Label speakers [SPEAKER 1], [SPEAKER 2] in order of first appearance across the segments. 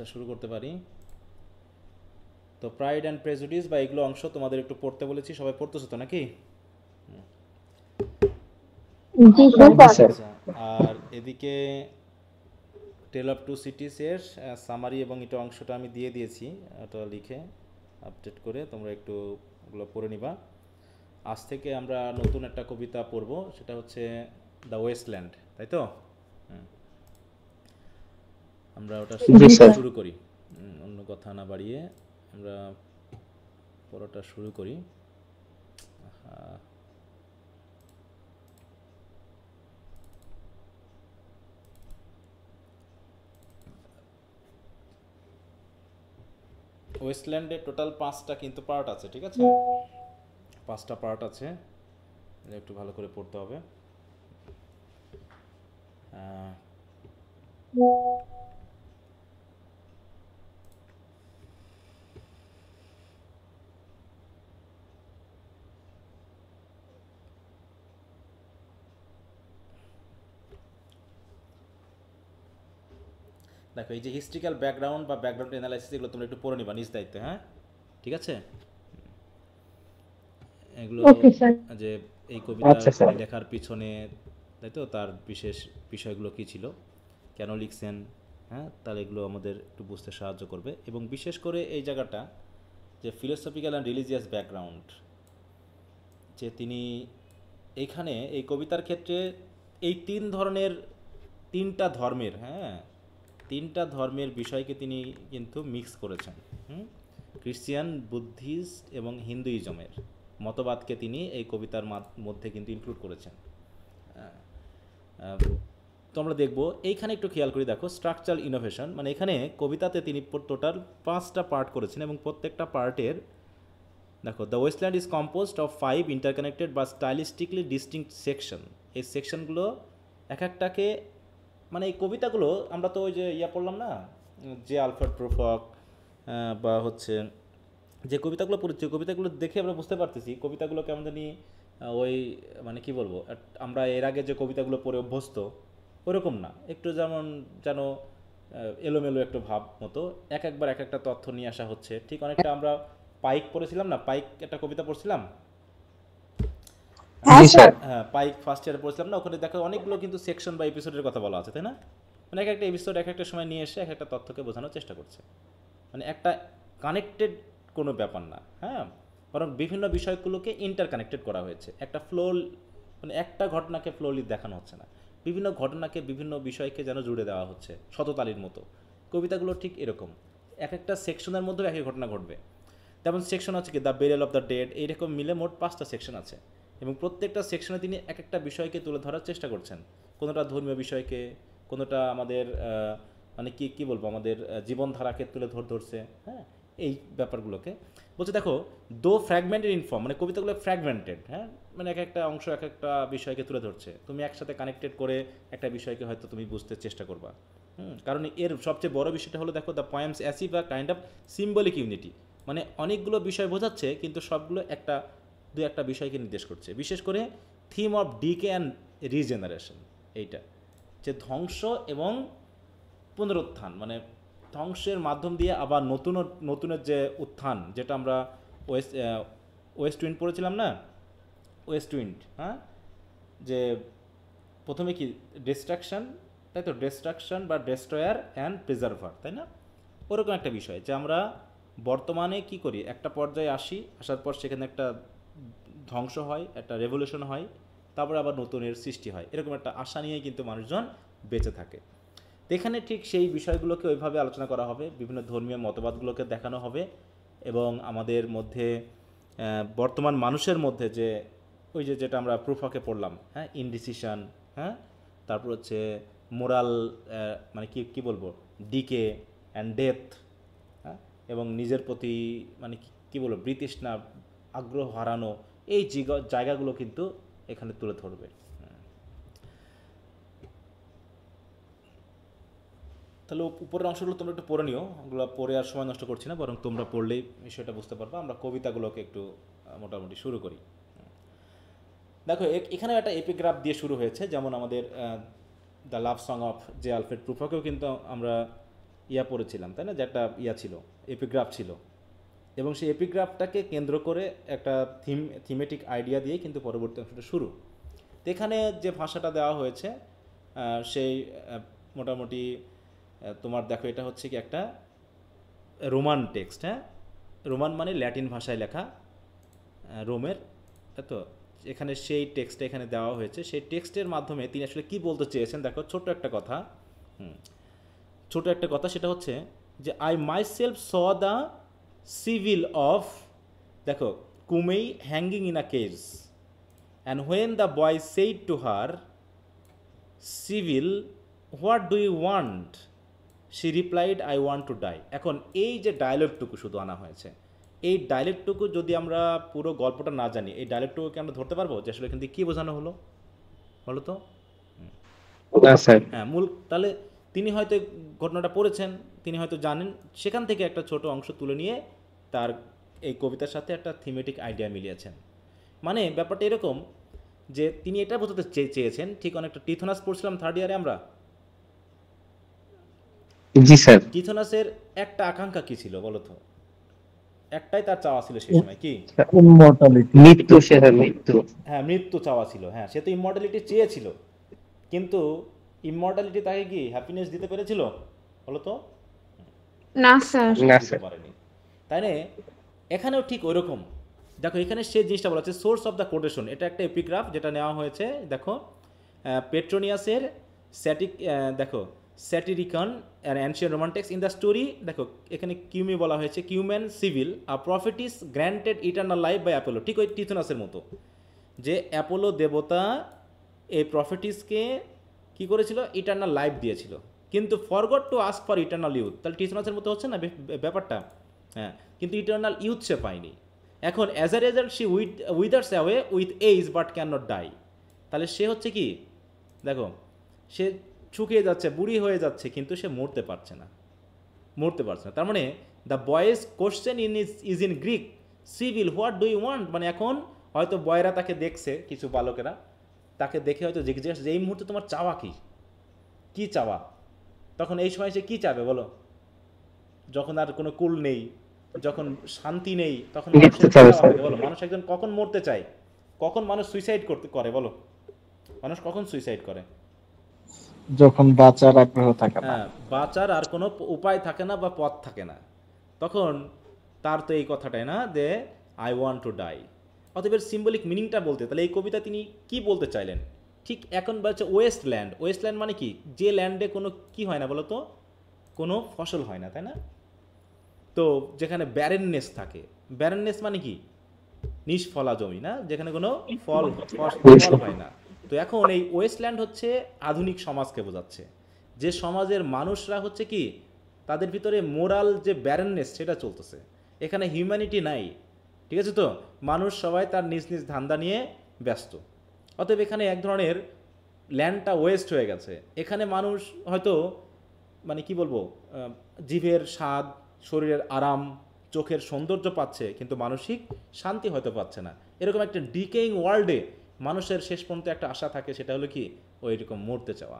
[SPEAKER 1] ক্লাসটা শুরু করতে পারি। তো প্রাইড অ্যান্ড প্রেজুডিস বা এগুলো অংশ তোমাদের একটু পড়তে বলেছি, সবাই পড়তেছো তো নাকি?
[SPEAKER 2] জি স্যার।
[SPEAKER 1] আচ্ছা, আর এদিকে টেল অফ টু সিটিস এর সামারি এবং এটা অংশটা আমি দিয়ে দিয়েছি, ওটা লিখে আপডেট করে তোমরা একটু ওগুলো পড়ে নিবা। আজ থেকে আমরা নতুন একটা কবিতা পড়ব, সেটা হচ্ছে দ্য ওয়েস্টল্যান্ড, তাই তো? আমরা ওটা
[SPEAKER 2] জি স্যার।
[SPEAKER 1] শুরু করি। অন্য কথা না বাড়িয়ে আমরা পড়াটা শুরু করি। ওয়েস্টল্যান্ডে টোটাল 5টা কিন্তু পার্ট আছে, ঠিক আছে? 5টা পার্ট আছে, একটু ভালো করে পড়তে হবে। দেখো, এই যে হিস্ট্রিক্যাল ব্যাকগ্রাউন্ড বা ব্যাকগ্রাউন্ড অ্যানালাইসিস, এগুলো তোমরা একটু পড়ে নিবা নিজ দায়িত্বে, হ্যাঁ? ঠিক আছে? এগুলো
[SPEAKER 2] ওকে স্যার।
[SPEAKER 1] যে এই কবিতা
[SPEAKER 2] আচ্ছা স্যার।
[SPEAKER 1] লেখার পিছনে, তাই তো, তার বিশেষ বিষয়গুলো কী ছিল, কেন লিখছেন, হ্যাঁ, তাহলে এগুলো আমাদের একটু বুঝতে সাহায্য করবে। এবং বিশেষ করে এই জায়গাটা যে ফিলোসফিক্যাল অ্যান্ড রিলিজিয়াস ব্যাকগ্রাউন্ড, যে তিনি এইখানে এই কবিতার ক্ষেত্রে এই তিনটা ধর্মের, হ্যাঁ, তিনটা ধর্মের বিষয়কে তিনি কিন্তু মিক্স করেছেন। খ্রিস্টিয়ান, বুদ্ধিস্ট এবং হিন্দুইজমের মতবাদকে তিনি এই কবিতার মধ্যে কিন্তু ইনক্লুড করেছেন। তো আমরা দেখবো এইখানে একটু খেয়াল করে দেখো, স্ট্রাকচারাল ইনোভেশন, মানে এখানে কবিতাতে তিনি টোটাল 5টা পার্ট করেছেন এবং প্রত্যেকটা পার্টের, দেখো, the wasteland is composed of 5 interconnected বা স্টাইলিস্টিকলি ডিস্টিংক্ট সেকশন। এই সেকশনগুলো এক একটাকে, মানে এই কবিতাগুলো আমরা তো ওই যে পড়লাম না, যে আলফ্রেড প্রুফক বা হচ্ছে যে কবিতাগুলো পড়েছি, কবিতাগুলো দেখে আমরা বুঝতে পারতেছি কবিতাগুলো কেমন জানি ওই, মানে কি বলবো, আমরা এর আগে যে কবিতাগুলো পড়ে অভ্যস্ত ওরকম না, একটু যেমন যেন এলোমেলো একটু ভাব মতো একবার এক একটা তথ্য নিয়ে আসা হচ্ছে। ঠিক অনেকটা আমরা পাইক পড়েছিলাম না, পাইক একটা কবিতা পড়ছিলাম।
[SPEAKER 2] হ্যাঁ
[SPEAKER 1] জি
[SPEAKER 2] স্যার।
[SPEAKER 1] হ্যাঁ, পাইক ফার্স্ট ইয়ারে পড়ছিলাম না, ওখানে দেখো অনেকগুলো কিন্তু সেকশন বা এপিসোডের কথা বলা আছে, তাই না? মানে এক একটা এপিসোড এক একটা সময় নিয়ে এসে এক একটা তথ্যকে বোঝানোর চেষ্টা করছে, মানে একটা কানেক্টেড কোনো ব্যাপার না, হ্যাঁ, বরং বিভিন্ন বিষয়গুলোকে ইন্টারকানেক্টেড করা হয়েছে, একটা ফ্লো, মানে একটা ঘটনাকে ফ্লোলি দেখানো হচ্ছে না, বিভিন্ন ঘটনাকে বিভিন্ন বিষয়কে যেন জুড়ে দেওয়া হচ্ছে শততালির মতো। কবিতাগুলো ঠিক এরকম, এক একটা সেকশনের মধ্যেও একই ঘটনা ঘটবে। তেমন সেকশন আছে কি the burial of the dead, এইরকম মিলে মোট 5টা সেকশন আছে এবং প্রত্যেকটা সেকশনে তিনি এক একটা বিষয়কে তুলে ধরার চেষ্টা করছেন। কোনোটা ধর্মীয় বিষয়কে, কোনোটা আমাদের মানে কি কি বলবো, আমাদের জীবনধারাকে তুলে ধরছে, হ্যাঁ, এই ব্যাপারগুলোকে বলছে। দেখো, দো ফ্র্যাগমেন্টেড ইনফর্ম, মানে কবিতাগুলো ফ্র্যাগমেন্টেড, হ্যাঁ, মানে এক একটা অংশ এক একটা বিষয়কে তুলে ধরছে, তুমি একসাথে কানেক্টেড করে একটা বিষয়কে হয়তো তুমি বুঝতে চেষ্টা করবা। কারণ এর সবচেয়ে বড় বিষয়টা হলো, দেখো, the poems achieve a kind of symbolic unity, মানে অনেকগুলো বিষয় বোঝাচ্ছে কিন্তু সবগুলো দু একটা বিষয়কে নির্দেশ করছে। বিশেষ করে theme of decay and regeneration, এইটা যে ধ্বংস এবং পুনরুত্থান, মানে ধ্বংসের মাধ্যম দিয়ে আবার নতুনের যে উত্থান, যেটা আমরা ওয়েস্ট ওয়েস্ট উইন্ড পড়েছিলাম না, ওয়েস্ট উইন্ড, হ্যাঁ, যে প্রথমে কি ডিস্ট্রাকশন, তাই তো, ডিস্ট্রাকশন বা ডেস্ট্রয়ার অ্যান্ড প্রিজার্ভার, তাই না? ওরকম একটা বিষয় যে আমরা বর্তমানে কি করি, একটা পর্যায়ে আসার পর সেখানে একটা ধ্বংস হয়, একটা রেভলিউশন হয়, তারপরে আবার নতুনের সৃষ্টি হয়, এরকম একটা আশা নিয়েই কিন্তু মানুষজন বেঁচে থাকে। তো এখানে ঠিক সেই বিষয়গুলোকে ওইভাবে আলোচনা করা হবে, বিভিন্ন ধর্মীয় মতবাদগুলোকে দেখানো হবে এবং আমাদের মধ্যে বর্তমান মানুষের মধ্যে যে ওই যে যেটা আমরা প্রুফকে পড়লাম, হ্যাঁ, ইনডিসিশন, হ্যাঁ, তারপর হচ্ছে মোরাল, মানে কি কি বলবো, ডিকে অ্যান্ড ডেথ, হ্যাঁ, এবং নিজের প্রতি মানে কি বলবো, বৃতৃষ্ণা, আগ্রহ হারানো, এই জায়গাগুলো কিন্তু এখানে তুলে ধরবে। তাহলে উপরের অংশগুলো তোমরা একটু পড়ে নিও, ওগুলো পড়ে আর সময় নষ্ট করছি না, বরং তোমরা পড়লেই বিষয়টা বুঝতে পারবা। আমরা কবিতাগুলোকে একটু মোটামুটি শুরু করি। দেখো, এখানেও একটা এপিগ্রাফ দিয়ে শুরু হয়েছে, যেমন আমাদের দ্য লাভ সং অফ যে আলফ্রেড প্রুফকেও কিন্তু আমরা ইয়া পড়েছিলাম, তাই না, যে একটা ইয়া ছিল, এপিগ্রাফ ছিল, এবং সেই এপিগ্রাফটাকে কেন্দ্র করে একটা থিমেটিক আইডিয়া দিয়ে কিন্তু পরবর্তী অংশটা শুরু। তো এখানে যে ভাষাটা দেওয়া হয়েছে সেই মোটামুটি তোমার দেখো এটা হচ্ছে কি একটা রোমান টেক্সট, হ্যাঁ, রোমান মানে ল্যাটিন ভাষায় লেখা, রোমের, তো এখানে সেই টেক্সটটা এখানে দেওয়া হয়েছে। সেই টেক্সটের মাধ্যমে তিনি আসলে কি বলতে চেয়েছেন দেখো, ছোট্ট একটা কথা, ছোট একটা কথা, সেটা হচ্ছে যে I myself saw the Sibyl of, দেখো, Cumae hanging in a cage, and when the boy said to her Sibyl what do you want, she replied I want to die. এখন এই যে ডায়লগটুকু শুধু আনা হয়েছে, এই ডায়লগটুকু যদি আমরা পুরো গল্পটা না জানি, এই ডায়লগটুকুকে আমরা ধরতে পারবো যে আসলে এখান থেকে কী বোঝানো হলো বলো তো?
[SPEAKER 3] না স্যার।
[SPEAKER 1] হ্যাঁ, মূল তাহলে তিনি হয়তো ঘটনাটা পড়েছেন, তিনি হয়তো জানেন, সেখান থেকে একটা ছোট অংশ তুলে নিয়ে তার এই কবিতার সাথে একটা থিমেটিক আইডিয়া মিলিয়েছেন। মানে ব্যাপারটা এরকম যে তিনি এটা বোঝাতে চেয়েছেন, ঠিক অনেকটা টিথোনাস পড়ছিলাম থার্ড ইয়ারে আমরা,
[SPEAKER 3] জি স্যার।
[SPEAKER 1] টিথোনাসের একটা আকাঙ্ক্ষা কী ছিল বলো তো? একটাই তার চাওয়া ছিল সেই সময়, কি?
[SPEAKER 3] ইমমর্টালিটি, মৃত্যু স্যার, মৃত্যু।
[SPEAKER 1] হ্যাঁ, মৃত্যু চাওয়া ছিল। হ্যাঁ, সে তো ইমমর্টালিটি চেয়েছিল, কিন্তু ইমমর্টালিটি তাকে কি হ্যাপিনেস দিতে পেরেছিল বলো তো?
[SPEAKER 2] না স্যার।
[SPEAKER 3] না
[SPEAKER 1] দিতে
[SPEAKER 3] স্যার।
[SPEAKER 1] পারেনি। তাই না? এখানেও ঠিক ওইরকম। দেখো এখানে সে জিনিসটা বলা হচ্ছে সোর্স অফ দ্য কোটেশন, এটা একটা এপিগ্রাফ যেটা নেওয়া হয়েছে, দেখো পেট্রোনিয়াসের স্যাটিক, দেখো Satyricon and ancient Roman text in the story, দেখো এখানে কিউমি বলা হয়েছে, Cumaean Sibyl a prophetess granted eternal life by Apollo, ঠিক ওই টিথোনাসের মতো, যে অ্যাপোলো দেবতা এই প্রফিটিসকে কি করেছিল, ইটার্নাল লাইফ দিয়েছিল, কিন্তু forgot to ask for eternal youth. তাহলে টিথোনাসের মতো হচ্ছে না ব্যাপারটা? হ্যাঁ, কিন্তু ইটার্নাল ইউথ সে পায়নি। এখন as a result she withers away with age but can not die. তাহলে সে হচ্ছে কি, দেখো সে শুকিয়ে যাচ্ছে, বুড়ি হয়ে যাচ্ছে, কিন্তু সে মরতে পারছে না, মরতে পারছে না। তার মানে the boys question is in Greek, civil what do you want, মানে এখন হয়তো বয়রা তাকে দেখছে, কিছু বালকেরা তাকে দেখে হয়তো জিজ্ঞেস যে এই মুহূর্তে তোমার চাওয়া কি, কী চাওয়া? তখন এই সময় সে কী চাবে বলো? যখন আর কোনো কুল নেই, যখন শান্তি নেই, তখন মানুষের কী চাওয়া থাকে বলো? মানুষ একজন কখন মরতে চায়? কখন মানুষ সুইসাইড করে বলো? মানুষ কখন সুইসাইড করে?
[SPEAKER 4] যখন বাঁচার আগ্রহ থাকে না।
[SPEAKER 1] হ্যাঁ, বাঁচার আর কোনো উপায় থাকে না বা পথ থাকে না, তখন তার তো এই কথাটাই না, যে আই ওয়ান্ট টু ডাই। অতএব সিম্বলিক মিনিংটা বলতে, তাহলে এই কবিতা তিনি কি বলতে চাইলেন? ঠিক এখন বলছে ওয়েস্টল্যান্ড। ওয়েস্টল্যান্ড মানে কি? যে ল্যান্ডে কোনো কি হয় না বলো তো, কোনো ফসল হয় না, তাই না? তো যেখানে ব্যারেননেস থাকে, ব্যারেননেস মানে কি? নিষ্ফলা জমি, না, যেখানে কোনো ফল হয় না। তো এখন এই ওয়েস্টল্যান্ড হচ্ছে আধুনিক সমাজকে বোঝাচ্ছে, যে সমাজের মানুষরা হচ্ছে কি, তাদের ভিতরে মোরাল যে ব্যারেননেস সেটা চলতেছে, এখানে হিউম্যানিটি নাই, ঠিক আছে? তো মানুষ সবাই তার নিজ নিজ ধান্দা নিয়ে ব্যস্ত। অতএব এখানে এক ধরনের ল্যান্ডটা ওয়েস্ট হয়ে গেছে। এখানে মানুষ হয়তো মানে কি বলবো, জিভের স্বাদ, শরীরের আরাম, চোখের সৌন্দর্য পাচ্ছে, কিন্তু মানসিক শান্তি হয়তো পাচ্ছে না। এরকম একটা ডিকেইং ওয়ার্ল্ডে মানুষের শেষ পর্যন্ত একটা আশা থাকে, সেটা হলো কি, ওই রকম মরতে চাওয়া।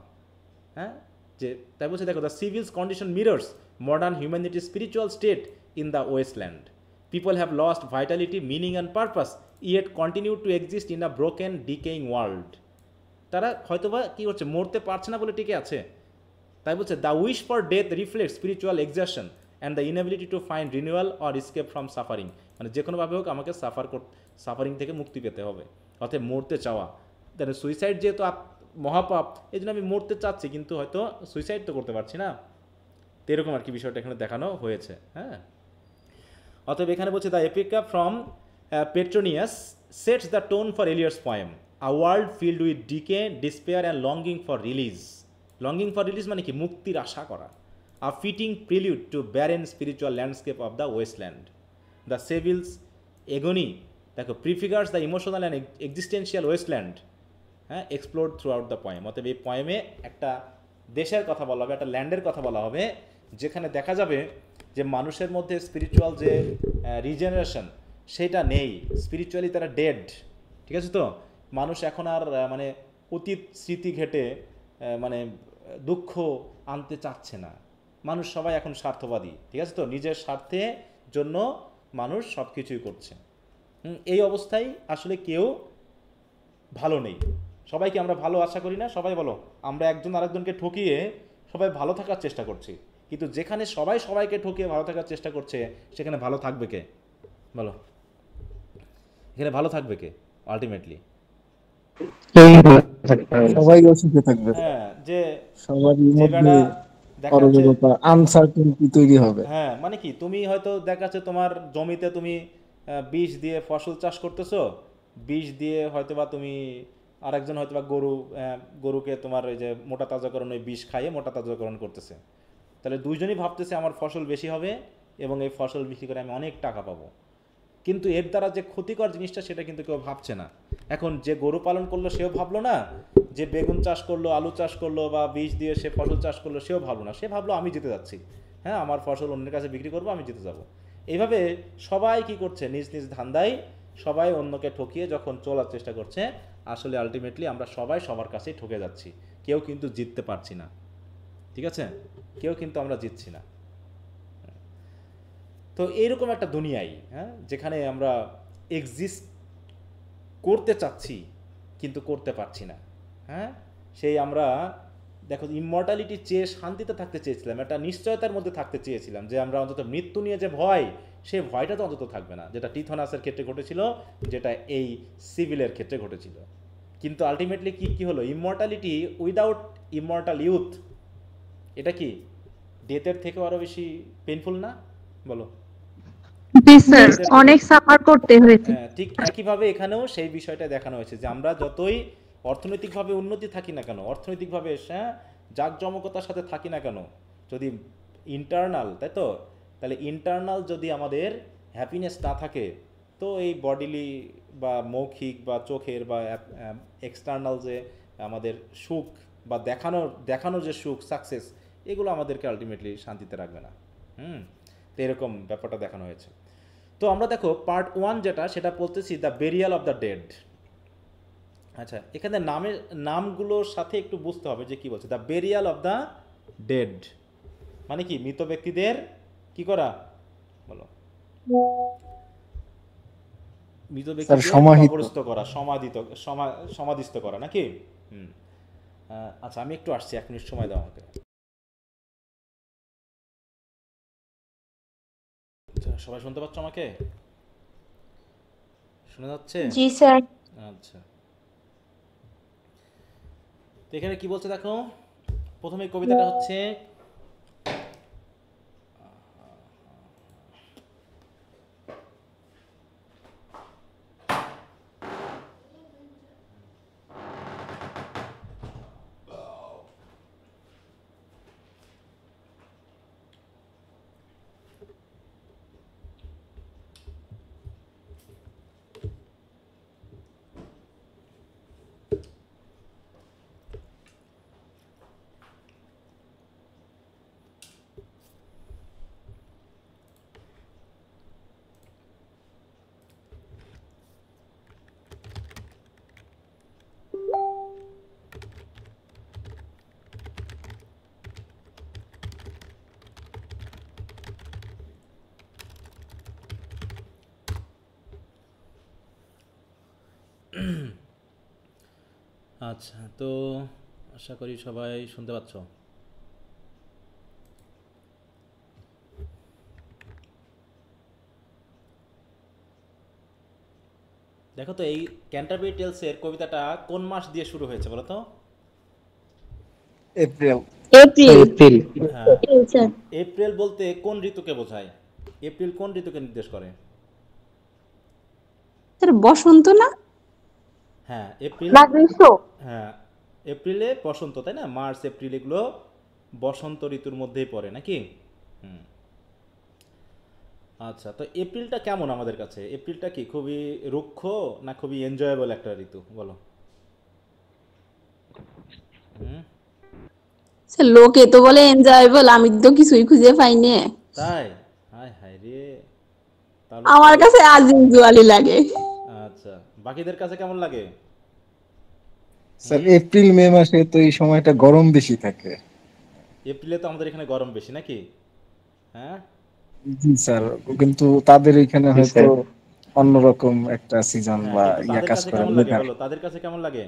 [SPEAKER 1] হ্যাঁ, যে তাই বলছে, দেখো the Sibyl's condition mirrors modern humanity spiritual state in the wasteland. People have lost vitality, meaning and purpose, yet continue to exist in a broken decaying world. তারা হয়তোবা কী করছে, মরতে পারছে না বলে টিকে আছে। তাই বলছে the wish for death reflect spiritual exertion and the inability to find renewal or escape from suffering. মানে যে কোনোভাবে হোক আমাকে সাফারিং থেকে মুক্তি পেতে হবে, অর্থাৎ মরতে চাওয়া। তাহলে সুইসাইড যেহেতু মহাপাপ, এই জন্য আমি মরতে চাচ্ছি, কিন্তু হয়তো সুইসাইড তো করতে পারছি না। তো এরকম আর কি বিষয়টা এখানে দেখানো হয়েছে। হ্যাঁ, অতএব এখানে বলছে the epigraph from Petronius sets the tone for Eliot's poem, a world filled with decay, despair and longing for release. Longing for release মানে কি? মুক্তির আশা করা। A fitting prelude to barren spiritual landscape of the wasteland. The Sibyl's agony, দেখো, prefigures the emotional and existential wasteland, হ্যাঁ, explore throughout the poem. অতএব এই পয়েমে একটা দেশের কথা বলা হবে, একটা ল্যান্ডের কথা বলা হবে, যেখানে দেখা যাবে যে মানুষের মধ্যে স্পিরিচুয়াল যে রিজেনারেশন সেটা নেই, স্পিরিচুয়ালি তারা ডেড, ঠিক আছে? তো মানুষ এখন আর মানে অতীত স্মৃতি ঘেটে মানে দুঃখ আনতে চাচ্ছে না, মানুষ সবাই এখন স্বার্থবাদী, ঠিক আছে তো, নিজের স্বার্থে জন্য মানুষ সব কিছুই করছে। এই অবস্থায় আসলে কেউ ভালো নেই। সবাইকে আমরা ভালো আশা করি না, সবাই বলো আমরা একজন আরেকজনকে ঠকিয়ে সবাই ভালো থাকার চেষ্টা করছি, কিন্তু যেখানে সবাই সবাইকে ঠকিয়ে ভালো থাকার চেষ্টা করছে সেখানে ভালো থাকবে কে বলো? এখানে ভালো থাকবে কে আলটিমেটলি?
[SPEAKER 3] কেউই ভালো থাকতে পারে না।
[SPEAKER 4] সবাই অসুখে থাকবে,
[SPEAKER 1] হ্যাঁ, যে
[SPEAKER 4] সবারই
[SPEAKER 1] যে
[SPEAKER 4] মধ্যে
[SPEAKER 1] বেটা দেখা যাচ্ছে,
[SPEAKER 4] অরাজকতা, আনসার্টেনটি তৈরি হবে।
[SPEAKER 1] হ্যাঁ মানে কি, তুমি হয়তো দেখা যাচ্ছে তোমার জমিতে তুমি বিষ দিয়ে ফসল চাষ করতেছো, বিষ দিয়ে হয়তোবা তুমি আরেকজন হয়তোবা গরুকে তোমার ওই যে মোটা তাজাকরণ ওই বিষ খাইয়ে মোটা তাজাকরণ করতেছে, তাহলে দুইজনই ভাবতেছে আমার ফসল বেশি হবে এবং এই ফসল বিক্রি করে আমি অনেক টাকা পাবো, কিন্তু এর দ্বারা যে ক্ষতিকর জিনিসটা সেটা কিন্তু কেউ ভাবছে না। এখন যে গরু পালন করলো সেও ভাবলো না, যে বেগুন চাষ করলো, আলু চাষ করলো বা বীজ দিয়ে সে ফসল চাষ করলো সেও ভাবলো না, সে ভাবলো আমি জিতে যাচ্ছি, হ্যাঁ আমার ফসল অন্যের কাছে বিক্রি করবো, আমি জিতে যাব। এইভাবে সবাই কি করছে, নিজ নিজ ধান্দায় সবাই অন্যকে ঠকিয়ে যখন চলার চেষ্টা করছে, আসলে আলটিমেটলি আমরা সবাই সবার কাছেই ঠকে যাচ্ছি, কেউ কিন্তু জিততে পারছি না, ঠিক আছে, কেউ কিন্তু আমরা জিতছি না। তো এইরকম একটা দুনিয়ায়, হ্যাঁ, যেখানে আমরা এক্সিস্ট করতে চাচ্ছি কিন্তু করতে পারছি না, হ্যাঁ, সেই আমরা দেখো ইমমর্টালিটি চেয়ে শান্তিতে থাকতে চেয়েছিলাম, একটা নিশ্চয়তার মধ্যে থাকতে চেয়েছিলাম যে আমরা অন্তত মৃত্যু নিয়ে যে ভয়, সেই ভয়টা তো অন্তত থাকবে না, যেটা টিথনাসের ক্ষেত্রে ঘটেছিল, যেটা এই সিভিলের ক্ষেত্রে ঘটেছিল। কিন্তু আলটিমেটলি কি কি হলো, ইমমর্টালিটি উইদাউট ইমমর্টাল ইউথ, এটা কি ডেথের থেকেও আরও বেশি পেইনফুল না বলো?
[SPEAKER 2] জি স্যার, অনেক সাফার করতে হয়েছে।
[SPEAKER 1] হ্যাঁ, ঠিক একইভাবে এখানেও সেই বিষয়টা দেখানো হয়েছে যে আমরা যতই অর্থনৈতিকভাবে উন্নতি থাকি না কেন, অর্থনৈতিকভাবে জাঁকজমকতার সাথে থাকি না কেন, যদি ইন্টারনাল, তাই তো, তাহলে ইন্টারনাল যদি আমাদের হ্যাপিনেস না থাকে, তো এই বডিলি বা মৌখিক বা চোখের বা এক্সটার্নাল যে আমাদের সুখ বা দেখানোর যে সুখ, সাকসেস, এগুলো আমাদেরকে আলটিমেটলি শান্তিতে রাখবে না। তো এরকম ব্যাপারটা দেখানো হয়েছে। তো আমরা দেখো পার্ট 1 যেটা, সেটা বলতেছি the burial of the dead. আচ্ছা, এখানে নামগুলোর সাথে একটু বুঝতে হবে যে কি বলছে, the burial of the dead মানে কি, মৃত ব্যক্তিদের কি করা বলো? মৃত ব্যক্তিদের কবরস্থ করা, সমাধিস্থ করা নাকি? আচ্ছা, আমি একটু আসছি, 1 মিনিট সময় দাও আমাকে। সবাই শুনতে পাচ্ছ আমাকে? শোনা যাচ্ছে?
[SPEAKER 2] জি স্যার।
[SPEAKER 1] আচ্ছা, তো এখানে কি বলছে দেখো, প্রথমে কবিতাটা হচ্ছে, আচ্ছা, তো আশা করি সবাই শুনতে পাচ্ছ। দেখো তো, এই ক্যান্টারবারি টেলসের কবিতাটা কোন মাস দিয়ে শুরু হয়েছে বলো তো?
[SPEAKER 4] এপ্রিল।
[SPEAKER 3] এপ্রিল।
[SPEAKER 1] হ্যাঁ,
[SPEAKER 2] স্যার,
[SPEAKER 1] এপ্রিল বলতে কোন ঋতুকে বোঝায়? এপ্রিল কোন ঋতুকে নির্দেশ করে?
[SPEAKER 2] স্যার বসন্ত না?
[SPEAKER 1] হ্যাঁ, এপ্রিল,
[SPEAKER 2] না গ্রীষ্ম?
[SPEAKER 1] হ্যাঁ এপ্রিলে বসন্ত, তাই না? মার্চ এপ্রিল এগুলো বসন্ত ঋতুর মধ্যেই পড়ে নাকি? হুম। আচ্ছা, তো এপ্রিলটা কেমন আমাদের কাছে? এপ্রিলটা কি খুবই রুক্ষ না খুবই এনজয়েবল একটা ঋতু বলো? হুম,
[SPEAKER 2] স্যার লোকে তো বলে এনজয়েবল, আমি তো কিছুই খুঁজে পাইনি।
[SPEAKER 1] তাই? হায় হায় রে, তাহলে
[SPEAKER 2] আমার কাছে আজ ইউজুয়ালি লাগে।
[SPEAKER 1] আচ্ছা, বাকিদের কাছে কেমন লাগে?
[SPEAKER 4] স্যার এপ্রিল মে মাসে তো এই সময়টা গরম বেশি থাকে।
[SPEAKER 1] এপ্রিলে তো আমাদের এখানে গরম বেশি নাকি? হ্যাঁ,
[SPEAKER 4] জি স্যার, কিন্তু তাদের এখানে
[SPEAKER 3] জি
[SPEAKER 4] হয়তো
[SPEAKER 3] স্যার।
[SPEAKER 4] অন্যরকম একটা সিজন
[SPEAKER 1] হ্যাঁ,
[SPEAKER 4] বা
[SPEAKER 1] কিন্তু
[SPEAKER 4] ইয়া
[SPEAKER 1] তাদের
[SPEAKER 4] কাজ
[SPEAKER 1] কাছে
[SPEAKER 4] করে,
[SPEAKER 1] কেমন লাগে
[SPEAKER 4] ওয়েদার।
[SPEAKER 1] বলো, তাদের কাছে কেমন লাগে?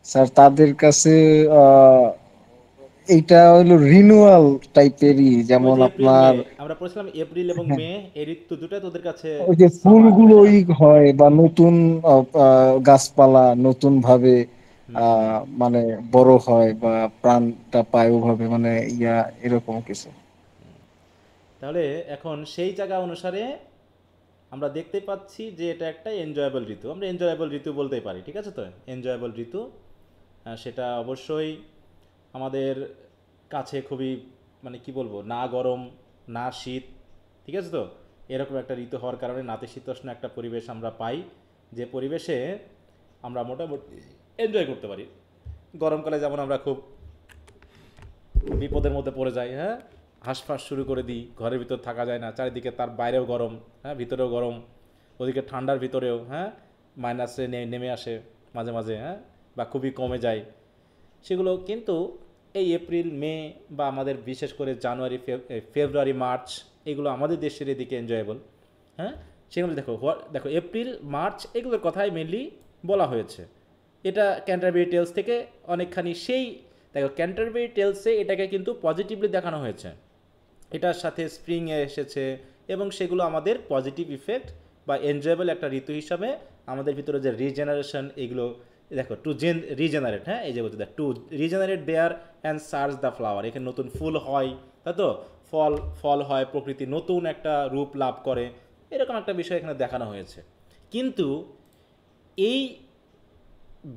[SPEAKER 4] স্যার তাদের কাছে আহ এইটা হলো রিনিউয়াল টাইপেরই,
[SPEAKER 1] ওই
[SPEAKER 4] যেমন
[SPEAKER 1] যে এপ্রিল মে,
[SPEAKER 4] আপনার
[SPEAKER 1] আমরা পড়ছিলাম এপ্রিল এবং
[SPEAKER 4] হ্যাঁ,
[SPEAKER 1] মে, এই ঋতু দুটো তোদের কাছে
[SPEAKER 4] ওই যে
[SPEAKER 1] সামার, তাই না?
[SPEAKER 4] ফুলগুলোই হয় বা নতুন গাছপালা নতুন ভাবে মানে বড় হয় বা প্রাণটা পায় ওভাবে, মানে ইয়া এরকম কিছু।
[SPEAKER 1] তাহলে এখন সেই জায়গা অনুসারে আমরা দেখতে পাচ্ছি যে এটা একটা এনজয়েবল ঋতু, আমরা এনজয়েবল ঋতু বলতেই পারি, ঠিক আছে? তো এনজয়েবল ঋতু, সেটা অবশ্যই আমাদের কাছে খুবই, মানে কি বলবো, না গরম না শীত, ঠিক আছে? তো এরকম একটা ঋতু হওয়ার কারণে নাতিশীতোষ্ণ একটা পরিবেশ আমরা পাই, যে পরিবেশে আমরা মোটামুটি এনজয় করতে পারি। গরমকালে যেমন আমরা খুব বিপদের মধ্যে পড়ে যাই, হ্যাঁ, হাঁসফাঁস শুরু করে দিই, ঘরের ভিতর থাকা যায় না, চারিদিকে তার বাইরেও গরম, হ্যাঁ, ভিতরেও গরম, ওদিকে ঠান্ডার ভিতরেও, হ্যাঁ, মাইনাসে নেমে আসে মাঝে মাঝে, হ্যাঁ, বা খুবই কমে যায় সেগুলো। কিন্তু এই এপ্রিল মে বা আমাদের বিশেষ করে জানুয়ারি ফেব্রুয়ারি মার্চ, এগুলো আমাদের দেশের এদিকে এনজয়েবল, হ্যাঁ। সেগুলো দেখো, দেখো এপ্রিল মার্চ এগুলোর কথাই মেনলি বলা হয়েছে। এটা ক্যান্টারবেরি টেলস থেকে অনেকখানি সেই, দেখো ক্যান্টারবেরি টেলসে এটাকে কিন্তু পজিটিভলি দেখানো হয়েছে, এটার সাথে স্প্রিংয়ে এসেছে এবং সেগুলো আমাদের পজিটিভ ইফেক্ট বা এনজয়েবল একটা ঋতু হিসাবে আমাদের ভিতরে যে রিজেনারেশন, এগুলো দেখো টু রিজেনারেট, হ্যাঁ, এই যে বলতে দেখ to regenerate there and search the flower, এখানে নতুন ফুল হয়, তাই তো, ফল ফল হয়, প্রকৃতি নতুন একটা রূপ লাভ করে, এরকম একটা বিষয় এখানে দেখানো হয়েছে। কিন্তু এই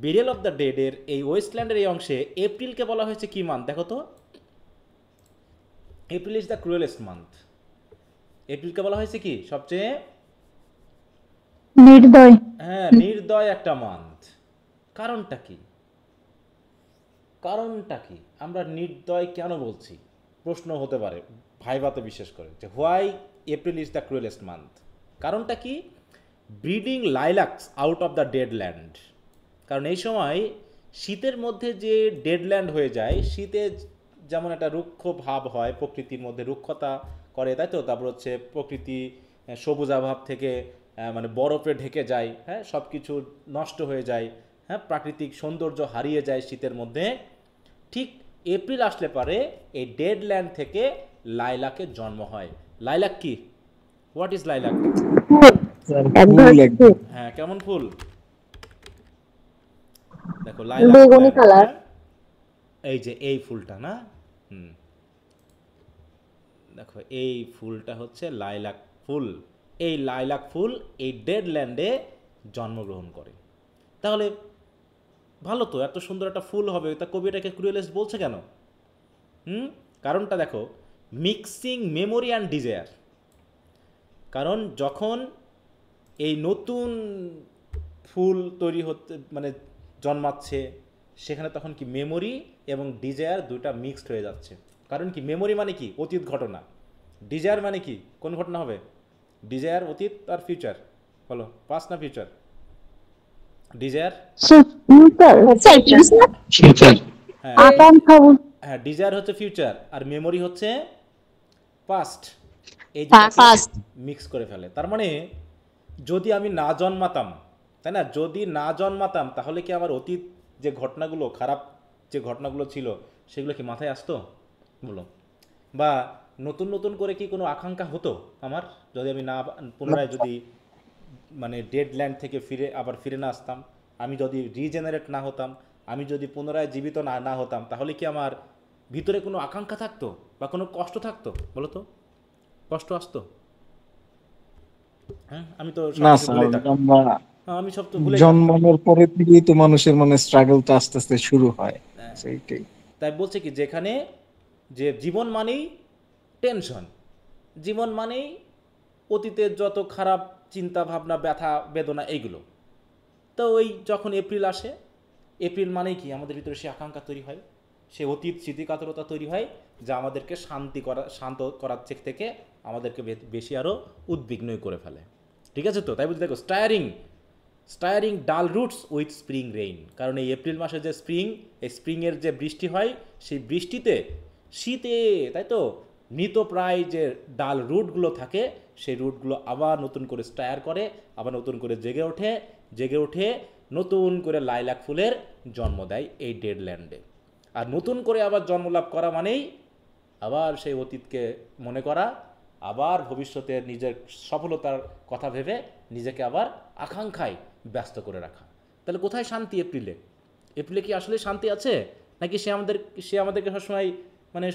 [SPEAKER 1] বেরিয়াল অফ দ্য ডেডের এই ওয়েস্টল্যান্ডের এই অংশে এপ্রিলকে বলা হয়েছে কি মান্থ দেখো তো? April is the cruellest month. এপ্রিলকে বলা হয়েছে কি সবচেয়ে,
[SPEAKER 5] নির্দয়।
[SPEAKER 1] হ্যাঁ, নির্দয় একটা মান্থ। কারণটা কি? কারণটা কি আমরা নির্দয় কেন বলছি? প্রশ্ন হতে পারে ভাইভাতে, বিশেষ করে যে why April is the cruellest month. কারণটা কি? Breeding lilacs out of the dead land. কারণ এই সময় শীতের মধ্যে যে ডেড ল্যান্ড হয়ে যায়, শীতে যেমন একটা রুক্ষ ভাব হয়, প্রকৃতির মধ্যে রুক্ষতা করে, তাই তো, তারপর হচ্ছে প্রকৃতি সবুজাভাব থেকে মানে বরফে ঢেকে যায়, হ্যাঁ, সব কিছু নষ্ট হয়ে যায়, হ্যাঁ, প্রাকৃতিক সৌন্দর্য হারিয়ে যায় শীতের মধ্যে। ঠিক এপ্রিল আসলে পারে এই ডেড ল্যান্ড থেকে লাইলাকের জন্ম হয়। লাইলাক কি? What is lilac?
[SPEAKER 4] স্যার
[SPEAKER 5] এক
[SPEAKER 4] ফুল
[SPEAKER 5] ধরনের
[SPEAKER 4] একদম।
[SPEAKER 1] হ্যাঁ, কেমন ফুল? দেখো লাইলাক
[SPEAKER 5] বেগুনি
[SPEAKER 1] প্ল্যান্ট,
[SPEAKER 5] কালার।
[SPEAKER 1] হ্যাঁ, এই যে এই ফুলটা না, হুম, দেখো এই ফুলটা হচ্ছে লাইলাক ফুল। এই লাইলাক ফুল এই ডেড ল্যান্ডে জন্মগ্রহণ করে। তাহলে ভালো তো, এত সুন্দর একটা ফুল হবে, তা কবি এটাকে ক্রুয়েলেস্ট বলছে কেন? হুম, কারণটা দেখো, মিক্সিং মেমোরি অ্যান্ড ডিজায়ার। কারণ যখন এই নতুন ফুল তৈরি হতে মানে জন্মাচ্ছে, সেখানে তখন কি মেমোরি এবং ডিজায়ার দুইটা মিক্সড হয়ে যাচ্ছে। কারণ কি, মেমোরি মানে কি অতীত ঘটনা, ডিজায়ার মানে কি কোন ঘটনা হবে? ডিজায়ার অতীত আর ফিউচার, বলো পাস্ট না future? Desire,
[SPEAKER 5] future.
[SPEAKER 2] Sir please না।
[SPEAKER 3] ফিউচার।
[SPEAKER 1] হ্যাঁ
[SPEAKER 5] আকাঙ্ক্ষা।
[SPEAKER 1] হ্যাঁ, ডিজায়ার হচ্ছে ফিউচার আর মেমোরি হচ্ছে পাস্ট। এই দুটাকে
[SPEAKER 2] ফার্স্ট।
[SPEAKER 1] মিক্স করে ফেলে। তার মানে যদি আমি না জন্মাতাম, তাই না, যদি না জন্মাতাম তাহলে কি আমার অতীত যে ঘটনাগুলো, খারাপ যে ঘটনাগুলো ছিল, সেগুলো কি মাথায় আসতো বলো? বা নতুন নতুন করে কি কোনো আকাঙ্ক্ষা হতো আমার, যদি আমি না পুনরায় যদি মানে ডেড ল্যান্ড থেকে ফিরে না আসতাম, আমি যদি রিজেনারেট না হতাম, আমি যদি পুনরায় জীবিত না হতাম, তাহলে কি আমার ভিতরে কোনো আকাঙ্ক্ষা থাকতো বা কোনো কষ্ট থাকতো বলো তো? কষ্ট আসতো? হ্যাঁ, আমি তো সব
[SPEAKER 4] না
[SPEAKER 1] কিছু
[SPEAKER 4] স্যার,
[SPEAKER 1] ভুলে থাকতাম।
[SPEAKER 4] আমরা
[SPEAKER 1] হ্যাঁ, আমি সব তো ভুলেই থাকতাম।
[SPEAKER 4] জন্মানোর পরে থেকেই তো মানুষের মানে স্ট্রাগলটা আস্তে আস্তে শুরু হয়, সেইটাই।
[SPEAKER 1] তাই বলছে কি, যেখানে যে জীবন মানেই টেনশন, জীবন মানেই অতীতের যত খারাপ চিন্তা ভাবনা, ব্যথা বেদনা, এইগুলো। তো ওই যখন এপ্রিল আসে, এপ্রিল মানেই কি আমাদের ভিতরে সে আকাঙ্ক্ষা তৈরি হয়, সে অতীত স্মৃতিকাতরতা তৈরি হয়, যা আমাদেরকে শান্ত করার থেকে আমাদেরকে বেশি আরও উদ্বিগ্নই করে ফেলে। ঠিক আছে তো? তাই বলতে দেখো স্টায়ারিং স্টায়ারিং ডাল রুটস উইথ স্প্রিং রেইন, কারণ এই এপ্রিল মাসে যে এই স্প্রিংয়ের যে বৃষ্টি হয় সেই বৃষ্টিতে শীতে, তাই তো, মৃতপ্রায় যে ডাল রুটগুলো থাকে সেই রুটগুলো আবার নতুন করে স্টায়ার করে, আবার নতুন করে জেগে ওঠে নতুন করে লাইলাক ফুলের জন্ম দেয় এই ডেডল্যান্ডে। আর নতুন করে আবার জন্মলাভ করা মানেই আবার সেই অতীতকে মনে করা, আবার ভবিষ্যতের নিজের সফলতার কথা ভেবে নিজেকে আবার আকাঙ্ক্ষায় ব্যস্ত করে রাখা। তাহলে কোথায় শান্তি এপ্রিলে? এপ্রিলে কি আসলে শান্তি আছে, নাকি সে আমাদেরকে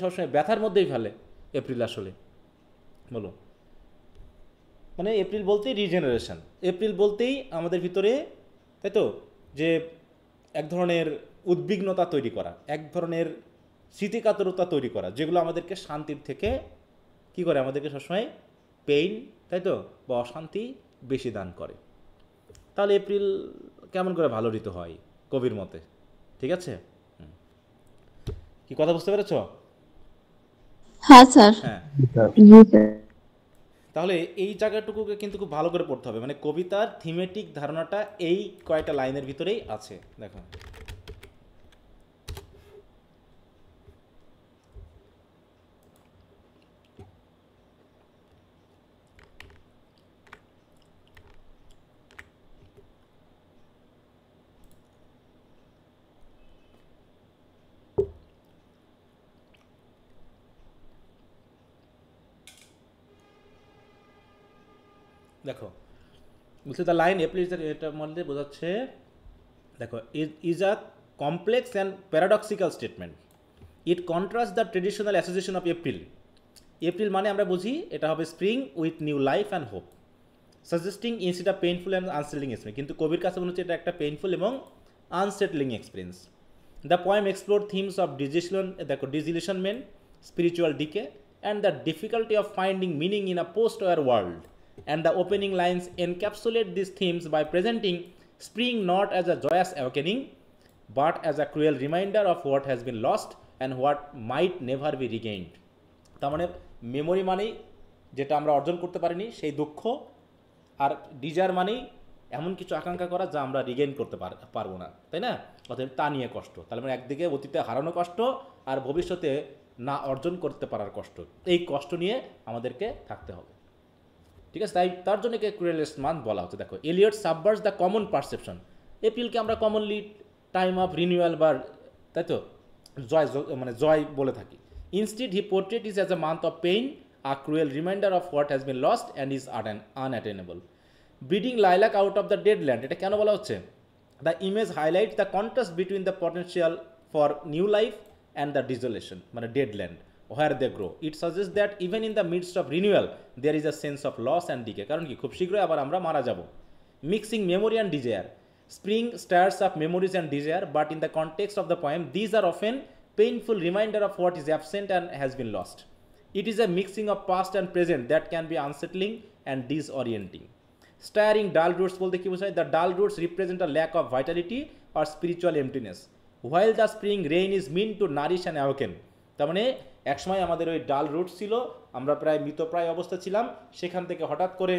[SPEAKER 1] সবসময় ব্যথার মধ্যেই ফেলে এপ্রিল আসলে? বলো। মানে এপ্রিল বলতেই রিজেনারেশন, এপ্রিল বলতেই আমাদের ভিতরে, তাই তো, যে এক ধরনের উদ্বিগ্নতা তৈরি করা, এক ধরনের স্মৃতিকাতরতা তৈরি করা, যেগুলো আমাদেরকে শান্তির থেকে কী করে, আমাদেরকে সবসময় পেইন, তাই তো, বা অশান্তি বেশি দান করে। তাহলে এপ্রিল কেমন করে ভালো ঋতু হয় কবির মতে? ঠিক আছে, কি কথা বুঝতে পেরেছ?
[SPEAKER 2] হ্যাঁ স্যার।
[SPEAKER 1] হ্যাঁ,
[SPEAKER 2] জি স্যার।
[SPEAKER 1] তাহলে এই জায়গাটুকুকে কিন্তু খুব ভালো করে পড়তে হবে। মানে কবিতার থিমেটিক ধারণাটা এই কয়টা লাইনের ভিতরেই আছে। দেখো, দেখো বলছে দ্য লাইন এপ্রিল, এটার মধ্যে বোঝাচ্ছে, দেখো, is a complex and paradoxical statement. It contrast the traditional association of April. April মানে আমরা বুঝি এটা হবে spring with new life and hope, suggesting instead of painful and unsettling experience. কিন্তু কবির কাছে মনে হচ্ছে এটা একটা পেইনফুল এবং unsettling experience. The poem explore themes of disillusionment, spiritual decay, and the difficulty of finding meaning in a post war world. And the opening lines encapsulate these themes by presenting spring not as a joyous awakening, but as a cruel reminder of what has been lost and what might never be regained. তার মানে memory মানেই যেটা আমরা অর্জন করতে পারিনি সেই দুঃখ, আর ডিজায়ার মানেই এমন কিছু আকাঙ্ক্ষা করা যা আমরা রিগেইন করতে পারবো না, তাই না? অতএব তা নিয়ে কষ্ট। তাহলে মানে একদিকে অতীতে হারানো কষ্ট, আর ভবিষ্যতে না অর্জন করতে পারার কষ্ট। এই কষ্ট নিয়ে আমাদেরকে থাকতে হবে, ঠিক আছে? তার জন্য ক্রুয়েলেস্ট মান্থ বলা হচ্ছে। দেখো, এলিয়ট সাবভার্টস দ্য কমন পারসেপশন। এপ্রিলকে আমরা কমনলি টাইম অফ রিনিউয়াল বা, তাই তো, জয় বলে থাকি। Instead he portrait is as a month of pain, a cruel reminder of what has been lost and is unattainable. Breeding lilac out of the dead land, এটা কেন বলা হচ্ছে? The image highlight the contrast between the potential for new life and the desolation, মানে dead land where they grow. It suggests that even in the midst of renewal there is a sense of loss and decay. কারণ কি, খুব শীঘ্রই আবার আমরা মারা যাব। Mixing memory and desire. Spring stirs up memories and desire, but in the context of the poem these are often painful reminder of what is absent and has been lost. It is a mixing of past and present that can be unsettling and disorienting. Staring dull roots বলতে কি বোঝায়? The dull roots represent a lack of vitality or spiritual emptiness, while the spring rain is meant to nourish and awaken. তার মানে একসময় আমাদের ওই ডাল root ছিল, আমরা প্রায় মৃতপ্রায় অবস্থা ছিলাম, সেখান থেকে হঠাৎ করে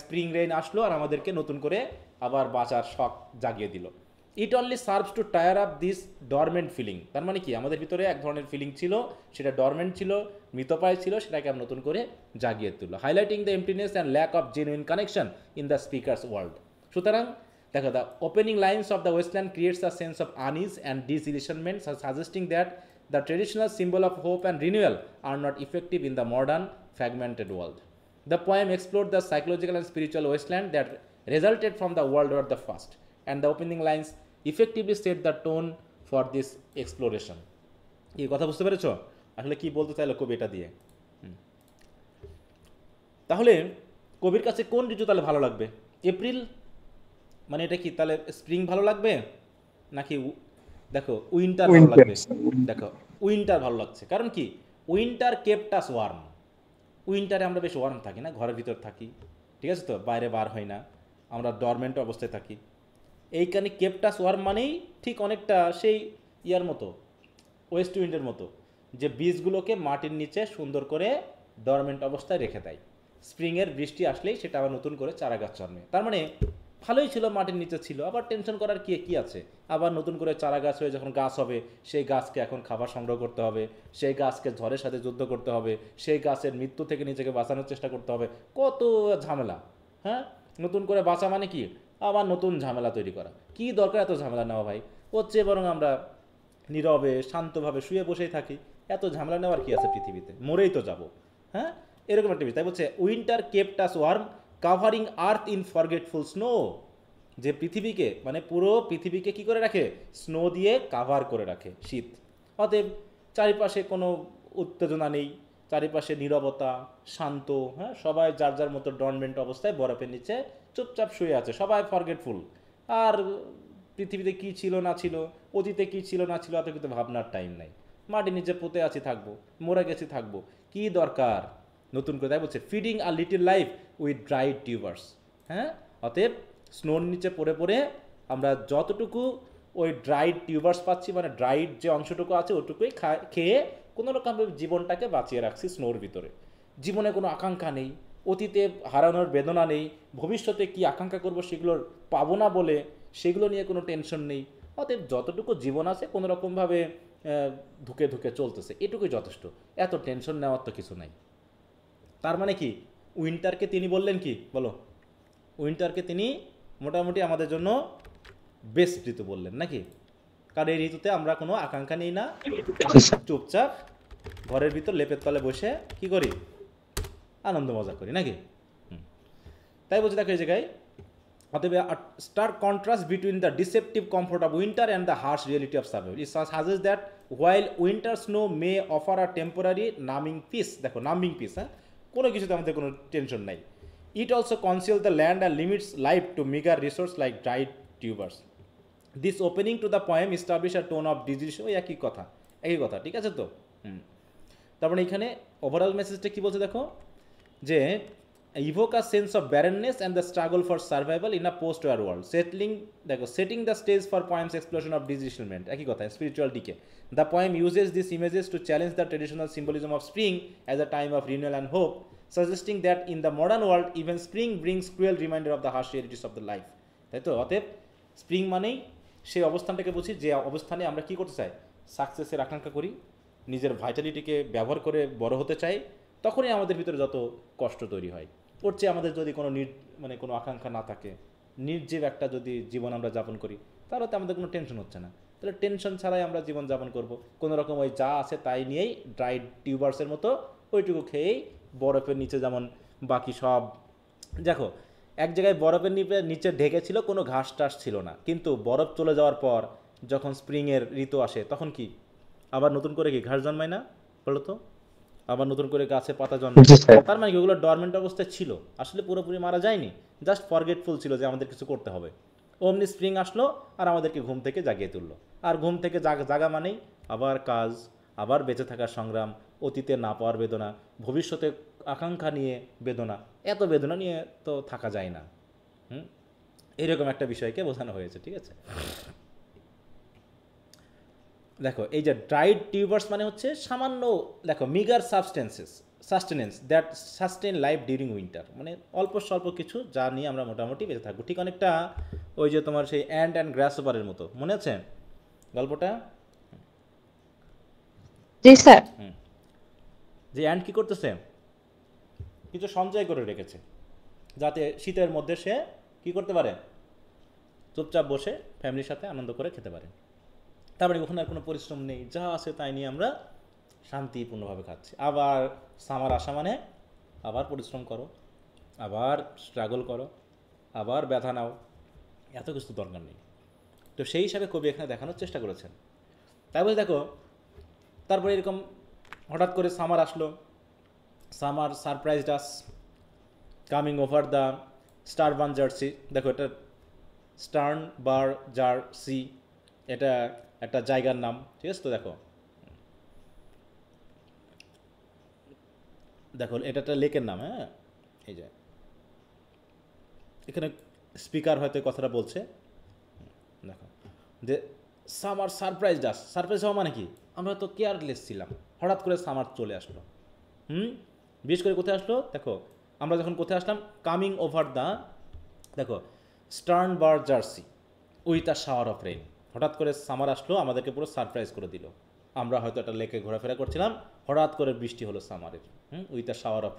[SPEAKER 1] স্প্রিং রেইন আসলো আর আমাদেরকে নতুন করে আবার বাঁচার শখ জাগিয়ে দিল। It only serves to tire up this dormant feeling. তার মানে কি, আমাদের ভিতরে এক ধরনের ফিলিং ছিল, সেটা ডরমেন্ট ছিল, মৃতপ্রায় ছিল, সেটাকে আমরা নতুন করে জাগিয়ে তুললো। Highlighting the emptiness and lack of genuine connection in the speaker's world. সুতরাং দেখো, the opening lines of the wasteland creates a sense of unease and disillusionment, suggesting that the traditional symbol of hope and renewal are not effective in the modern fragmented world. The poem explored the psychological and spiritual wasteland that resulted from the World War the First, and the opening lines effectively set the tone for this exploration. এই কথা বুঝতে পেরেছো আসলে কি বলতে চাইলো কবি এটা দিয়ে? তাহলে কবির কাছে কোন ঋতু তাহলে ভালো লাগবে? এপ্রিল মানে এটা কি তাহলে স্প্রিং ভালো লাগবে, নাকি দেখো উইন্টার ভালো লাগবে? দেখো উইন্টার ভালো লাগছে, কারণ কি, উইন্টার কেপ্ট আস ওয়ার্ম। উইন্টারে আমরা বেশ ওয়ার্ম থাকি না, ঘরের ভিতর থাকি, ঠিক আছে তো, বাইরে বার হয় না, আমরা ডরমেন্ট অবস্থায় থাকি। এইখানে কেপ্ট আস ওয়ার্ম মানেই ঠিক অনেকটা সেই ইয়ার মতো, ওয়েস্ট উইন্ডের মতো, যে বীজগুলোকে মাটির নিচে সুন্দর করে ডরমেন্ট অবস্থায় রেখে দেয়। স্প্রিংয়ের বৃষ্টি আসলেই সেটা আবার নতুন করে চারা গাছ জন্মে। তার মানে ভালোই ছিল, মাটির নিচে ছিল, আবার টেনশন করার কি কি আছে? আবার নতুন করে চারা গাছ হয়ে যখন গাছ হবে, সেই গাছকে এখন খাবার সংগ্রহ করতে হবে, সেই গাছকে ঝড়ের সাথে যুদ্ধ করতে হবে, সেই গাছের মৃত্যু থেকে নিজেকে বাঁচানোর চেষ্টা করতে হবে, কত ঝামেলা। হ্যাঁ, নতুন করে বাঁচা মানে কি? আবার নতুন ঝামেলা তৈরি করা। কি দরকার এত ঝামেলা নেওয়া ভাই? ওর চেয়ে বরং আমরা নীরবে শান্তভাবে শুয়ে বসেই থাকি। এত ঝামেলা নেওয়ার কি আছে পৃথিবীতে? মরেই তো যাব। হ্যাঁ, এরকম একটা বিষয়। তাই বলছে winter kept us warm covering earth in forgetful snow. যে পৃথিবীকে, মানে পুরো পৃথিবীকে কি করে রাখে? স্নো দিয়ে কাভার করে রাখে, শীত। অতএব চারিপাশে কোনো উত্তেজনা নেই, চারিপাশে নীরবতা, শান্ত। হ্যাঁ, সবাই যার যার মতো ডরমেন্ট অবস্থায় বরফের নিচে চুপচাপ শুয়ে আছে, সবাই ফরগেটফুল। আর পৃথিবীতে কি ছিল না ছিল, অতীতে কি ছিল না ছিল, অত কিন্তু ভাবনার টাইম নাই। মাটির নিচে পুঁতে আছি, থাকবো, মরে গেছি, থাকবো, কি দরকার নতুন করে? তাই বলছে feeding a little life with dried tubers. হ্যাঁ, অতএব স্নোর নিচে পড়ে পড়ে আমরা যতটুকু ওই ড্রাইড টিউবার্স পাচ্ছি, মানে ড্রাইড যে অংশটুকু আছে ওটুকুই খেয়ে কোনো রকমভাবে জীবনটাকে বাঁচিয়ে রাখছি স্নোর ভিতরে। জীবনে কোনো আকাঙ্ক্ষা নেই, অতীতে হারানোর বেদনা নেই, ভবিষ্যতে কি আকাঙ্ক্ষা করব সেগুলোর পাবো না বলে সেগুলো নিয়ে কোনো টেনশন নেই। অতএব যতটুকু জীবন আছে কোনো রকমভাবে ধুকে ধুকে চলতেছে, এটুকুই যথেষ্ট। এত টেনশন নেওয়ার তো কিছু নাই। তার মানে কি উইন্টারকে তিনি বললেন কি? বলো, উইন্টারকে তিনি মোটামুটি আমাদের জন্য বেস্ট ঋতু বললেন নাকি? কারণ এই ঋতুতে আমরা কোনো আকাঙ্ক্ষা নেই না, চুপচাপ ঘরের ভিতর লেপের তলে বসে কি করি? আনন্দ মজা করি নাকি? তাই বলছি দেখো এই জায়গায়, অতএব stark contrast between the deceptive comfort of winter and the harsh reality of survival. It suggests that while winter snow may offer a temporary numbing peace, দেখো numbing peace, হ্যাঁ, কোনো কিছুতে আমাদের কোনো টেনশন নাই, it also conceals the land and limits life to meager resource like dried tubers. This opening to the poem establish a tone of decision. ওই একই কথা, ঠিক আছে তো? তারপরে এখানে ওভারঅল মেসেজটা কি বলছে দেখো, যে evoke a sense of barrenness and the struggle for survival in a post-war world. Setting the stage for poem's exploration of disillusionment. একই কথা, spiritual decay. The poem uses these images to challenge the traditional symbolism of spring as a time of renewal and hope, suggesting that in the modern world, even spring brings cruel reminder of the harsh realities of the life. তাই তো? অতএব spring মানেই সেই অবস্থানটাকে বুঝি যে অবস্থানে আমরা কি করতে চাই? সাকসেসের আকাঙ্ক্ষা করি, নিজের ভাইটালিটিকে ব্যবহার করে বড় হতে চাই, তখনই আমাদের ভিতরে যত কষ্ট তৈরি হয়। ওর চেয়ে আমাদের যদি কোনো মানে কোনো আকাঙ্ক্ষা না থাকে, নির্জীব একটা যদি জীবন আমরা যাপন করি, তাহলে তো আমাদের কোনো টেনশন হচ্ছে না। তাহলে টেনশন ছাড়াই আমরা জীবন যাপন করব, কোনো রকম ওই যা আছে তাই নিয়েই ড্রাইড টিউবার্সের মতো ওইটুকু খেয়েই বরফের নিচে যেমন বাকি সব। দেখো এক জায়গায় বরফের নিচে ঢেকে ছিল, কোনো ঘাস টাস ছিল না, কিন্তু বরফ চলে যাওয়ার পর যখন স্প্রিংয়ের ঋতু আসে তখন কি আবার নতুন করে কি ঘাস জন্মায় না? বলো তো, আবার নতুন করে গাছে পাতা জন্মায়। তার মানে কি ওগুলো ডরমেন্ট অবস্থায় ছিল, আসলে পুরোপুরি মারা যায়নি, জাস্ট ফরগেটফুল ছিল যে আমাদের কিছু করতে হবে। অমনি স্প্রিং আসলো আর আমাদেরকে ঘুম থেকে জাগিয়ে তুললো। আর ঘুম থেকে জাগা মানেই আবার কাজ, আবার বেঁচে থাকার সংগ্রাম, অতীতে না পাওয়ার বেদনা, ভবিষ্যতে আকাঙ্ক্ষা নিয়ে বেদনা। এত বেদনা নিয়ে তো থাকা যায় না। এরকম একটা বিষয়কে বোঝানো হয়েছে, ঠিক আছে? দেখো এই যে ড্রাইড টিউবার্স মানে হচ্ছে সামান্য, দেখো meagre sustenance that sustain life during winter, মানে অল্প স্বল্প কিছু যা নিয়ে আমরা মোটামুটি বেঁচে থাকবো। ঠিক অনেকটা ওই যে তোমার সেই অ্যান্ড অ্যান্ড গ্রাসহপারের মতো, মনে আছে গল্পটা?
[SPEAKER 5] জি স্যার।
[SPEAKER 1] যে অ্যান্ড কি করতেছে, কিছু সঞ্চয় করে রেখেছে যাতে শীতের মধ্যে সে কি করতে পারে, চুপচাপ বসে ফ্যামিলির সাথে আনন্দ করে খেতে পারে। তারপরে ওখানে আর কোনো পরিশ্রম নেই, যা আছে তাই নিয়ে আমরা শান্তিপূর্ণভাবে খাচ্ছি। আবার সামার আসা মানে আবার পরিশ্রম করো, আবার স্ট্রাগল করো, আবার ব্যথা নাও, এত কিছু দরকার নেই। তো সেই হিসাবে কবি এখানে দেখানোর চেষ্টা করেছেন। তাই বলে দেখো তারপরে এরকম হঠাৎ করে সামার আসলো, summer surprised us coming over the Starnbergersee. দেখো এটা স্টার্ন বার জার্সি, এটা একটা জায়গার নাম, ঠিক আছে তো? দেখো দেখো এটা একটা লেকের নাম। হ্যাঁ, এই যে এখানে স্পিকার হয়তো কথাটা বলছে। দেখো যে সামার সারপ্রাইজ আস, সারপ্রাইজ হওয়া মানে কি, আমরা তো কেয়ারলেস ছিলাম, হঠাৎ করে সামার চলে আসলো। বিশেষ করে কোথায় আসলো দেখো, আমরা যখন কোথায় আসলাম, কামিং ওভার দ্য, দেখো Starnberg jersey with a shower of rain. হঠাৎ করে সামার আসলো, আমাদেরকে পুরো সারপ্রাইজ করে দিল। আমরা হয়তো একটা লেকে ঘোরাফেরা করছিলাম, হঠাৎ করে বৃষ্টি হলো সামারের, with a shower of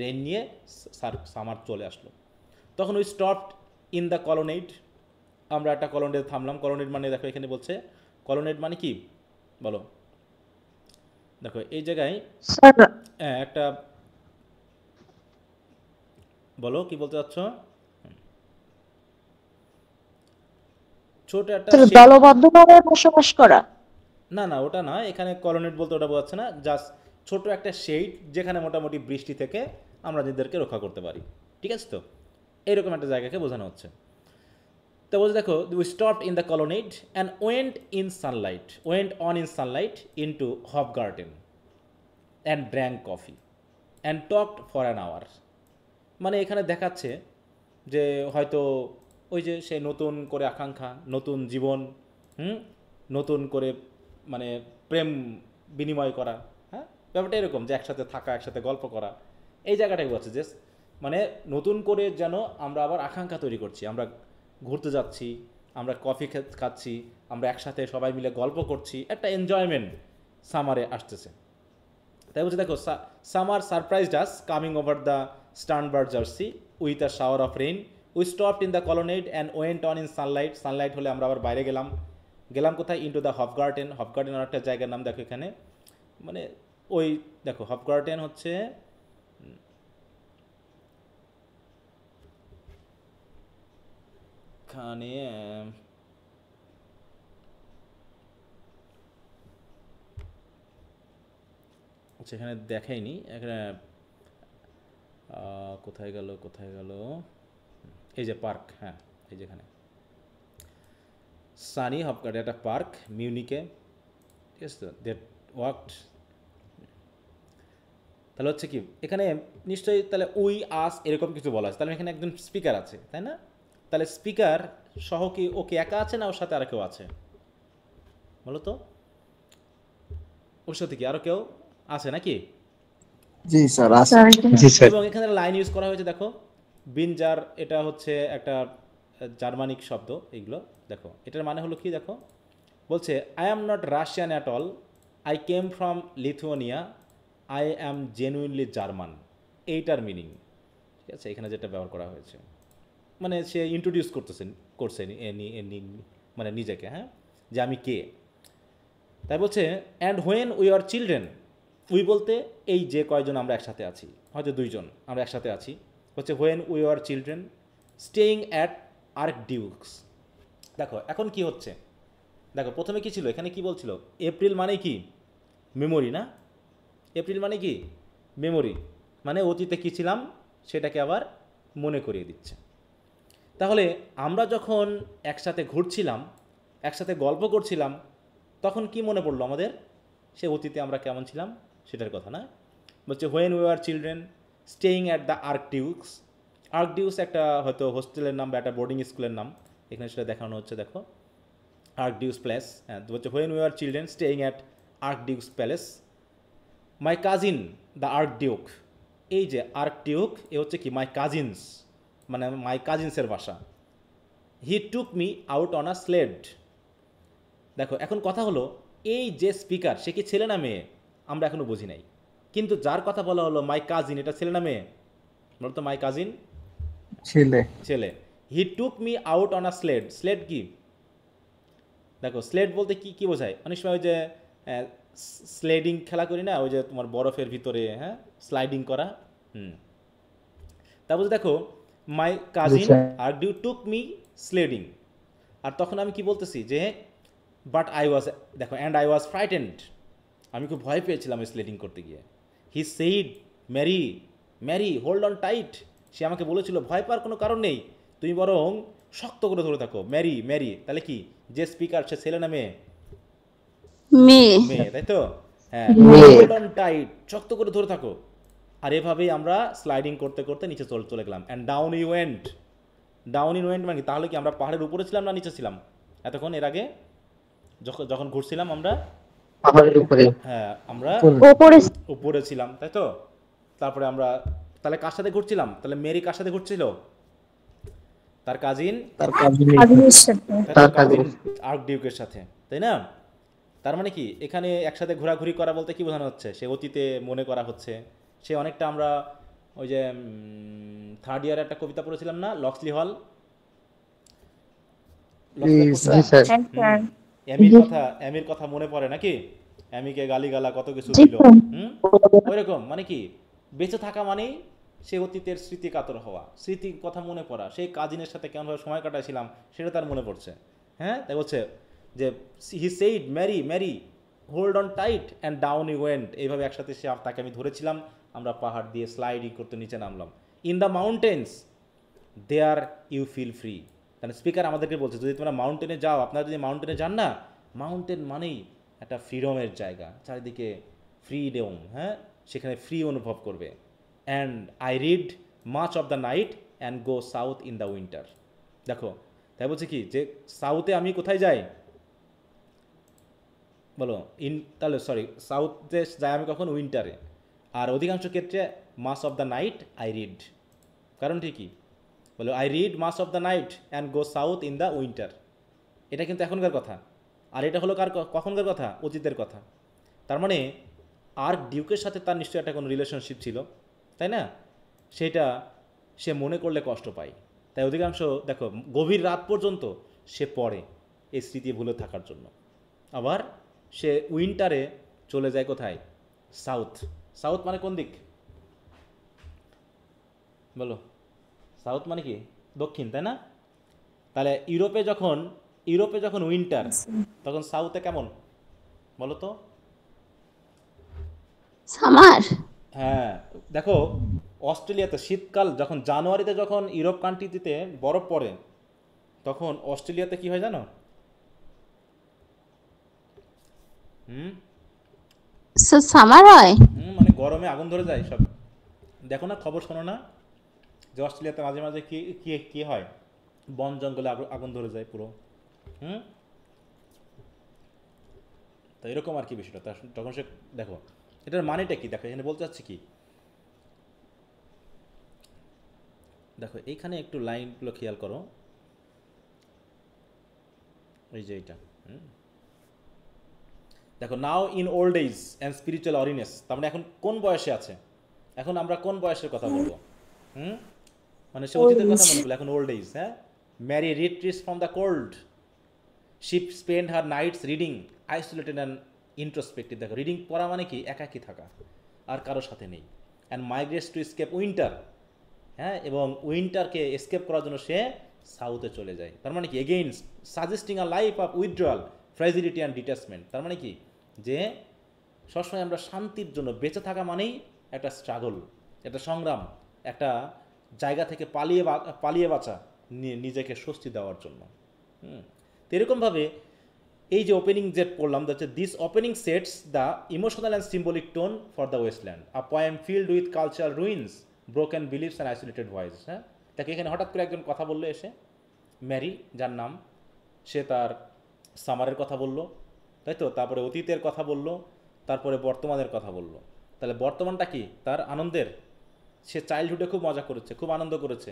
[SPEAKER 1] rain নিয়ে সামার চলে আসলো। তখন we stopped in the colonnade, আমরা একটা কলোনেডে থামলাম। কলোনেড মানে দেখো এখানে বলছে, কলোনেড মানে কি বলো, দেখো এই জায়গায়
[SPEAKER 5] স্যার
[SPEAKER 1] একটা বলো কি বলতে চাচ্ছ? ছোট একটা
[SPEAKER 5] স্যার
[SPEAKER 1] শেড,
[SPEAKER 5] দলবদ্ধভাবে বসবাস করা।
[SPEAKER 1] না না ওটা না, এখানে কলোনেট বলতে ওটা বোঝাচ্ছে না, জাস্ট ছোট একটা শেড যেখানে মোটামুটি বৃষ্টি থেকে আমরা নিজেদেরকে রক্ষা করতে পারি, ঠিক আছে? তো এইরকম একটা জায়গাকে বোঝানো হচ্ছে। তো বলছে দেখো, we stopped in the colonnade and went on in sunlight into Hof garden and drank coffee and talked for an hour. মানে এখানে দেখাচ্ছে যে হয়তো ওই যে সে নতুন করে আকাঙ্ক্ষা, নতুন জীবন, নতুন করে মানে প্রেম বিনিময় করা, হ্যাঁ ব্যাপারটা এরকম যে একসাথে থাকা, একসাথে গল্প করা, এই জায়গাটাই বলছে যে মানে নতুন করে যেন আমরা আবার আকাঙ্ক্ষা তৈরি করছি, আমরা ঘুরতে যাচ্ছি, আমরা কফি খাচ্ছি, আমরা একসাথে সবাই মিলে গল্প করছি, একটা এনজয়মেন্ট সামারে আসতেছে। তাই বলছে দেখো, summer surprised us coming over the Starnberg jersey with a shower of rain. We stopped in the colonnade and went on in sunlight হলে আমরা আবার বাইরে গেলাম কোথায়? ইনটু দ্য হফ গার্ডেন আর একটা জায়গার নাম দেখো এখানে, মানে ওই দেখো হফ গার্ডেন হচ্ছে এখানে আচ্ছা এখানে দেখাইনি, এখানে কোথায় গেল এই যে পার্ক, হ্যাঁ এই যেখানে সানি হফ গার্ডেন একটা পার্ক মিউনিকে, ঠিক আছে? তো দ্যাট ওয়ার্কড, তাহলে হচ্ছে কি এখানে নিশ্চয়ই তাহলে উই আস এরকম কিছু বলা আছে, তাহলে এখানে একজন স্পিকার আছে তাই না? তাহলে স্পিকার সহ কি ও কি একা আছে না ওর সাথে আর কেউ আছে বলো তো? ওর সাথে কি আরো কেউ আছে নাকি?
[SPEAKER 4] জি স্যার আছে।
[SPEAKER 5] স্যার
[SPEAKER 3] জি স্যার।
[SPEAKER 1] এবং এখানে লাইন ইউজ করা হয়েছে দেখো, বিনজার, এটা হচ্ছে একটা জার্মানিক শব্দ। এইগুলো দেখো, এটার মানে হলো কি দেখো, বলছে I am not Russian at all, I came from Lithuania, I am genuinely German, এইটার মিনিং, ঠিক আছে? এখানে যেটা ব্যবহার করা হয়েছে মানে সে ইন্ট্রোডিউস করছে মানে নিজেকে, হ্যাঁ, যে আমি কে। তাই বলছে and when we were children, we বলতে এই যে কয়জন আমরা একসাথে আছি, হয়তো দুইজন আমরা একসাথে আছি, হচ্ছে when we were children staying at archduke's. দেখো এখন কি হচ্ছে, দেখো প্রথমে কি ছিল এখানে, কি বলছিল? এপ্রিল মানে কি? মেমোরি না? এপ্রিল মানে কি? মেমোরি, মানে অতীতে কী ছিলাম সেটাকে আবার মনে করিয়ে দিচ্ছে। তাহলে আমরা যখন একসাথে ঘুরছিলাম, একসাথে গল্প করছিলাম, তখন কি মনে পড়লো আমাদের? সে অতীতে আমরা কেমন ছিলাম সেটার কথা না? বলছে when we were children staying at the archduke's একটা হয়তো হোস্টেলের নাম বা একটা বোর্ডিং স্কুলের নাম, এখানে সেটা দেখানো হচ্ছে দেখো, আর্কডিউকস প্যালেস। হ্যাঁ, বলছে when we were children staying at archduke's palace, my cousin the archduke, এই যে আর্কডিউক এ হচ্ছে কি মাই কাজিনস, মানে মাই কাজিনসের বাসা। He took me out on a sled. দেখো এখন কথা হলো, এই যে স্পিকার সে কি ছেলে না মেয়ে আমরা এখনো বুঝি নাই, কিন্তু যার কথা বলা হলো মাই কাজিন, এটা ছেলে না মেয়ে বলতো? মাই কাজিন ছেলে। He took me out on a sled কি দেখো, স্লেড বলতে কি কি বোঝায়? অনেক সময় ওই যে স্লেডিং খেলা করি না, ওই যে তোমার বরফের ভিতরে, হ্যাঁ, স্লাইডিং করা। তারপর দেখো my cousin archduke took me sledding, আর তখন আমি কি বলতেছি যে বাট আই ওয়াজ, দেখো অ্যান্ড আই ওয়াজ ফ্রাইটেন্ড, আমি খুব ভয় পেয়েছিলাম স্লেডিং করতে গিয়ে। He said Marie Marie hold on tight, সে আমাকে বলেছিল ভয় পাওয়ার কোনো কারণ নেই, তুমি বরং শক্ত করে ধরে থাকো। ম্যারি ম্যারি তাহলে কি, যে স্পিকার সে ছেলে না মেয়ে? মেয়ে, তাই তো? হ্যাঁ, হোল্ড অন টাইট, শক্ত করে ধরে থাকো। আর এভাবেই আমরা স্লাইডিং করতে করতে নিচে চলে গেলাম। অ্যান্ড ডাউন ইউ ওয়েন্ট মানে তাহলে কি আমরা পাহাড়ের উপরে ছিলাম না নিচে ছিলাম এতক্ষণ? এর আগে যখন ঘুরছিলাম আমরা
[SPEAKER 3] পাহাড়ের উপরে,
[SPEAKER 1] হ্যাঁ আমরা উপরে ছিলাম, তাই তো? তারপরে আমরা তাহলে কার সাথে ঘুরছিলাম? তাহলে মেরি কার সাথে ঘুরছিল? তার কাজিন
[SPEAKER 4] তার কাজে
[SPEAKER 5] আগুনের সাথে
[SPEAKER 3] তার
[SPEAKER 1] কাজিন
[SPEAKER 3] কাজিন
[SPEAKER 1] আর্ক ডিউকের সাথে, তাই না? তার মানে কি এখানে একসাথে ঘোরাঘুরি করা বলতে কি বোঝানো হচ্ছে? সে অতীতে মনে করা হচ্ছে। সে অনেকটা আমরা ওই যে থার্ড ইয়ারে একটা কবিতা পড়েছিলাম না, লক্সলি হল, লক্সলি হল
[SPEAKER 3] জি
[SPEAKER 1] পড়ছিলাম।
[SPEAKER 3] স্যার
[SPEAKER 5] হ্যাঁ স্যার
[SPEAKER 1] এমির কথা মনে পড়ে নাকি? এমিকে গালিগালা কত কিছু
[SPEAKER 5] জি
[SPEAKER 1] দিল।
[SPEAKER 5] স্যার
[SPEAKER 1] হুম, ওইরকম মানে কি বেঁচে থাকা মানেই সে অতীতের স্মৃতি কাতর হওয়া, স্মৃতির কথা মনে পড়া, সেই কাজিনের সাথে কেমনভাবে সময় কাটাইছিলাম সেটা তার মনে পড়ছে। হ্যাঁ, তাই বলছে যে he said Marie Marie hold on tight and down we went, এইভাবে একসাথে তাকে আমি ধরেছিলাম, আমরা পাহাড় দিয়ে স্লাইডিং করতে নিচে নামলাম। In the mountains there you feel free. তাহলে স্পিকার আমাদেরকে বলছে যদি তোমরা মাউন্টেনে যাও, আপনারা যদি মাউন্টেনে যান না, মাউন্টেন মানেই একটা ফ্রিডমের জায়গা, চারিদিকে ফ্রিডম, হ্যাঁ, সেখানে ফ্রি অনুভব করবে। And I read much of the night and go south in the winter. দেখো, তাই বলছে কি যে সাউথে আমি কোথায় যাই বলো, তাহলে সরি, সাউথে যাই আমি কখন? উইন্টারে। আর অধিকাংশ ক্ষেত্রে much of the night I read, কারণ ঠিকই বলো I read much of the night and go south in the winter. এটা কিন্তু এখনকার কথা, আর এটা হলো কখনকার কথা? অতীতের কথা। তার মানে আর্ক ডিউকের সাথে তার নিশ্চয়ই একটা কোনো রিলেশনশিপ ছিল, তাই না? সেটা সে মনে করলে কষ্ট পায়। তাই অধিকাংশ দেখো গভীর রাত পর্যন্ত সে পড়ে এই স্মৃতি ভুলে থাকার জন্য। আবার সে উইন্টারে চলে যায় কোথায়? সাউথ। সাউথ মানে কোন দিক বলো? সাউথ মানে কি? দক্ষিণ, তাই না? তাহলে ইউরোপে যখন উইন্টার, তখন সাউথে কেমন বলো তো?
[SPEAKER 2] সামার।
[SPEAKER 1] হ্যাঁ, দেখো অস্ট্রেলিয়াতে শীতকাল, যখন জানুয়ারিতে যখন ইউরোপ কান্ট্রিতে বরফ পড়ে, তখন অস্ট্রেলিয়াতে কি হয় জানো? হুম
[SPEAKER 2] সামার হয়।
[SPEAKER 1] মানে গরমে আগুন ধরে যায় সব। দেখো না, খবর শোনো না যে অস্ট্রেলিয়াতে মাঝে মাঝে কি কি কি হয়, বন জঙ্গলে আগুন ধরে যায় পুরো। হুম, তো এরকম আর কি বিষয়টা। তখন সে দেখো এটার মানেটা কি, দেখো এখানে বলতে চাচ্ছি কি, দেখো এইখানে একটু লাইনগুলো খেয়াল করো, এই যে এইটা। দেখো now in old age and spiritual awareness, তার মানে এখন কোন বয়সে আছে? এখন আমরা কোন বয়সের কথা বলবো? হুম, মানে সে অতীতের কথা মনে করলো, এখন ওল্ড এজ। হ্যাঁ, Marie retreats from the cold, she spend her nights reading isolated and introspective. দেখো রিডিং পড়া মানে কি? একাকী থাকা, আর কারোর সাথে নেই। And migrates to escape winter, হ্যাঁ, এবং উইন্টারকে এস্কেপ করার জন্য সে সাউথে চলে যায়। তার মানে কি? Against suggesting a life of withdrawal, fragility and detachment. তার মানে কি যে সবসময় আমরা শান্তির জন্য, বেঁচে থাকা মানেই একটা স্ট্রাগল, একটা সংগ্রাম, একটা জায়গা থেকে পালিয়ে বাঁচা, নিজেকে স্বস্তি দেওয়ার জন্য। তো এরকমভাবে এই যে ওপেনিং যে পড়লাম, হচ্ছে this opening sets the emotional and symbolic tone for the wasteland, a poem filled with cultural ruins, broken believes and isolated voice. হ্যাঁ, তাকে এখানে হঠাৎ করে একজন কথা বললো এসে, ম্যারি যার নাম, সে তার সামারের কথা বলল, তাই তো, তারপরে অতীতের কথা বলল, তারপরে বর্তমানের কথা বলল। তাহলে বর্তমানটা কি? তার আনন্দের। সে চাইল্ডহুডে খুব মজা করেছে, খুব আনন্দ করেছে,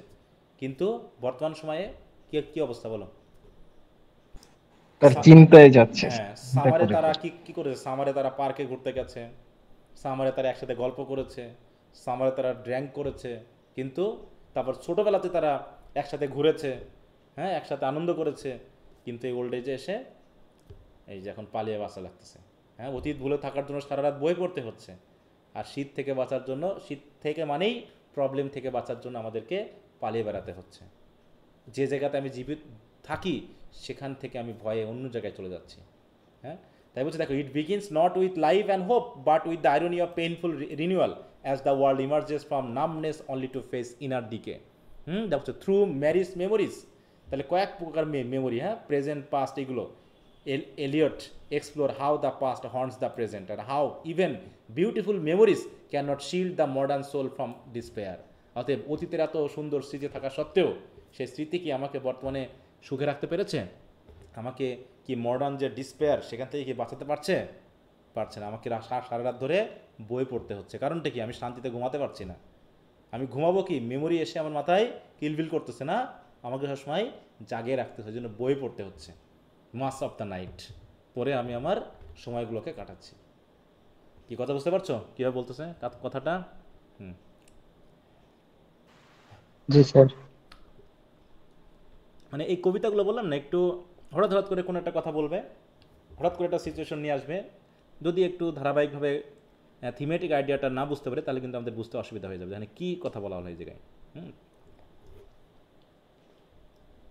[SPEAKER 1] কিন্তু বর্তমান সময়ে কি অবস্থা বলো?
[SPEAKER 3] তার চিন্তায় যাচ্ছে
[SPEAKER 1] হ্যাঁ,
[SPEAKER 3] চিন্তা
[SPEAKER 1] সামারে
[SPEAKER 3] করে
[SPEAKER 1] তারা কি করেছে? সামারে তারা পার্কে ঘুরতে গেছে, সামারে তারা একসাথে গল্প করেছে, সামারে তারা ড্র্যাঙ্ক করেছে, কিন্তু তারপর ছোটোবেলাতে তারা একসাথে ঘুরেছে, হ্যাঁ, একসাথে আনন্দ করেছে, কিন্তু এই ওল্ড এজে এসে এই যে এখন পালিয়ে বাঁচা লাগতেছে। হ্যাঁ, অতীত ভুলে থাকার জন্য সারা রাত বই পড়তে হচ্ছে, আর শীত থেকে বাঁচার জন্য, শীত থেকে মানেই প্রবলেম থেকে বাঁচার জন্য আমাদেরকে পালিয়ে বেড়াতে হচ্ছে। যে জায়গাতে আমি জীবিত থাকি সেখান থেকে আমি ভয়ে অন্য জায়গায় চলে যাচ্ছি। হ্যাঁ, তাই বলছে দেখো, it begins not with life and hope but with the irony of painful renewal as the world emerges from numbness only to face inner দিকে। দেখো থ্রু ম্যারিজ মেমোরিজ, তাহলে কয়েক প্রকার মেমোরি, হ্যাঁ, প্রেজেন্ট পাস্ট, এগুলো Eliot explore how the past haunts the present আর how even beautiful memories can not shield the modern soul from despair. অতএব অতীতের এত সুন্দর স্মৃতি থাকা সত্ত্বেও সেই স্মৃতি কি আমাকে বর্তমানে সুখে রাখতে পেরেছে? আমাকে কি মডার্ন যে ডিসপেয়ার সেখান থেকে কি বাঁচাতে পারছে না। আমাকে সারা রাত ধরে বই পড়তে হচ্ছে, কারণটা কি? আমি শান্তিতে ঘুমাতে পারছি না। আমি ঘুমাবো কি? মেমোরি এসে আমার মাথায় কিলবিল করতেছে না, আমাকে সবসময় জাগিয়ে রাখতে হয়, জন্য বই পড়তে হচ্ছে মাস অফ দ্য নাইট, পরে আমি আমার সময়গুলোকে কাটাচ্ছি। কি কথা বুঝতে পারছো কীভাবে বলতেছে কথাটা?
[SPEAKER 3] জি স্যার।
[SPEAKER 1] মানে এই কবিতাগুলো বললাম না, একটু হঠাৎ হঠাৎ করে কোনো একটা কথা বলবে, হঠাৎ করে একটা সিচুয়েশন নিয়ে আসবে, যদি একটু ধারাবাহিকভাবে থিমেটিক আইডিয়াটা না বুঝতে পারে তাহলে কিন্তু আমাদের বুঝতে অসুবিধা হয়ে যাবে, মানে কী কথা বলা হলো এই জায়গায়।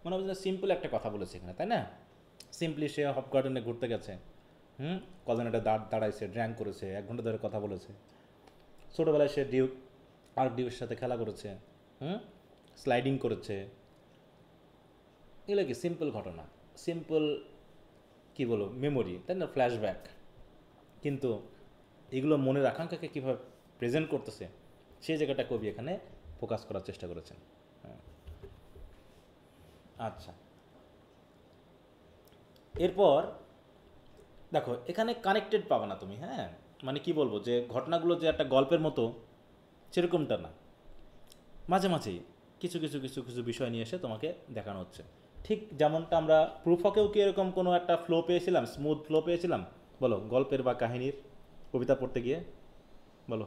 [SPEAKER 1] মনে হচ্ছে সিম্পল একটা কথা বলেছে এখানে, তাই না? সিম্পলি সে হপ গার্ডেনে ঘুরতে গেছে, কজন একটা দাঁড়াইছে, ড্র্যাঙ্ক করেছে, 1 ঘন্টা ধরে কথা বলেছে, ছোটোবেলায় সে ডিউকের সাথে খেলা করেছে, স্লাইডিং করেছে, এগুলো কি সিম্পল ঘটনা, সিম্পল কি বলো মেমোরি, তাই না, ফ্ল্যাশব্যাক। কিন্তু এগুলো মনের আকাঙ্ক্ষাকে কীভাবে প্রেজেন্ট করতেছে সেই জায়গাটা কবি এখানে ফোকাস করার চেষ্টা করেছেন। আচ্ছা, এরপর দেখো এখানে কানেক্টেড পাবে না তুমি, হ্যাঁ, মানে কি বলবো, যে ঘটনাগুলো যে একটা গল্পের মতো সেরকমটা না, মাঝে মাঝেই কিছু কিছু কিছু কিছু বিষয় নিয়ে এসে তোমাকে দেখানো হচ্ছে। ঠিক যেমনটা আমরা প্রুফকেও কি এরকম কোনো একটা ফ্লো পেয়েছিলাম, স্মুথ ফ্লো পেয়েছিলাম বলো, গল্পের বা কাহিনীর কবিতা পড়তে গিয়ে বলো?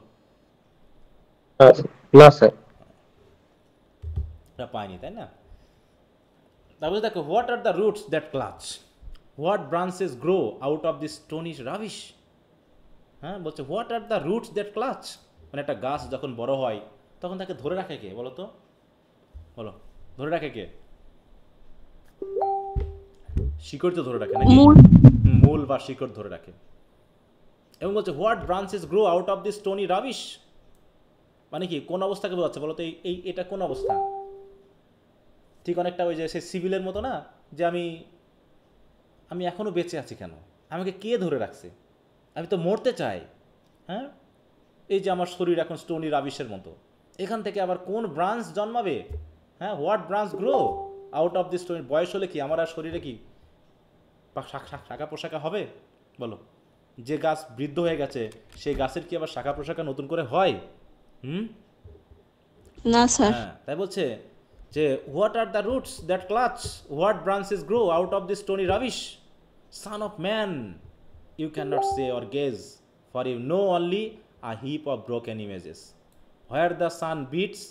[SPEAKER 3] না স্যার।
[SPEAKER 1] এটা পাইনি, তাই না? তারপরে দেখো, what are the roots that clutch, what branches grow out of this stonish rubbish. হ্যাঁ, বলছে what are the roots that clutch, মানে একটা গাছ যখন বড় হয় তখন তাকে ধরে রাখে কে বলো তো, বলো, ধরে রাখে কে? শিকড় তো ধরে রাখে নাকি, মূল বা শিকড় ধরে রাখে। এবং বলছে what branches grow out of this stony rubbish, মানে কি কোন অবস্থাকে বোঝাচ্ছে বলো তো? এটা কোন অবস্থা? ঠিক অনেকটা ওই যে সে সিভিলের মতো না, যে আমি এখনও বেঁচে আছি কেন, আমাকে কে ধরে রাখছে, আমি তো মরতে চাই। হ্যাঁ, এই যে আমার শরীর এখন স্টোনি রাবিশের মতো, এখান থেকে আবার কোন ব্রাঞ্চ জন্মাবে? হ্যাঁ, what branch grow out of this stony, বয়স হলে কি আমার আর শরীরে কি শাখা পোশাকা হবে বলো? যে গাছ বৃদ্ধ হয়ে গেছে সেই গাছের কি আবার শাখা পোশাকা নতুন করে হয়?
[SPEAKER 2] না স্যার।
[SPEAKER 1] হ্যাঁ, তাই বলছে যে what are the roots that clutch, what branches grow out of this stony rubbish, son of man, you cannot say or gaze, for you know only a heap of broken images, where the sun beats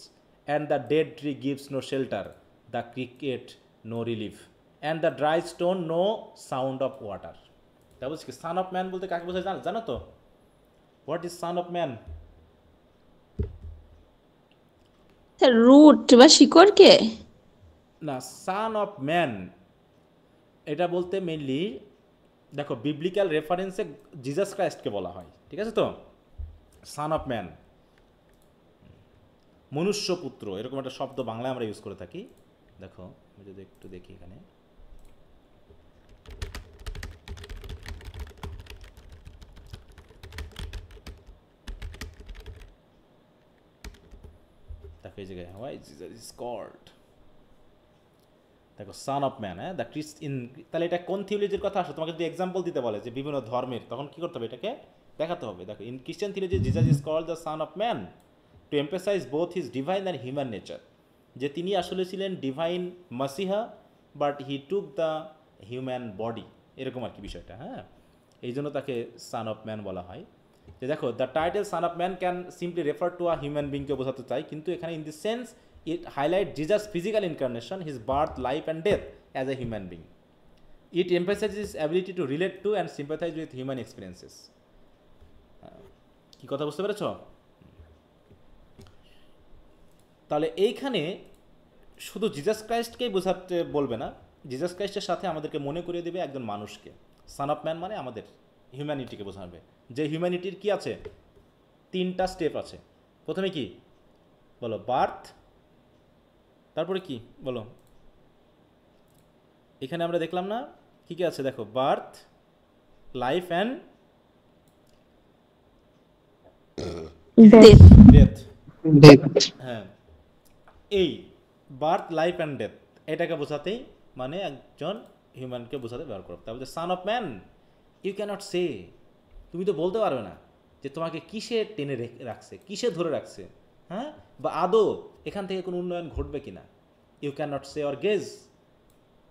[SPEAKER 1] and the dead tree gives no shelter, the cricket no relief, and the dry stone no sound of water. তা বলছি কি সান of man বলতে কাকে বোঝায় জানো তো? What is son of man?
[SPEAKER 2] Sir root বা শিকড়কে?
[SPEAKER 1] না, সান অফ ম্যান এটা বলতে মেনলি দেখো বিবলিক্যাল রেফারেন্সে জিজাস ক্রাইস্টকে বলা হয়, ঠিক আছে তো? সান অফ ম্যান, মনুষ্যপুত্র, এরকম একটা শব্দ বাংলায় আমরা ইউজ করে থাকি। দেখো আমি যদি একটু দেখি এখানে, দেখো এই জায়গায় হোয়াই জিজাস ইজ কল্ড, দেখো সান অফ ম্যান, হ্যাঁ, দ্য ক্রিস্ট ইন, তাহলে এটা কোন থিওলজির কথা আসে? তোমাকে যদি এক্সাম্পল দিতে বলে যে বিভিন্ন ধর্মের, তখন কি করতে হবে? এটাকে দেখাতে হবে। দেখো in Christian theology Jesus is called the San of man to emphasize both his divine and human nature, যে তিনি আসলে ছিলেন ডিভাইন মাসিহা but he took the human body, এরকম আর কি বিষয়টা। হ্যাঁ, এই জন্য তাকে সান অফ ম্যান বলা হয়। যে দেখো the title son of man can simply refer to a human বিংকে বোঝাতে চাই, কিন্তু এখানে in this sense it highlights Jesus' physical incarnation, his birth, life and death as a human being. It emphasizes his ability to relate to and sympathize with human experiences. কি কথা বুঝতে পেরেছ? তাহলে এইখানে শুধু জিজাস ক্রাইস্টকেই বোঝাতে বলবে না, জিজাস ক্রাইস্টের সাথে আমাদেরকে মনে করিয়ে দেবে একজন মানুষকে। সান অফ ম্যান মানে আমাদের হিউম্যানিটিকে বোঝাবে, যে হিউম্যানিটির কি আছে? 3টা স্টেপ আছে। প্রথমে কি বলো? বার্থ, তারপরে কি বলো? এখানে আমরা দেখলাম না কি কি আছে? দেখো বার্থ, লাইফ অ্যান্ড ডেথ। হ্যাঁ, এই বার্থ, লাইফ অ্যান্ড ডেথ এটাকে বোঝাতেই মানে একজন হিউম্যানকে বোঝাতে ব্যবহার করো। তারপরে son of man, you can't say, তুমি তো বলতে পারবে না যে তোমাকে কিসে টেনে রাখছে, কিসে ধরে রাখছে, হ্যাঁ, বা আদৌ এখান থেকে কোনো উন্নয়ন ঘটবে কিনা। You can not say or guess,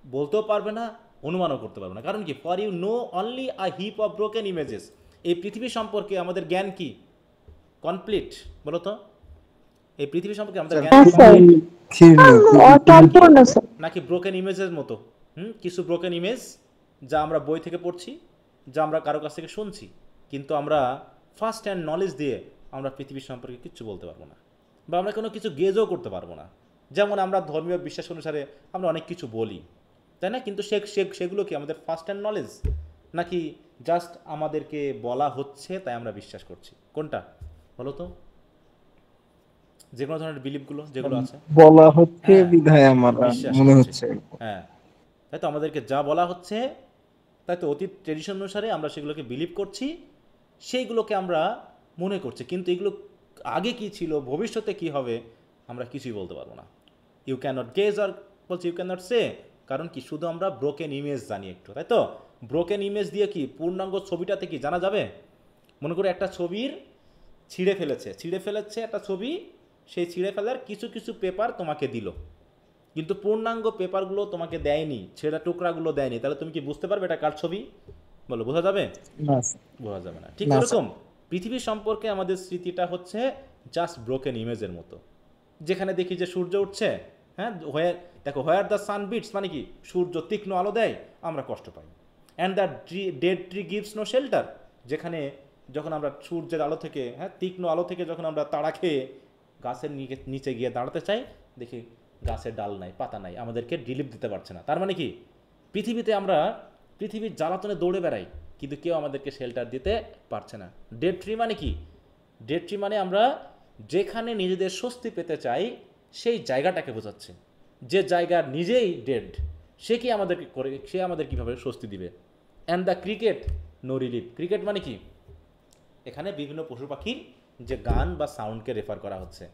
[SPEAKER 1] বলতেও পারবে না, অনুমানও করতে পারবে না। কারণ কি? For you know only a heap of broken images. এই পৃথিবী সম্পর্কে আমাদের জ্ঞান কি কমপ্লিট? বলো তো, এই পৃথিবী সম্পর্কে আমাদের জ্ঞান
[SPEAKER 5] হ্যাঁ স্যার, অসম্পূর্ণ স্যার।
[SPEAKER 1] নাকি ব্রোকেন ইমেজের মতো? কিছু ব্রোকেন ইমেজ যা আমরা বই থেকে পড়ছি, যা আমরা কারো কাছ থেকে শুনছি, কিন্তু আমরা ফার্স্ট হ্যান্ড নলেজ দিয়ে আমরা পৃথিবীর সম্পর্কে কিচ্ছু বলতে পারবো না, বা আমরা কোনো কিছু গেজও করতে পারবো না। যেমন আমরা ধর্মীয় বিশ্বাস অনুসারে আমরা অনেক কিছু বলি, তাই না? কিন্তু সেগুলো কি আমাদের ফার্স্ট হ্যান্ড নলেজ, নাকি জাস্ট আমাদেরকে বলা হচ্ছে তাই আমরা বিশ্বাস করছি? কোনটা বলো তো? যে কোনো ধরনের বিলিফগুলো যেগুলো আছে,
[SPEAKER 4] বলা হচ্ছে
[SPEAKER 1] হ্যাঁ,
[SPEAKER 4] বিধায় আমার
[SPEAKER 1] বিশ্বাস
[SPEAKER 4] মনে
[SPEAKER 1] করছি।
[SPEAKER 4] হচ্ছে।
[SPEAKER 1] হ্যাঁ, তাই তো, আমাদেরকে যা বলা হচ্ছে তাই তো অতীত ট্রেডিশন অনুসারে আমরা সেগুলোকে বিলিভ করছি, সেইগুলোকে আমরা মনে করছি, কিন্তু এগুলো আগে কি ছিল, ভবিষ্যতে কি হবে, আমরা কিছুই বলতে পারবো না। ইউ ক্যান নট গেজ আর বলছি ইউ ক্যান নট সে, কারণ কি? শুধু আমরা ব্রোকেন ইমেজ জানি একটু, তাই তো? ব্রোকেন ইমেজ দিয়ে কি পূর্ণাঙ্গ ছবিটাতে কি জানা যাবে? মনে করে একটা ছবির ছিঁড়ে ফেলেছে একটা ছবি, সেই ছিঁড়ে ফেলার কিছু কিছু পেপার তোমাকে দিল, কিন্তু পূর্ণাঙ্গ পেপারগুলো তোমাকে দেয়নি, ছেঁড়া টুকরাগুলো দেয়নি, তাহলে তুমি কি বুঝতে পারবে এটা কার ছবি? বলো, বোঝা যাবে?
[SPEAKER 4] না স্যার।
[SPEAKER 1] বোঝা যাবে না। ঠিক
[SPEAKER 4] না,
[SPEAKER 1] এরকম পৃথিবী সম্পর্কে আমাদের স্মৃতিটা হচ্ছে জাস্ট ব্রোকেন ইমেজের মতো, যেখানে দেখি যে সূর্য উঠছে, হ্যাঁ, দেখো হোয়ার দ্য সান বিটস, মানে কি? সূর্য তীক্ষ্ণ আলো দেয়, আমরা কষ্ট পাই। And the dead tree gives no shelter, যেখানে যখন আমরা সূর্যের আলো থেকে, হ্যাঁ, তীক্ষ্ণ আলো থেকে যখন আমরা তাড়া খেয়ে গাছের নিচে গিয়ে দাঁড়াতে চাই, দেখি গাছের ডাল নাই, পাতা নাই, আমাদেরকে রিলিফ দিতে পারছে না। তার মানে কি? পৃথিবীতে আমরা পৃথিবীর জ্বালাতনে দৌড়ে বেড়াই, কিন্তু কেউ আমাদেরকে শেল্টার দিতে পারছে না। ডেড ট্রি মানে কি? ডেড ট্রি মানে আমরা যেখানে নিজেদের স্বস্তি পেতে চাই সেই জায়গাটাকে বোঝাচ্ছে। যে জায়গা নিজেই ডেড, সে আমাদের কীভাবে স্বস্তি দিবে? And the cricket no relief. Cricket মানে কি? এখানে বিভিন্ন পশু পাখির যে গান বা সাউন্ডকে রেফার করা হচ্ছে,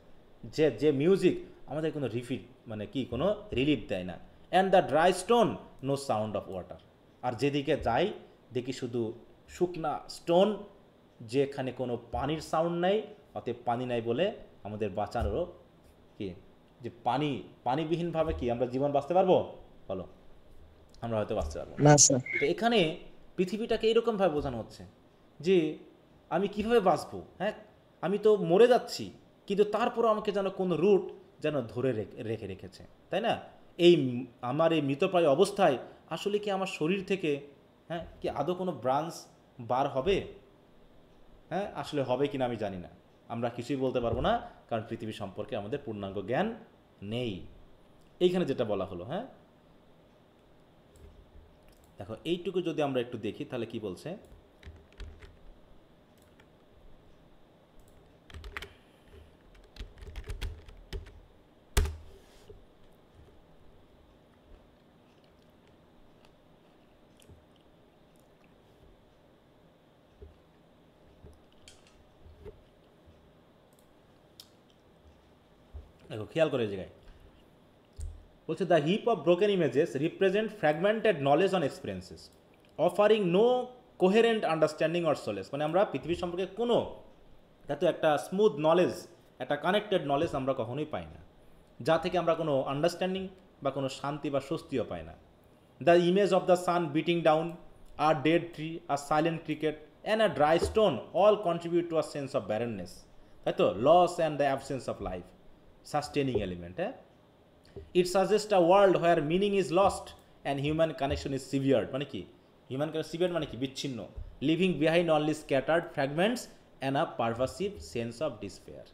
[SPEAKER 1] যে মিউজিক আমাদের কোনো মানে কি কোনো রিলিফ দেয় না। And the dry stone no sound of water. আর যেদিকে যাই দেখি শুধু শুকনা স্টোন, যেখানে কোনো পানির সাউন্ড নাই, অতএব পানি নাই বলে আমাদের বাঁচানোরও কি, যে পানিবিহীনভাবে কি আমরা জীবন বাঁচতে পারবো? বলো, আমরা হয়তো বাঁচতে পারবো না।
[SPEAKER 4] না স্যার।
[SPEAKER 1] তো এখানে পৃথিবীটাকে এরকমভাবে বোঝানো হচ্ছে যে আমি কিভাবে বাঁচবো, হ্যাঁ, আমি তো মরে যাচ্ছি, কিন্তু তারপরও আমাকে যেন কোনো রুট যেন ধরে রেখেছে, তাই না? আমার এই মৃতপ্রায় অবস্থায় আসলে কি আমার শরীর থেকে, হ্যাঁ, কি আদৌ কোনো ব্রাঞ্চ বার হবে? হ্যাঁ, আসলে হবে কিনা আমি জানি না, আমরা কিছুই বলতে পারবো না, কারণ পৃথিবী সম্পর্কে আমাদের পূর্ণাঙ্গ জ্ঞান নেই। এইখানে যেটা বলা হলো, হ্যাঁ, দেখো এইটুকু যদি আমরা একটু দেখি তাহলে কি বলছে। দেখো খেয়াল করে এই জায়গায় বলছে, the heap of broken images represent fragmented knowledge on experiences offering no coherent understanding or solace. মানে আমরা পৃথিবী সম্পর্কে কোনো এত একটা স্মুথ নলেজ, একটা কানেক্টেড নলেজ আমরা কখনোই পাই না, যা থেকে আমরা কোনো আন্ডারস্ট্যান্ডিং বা কোনো শান্তি বা স্বস্তিও পাই না। The image of the sun beating down, আর ডেড ট্রি, আর silent cricket and a dry stone all contribute to a sense of barrenness, তাই তো? Loss and the absence of life, sustaining element. হ্যাঁ, it suggest a world where meaning is lost and human connection is severed. মানে কি? Human severed মানে কি? বিচ্ছিন্ন। Living behind only scattered fragments and a pervasive sense of despair.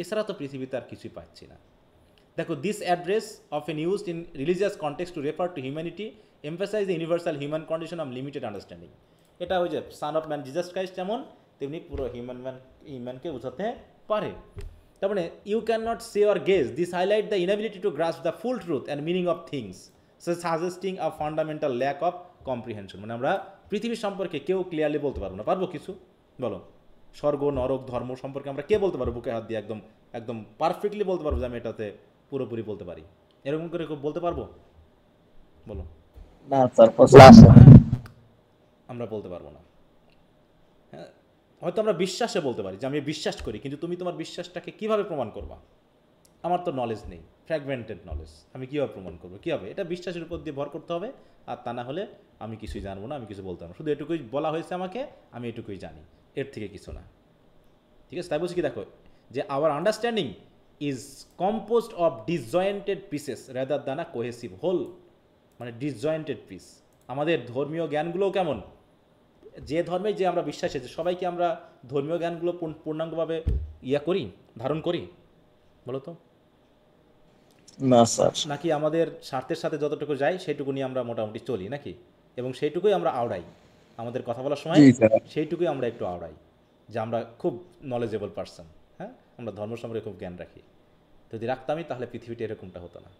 [SPEAKER 1] এছাড়া তো পৃথিবীতে আর কিছুই পাচ্ছি না। দেখো, this address often used in religious context to refer to humanity emphasize the universal human condition of limited understanding. এটা ওই যে son of man Jesus Christ যেমন, তেমনি পুরো হিউম্যানকে বোঝাতে পারে। তার মানে you can not say or guess, this highlight the inability to grasp the full truth and meaning of things, suggesting a fundamental lack of comprehension. মানে আমরা পৃথিবী সম্পর্কে কেউ ক্লিয়ারলি বলতে পারবো না। পারবো কিছু? বলো, স্বর্গ নরক ধর্ম সম্পর্কে আমরা কে বলতে পারবো বুকে হাত দিয়ে একদম একদম পারফেক্টলি বলতে পারবো যে আমি এটাতে পুরোপুরি বলতে পারি? এরকম করে কেউ বলতে পারবো? বলো।
[SPEAKER 4] না স্যার।
[SPEAKER 1] আমরা বলতে পারবো না। হ্যাঁ, হয়তো আমরা বিশ্বাসে বলতে পারি যে আমি বিশ্বাস করি, কিন্তু তুমি তোমার বিশ্বাসটাকে কিভাবে প্রমাণ করবা? আমার তো নলেজ নেই, ফ্র্যাগমেন্টেড নলেজ, আমি কীভাবে প্রমাণ করবো, কী হবে? এটা বিশ্বাসের উপর দিয়ে ভর করতে হবে, আর তা না হলে আমি কিছুই জানবো না, আমি কিছু বলতে পারবো না, শুধু এটুকুই বলা হয়েছে আমাকে, আমি এটুকুই জানি, এর থেকে কিছু না। ঠিক আছে, তাই বলছি কি, দেখো যে our understanding is composed of disjointed pieces rather than a cohesive whole, মানে ডিসজয়েন্টেড পিস। আমাদের ধর্মীয় জ্ঞানগুলোও কেমন, যে ধর্মে যে আমরা বিশ্বাসী যে সবাইকে আমরা ধর্মীয় জ্ঞানগুলো পূর্ণাঙ্গভাবে করি, ধারণ করি, বলো তো?
[SPEAKER 4] না স্যার।
[SPEAKER 1] নাকি আমাদের স্বার্থের সাথে যতটুকু যাই সেইটুকু নিয়ে আমরা মোটামুটি চলি নাকি, এবং সেইটুকুই আমরা আওড়াই আমাদের কথা বলার সময়,
[SPEAKER 4] জি স্যার।
[SPEAKER 1] সেইটুকুই আমরা একটু আওড়াই যে আমরা খুব নলেজেবল পারসন, হ্যাঁ, আমরা ধর্ম সম্পর্কে খুব জ্ঞান রাখি। যদি রাখতামই তাহলে পৃথিবীটা এরকমটা হতো না।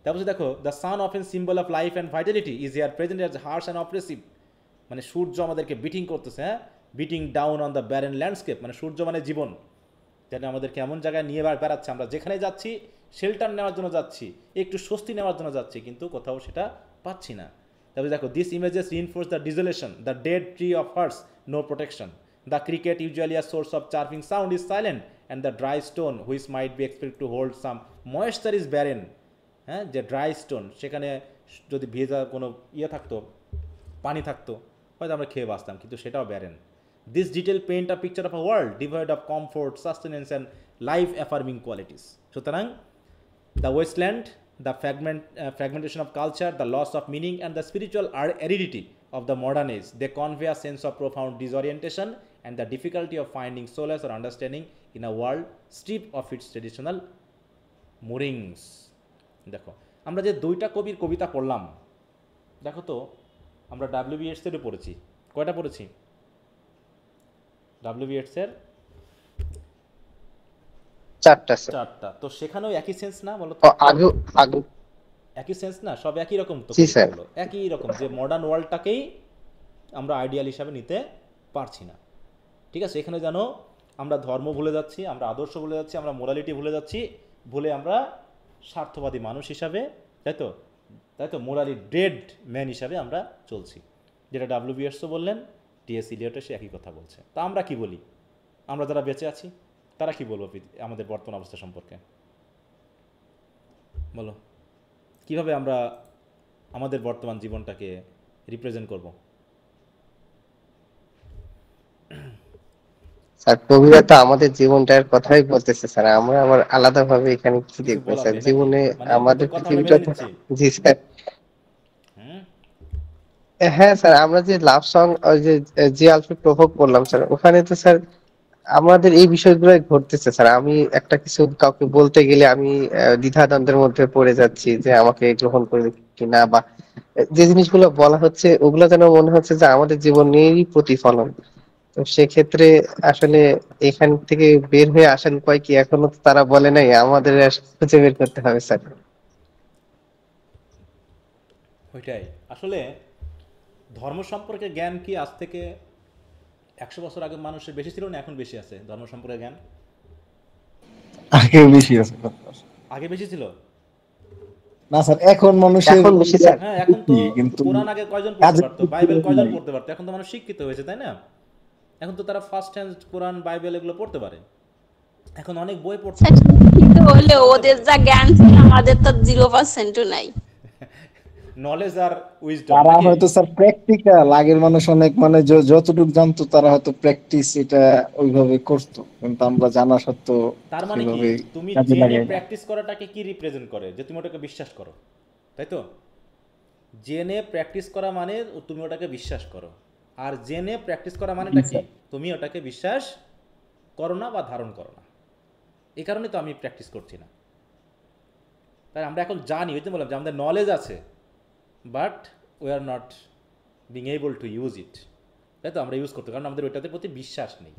[SPEAKER 1] তারপর দেখো, the San of an symbol of life and vitality is here present as harsh and oppressive, মানে সূর্য আমাদেরকে বিটিং করতেছে, হ্যাঁ, beating down on the barren landscape, মানে সূর্য মানে জীবন, যেন আমাদেরকে এমন জায়গায় নিয়ে বেড়াচ্ছে, আমরা যেখানে যাচ্ছি শেল্টার নেওয়ার জন্য যাচ্ছি, একটু স্বস্তি নেওয়ার জন্য যাচ্ছি, কিন্তু কোথাও সেটা পাচ্ছি না। তারপরে দেখো, this images reinforce the desolation, the dead tree of hers, no protection, the cricket usually a source of chirping sound is silent, and the dry stone which might be expect to hold some moisture is barren, হ্যাঁ, যে dry stone, সেখানে যদি ভেজা কোনো থাকতো, পানি থাকতো, হয়তো আমরা খেয়ে বাঁচতাম, কিন্তু সেটাও barren. This detail paint a picture of a world devoid of comfort, sustenance and life affirming qualities. সুতরাং the wasteland, the fragmentation of culture, the loss of meaning, and the spiritual aridity of the modern age, they convey a sense of profound disorientation and the difficulty of finding solace or understanding in a world stripped of its traditional moorings. দেখো, আমরা যে দুইটা কবির কবিতা পড়লাম, দেখো তো, আমরা W B ইয়েটসেরও পড়েছি, কয়টা পড়েছি? ডাব্লিউ বি ইয়েটসের
[SPEAKER 3] 4টা স্যার।
[SPEAKER 1] 4টা। তো সেখানেও একই সেন্স না, বলো তো?
[SPEAKER 3] আগে আগে
[SPEAKER 1] একই সেন্স না, সব একই রকম তো
[SPEAKER 3] জি স্যার।
[SPEAKER 1] বলো, একই রকম, যে মডার্ন ওয়ার্ল্ডটাকেই আমরা আইডিয়াল হিসাবে নিতে পারছি না। ঠিক আছে, এখানে জানো আমরা ধর্ম ভুলে যাচ্ছি, আমরা আদর্শ ভুলে যাচ্ছি, আমরা মোরালিটি ভুলে যাচ্ছি, ভুলে আমরা স্বার্থবাদী মানুষ হিসাবে, তাই তো, তাই তো, মোরালি ডেড ম্যান হিসাবে আমরা চলছি, যেটা ডাব্লিউ বি ইয়েটসও বললেন, টি.এস. ইলিয়টও সে একই কথা বলছে। তা আমরা কি বলি, আমরা যারা বেঁচে আছি তারা কি বলবো আমাদের বর্তমান অবস্থা সম্পর্কে, বলো? কিভাবে আমরা আমাদের বর্তমান জীবনটাকে রিপ্রেজেন্ট করব?
[SPEAKER 3] স্যার কবিরা তো আমাদের জীবনটার কথাই বলতেছে স্যার, আমরা আবার আলাদাভাবে এখানে কি
[SPEAKER 1] কিছু
[SPEAKER 3] দেখবো
[SPEAKER 1] বলার
[SPEAKER 3] স্যার?
[SPEAKER 1] নেই নাকি?
[SPEAKER 3] জীবনে
[SPEAKER 1] মানে
[SPEAKER 3] আমাদের
[SPEAKER 1] ওদের কথা আমরা
[SPEAKER 3] পৃথিবীটা
[SPEAKER 1] মেনে নিচ্ছি।
[SPEAKER 3] জি স্যার।
[SPEAKER 1] হুম,
[SPEAKER 3] হ্যাঁ স্যার, আমরা যে লাভ সং ওই যে জি আলফি প্রভোগ করলাম স্যার, ওখানে তো স্যার আমাদের এই বিষয়গুলোই ঘটতেছে স্যার। আমি একটা কিছু কাউকে বলতে গেলে আমি দ্বিধাদ্বন্দ্বের মধ্যে পড়ে যাচ্ছি যে আমাকে গ্রহণ করবে কিনা, বা যে জিনিসগুলো বলা হচ্ছে ওগুলো যেন মনে হচ্ছে যে আমাদের জীবনেরই প্রতিফলন। তো সেক্ষেত্রে আসলে এখান থেকে বের হয়ে আসার উপায় কি এখনো তো তারা বলে নাই, আমাদের খুঁজে বের করতে হবে স্যার।
[SPEAKER 1] ওইটাই আসলে ধর্ম সম্পর্কে জ্ঞান কি আজ থেকে 100 বছর আগে মানুষের বেশি ছিল না এখন বেশি আছে? ধর্ম সম্পর্কে জ্ঞান
[SPEAKER 4] আগে বেশি আছে।
[SPEAKER 1] আগে বেশি ছিল
[SPEAKER 4] না স্যার, এখন মানুষের
[SPEAKER 3] এখন বেশি স্যার।
[SPEAKER 1] হ্যাঁ, এখন তো
[SPEAKER 4] কিন্তু
[SPEAKER 1] কোরআন আগে কয়জন পড়তে
[SPEAKER 4] কাজের
[SPEAKER 1] পারতো,
[SPEAKER 4] ক্ষেত্রে
[SPEAKER 1] বাইবেল কয়জন
[SPEAKER 4] নাই।
[SPEAKER 1] পড়তে পারতো? এখন তো মানুষ শিক্ষিত হয়েছে, তাই না? এখন তো তারা ফার্স্ট হ্যান্ড কোরআন, বাইবেল এগুলো পড়তে পারে, এখন অনেক বই পড়তে
[SPEAKER 2] স্যার, শিক্ষিত হলে ওদের যা জ্ঞান ছিল আমাদের তো 0%ও নাই।
[SPEAKER 1] নলেজ আর উইজডম
[SPEAKER 4] তারা হয়তো স্যার প্র্যাকটিক্যাল, আগের মানুষ অনেক মানে যতটুকু জানতো তারা হয়তো প্র্যাকটিস এটা ওইভাবে করতো, কিন্তু আমরা জানা সত্ত্বেও
[SPEAKER 1] তার মানে কি,
[SPEAKER 4] সেভাবে
[SPEAKER 1] তুমি
[SPEAKER 4] কাজে
[SPEAKER 1] জেনে
[SPEAKER 4] লাগাই না।
[SPEAKER 1] প্র্যাকটিস করাটাকে কি রিপ্রেজেন্ট করে? যে তুমি ওটাকে বিশ্বাস করো, তাই তো? জেনে প্র্যাকটিস করা মানে তুমি ওটাকে বিশ্বাস করো, আর জেনে প্র্যাকটিস করা মানেটা কি? তুমি ওটাকে বিশ্বাস করো না বা ধারণ করো না। এই কারণে তো আমি প্র্যাকটিস করছি না। তাই আমরা এখন জানি, ওই যে বললাম যে আমাদের নলেজ আছে, but we are not being able to use it, তাই তো? আমরা ইউজ করতে, কারণ আমাদের ওইটাতে প্রতি বিশ্বাস নেই।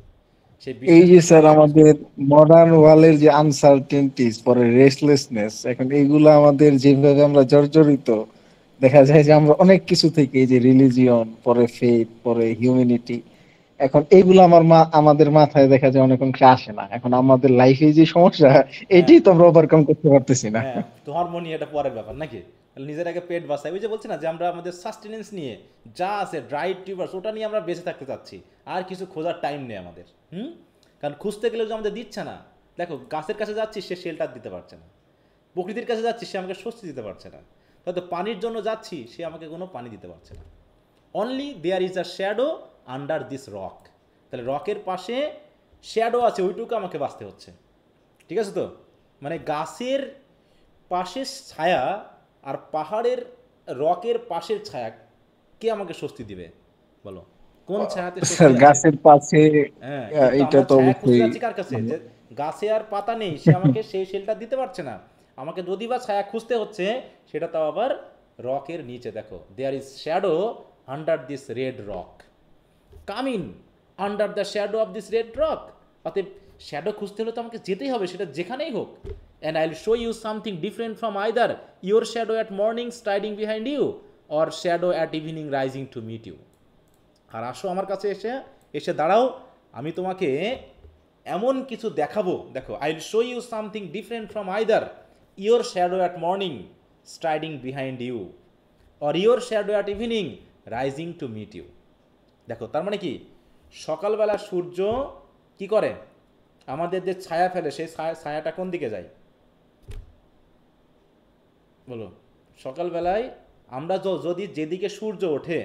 [SPEAKER 1] সেই
[SPEAKER 4] এই যে
[SPEAKER 1] বিশ্বাস
[SPEAKER 4] স্যার আমাদের মডার্ন ওয়ার্ল্ডের যে আনসার্টেনটিস, পরে রেস্টলেসনেস, এখন এইগুলো আমাদের যেভাবে আমরা জর্জরিত, দেখা যায় যে আমরা অনেক কিছু থেকে, এই যে রিলিজিয়ন, পরে ফেথ, পরে হিউম্যানিটি, এখন এইগুলো আমাদের মাথায় দেখা যায় অনেক অংশে আসে না। এখন আমাদের লাইফে যে সমস্যা, এটাই তো আমরা ওভারকাম করতে পারতেছি না।
[SPEAKER 1] হ্যাঁ, ধর্ম নিয়ে এটা পরের ব্যাপার নাকি? নিজের আগে পেট বাঁচাই, ওই যে বলছি না যে আমরা আমাদের সাস্টেনেন্স নিয়ে যা আছে, ড্রাই টিউবার্স, ওটা নিয়ে আমরা বেঁচে থাকতে চাচ্ছি, আর কিছু খোঁজার টাইম নেই আমাদের। কারণ খুঁজতে গেলে যে আমাদের দিচ্ছে না, দেখো গাছের কাছে যাচ্ছি, সে শেল্টার দিতে পারছে না। প্রকৃতির কাছে যাচ্ছি, সে আমাকে স্বস্তি দিতে পারছে না। হয়তো পানির জন্য যাচ্ছি, সে আমাকে কোনো পানি দিতে পারছে না। Only there is a shadow under this rock. তাহলে রকের পাশে শ্যাডো আছে, ওইটুকু আমাকে বাঁচতে হচ্ছে। ঠিক আছে তো? মানে গাছের পাশের ছায়া আর পাহাড়ের রকের পাশের ছায়া, কে আমাকে স্বস্তি দিবে বলো? কোন ছায়াতে স্বস্তি
[SPEAKER 4] স্যার
[SPEAKER 1] আছে?
[SPEAKER 4] গাছের পাশে
[SPEAKER 1] হ্যাঁ, কিন্তু
[SPEAKER 4] এটা
[SPEAKER 1] আমরা
[SPEAKER 4] তো
[SPEAKER 1] ছায়া খুঁজতে
[SPEAKER 4] অবশ্যই
[SPEAKER 1] যাচ্ছি কার কাছে? যে গাছে আর পাতা নেই, সে আমাকে সেই শেলটার দিতে পারছে না। আমাকে যদি বা ছায়া খুঁজতে হচ্ছে, সেটা তাও আবার রকের নিচে। দেখো, there is shadow under this red rock, come in under the shadow of this red rock. অতএব শ্যাডো খুঁজতে হলে তো আমাকে যেতেই হবে, সেটা যেখানেই হোক। And I will show you something different from either your shadow at morning striding behind you or shadow at evening rising to meet you. আর আসো আমার কাছে এসে দাঁড়াও, আমি তোমাকে এমন কিছু দেখাবো। দেখো, I will show you something different from either your shadow at morning striding behind you or your shadow at evening rising to meet you. দেখো, তার মানে কি, সকালবেলা সূর্য কি করে? আমাদের যে ছায়া ফেলে, সেই ছায়াটা কোন দিকে যায় বলো? সকালবেলায় আমরা যদি যেদিকে সূর্য ওঠে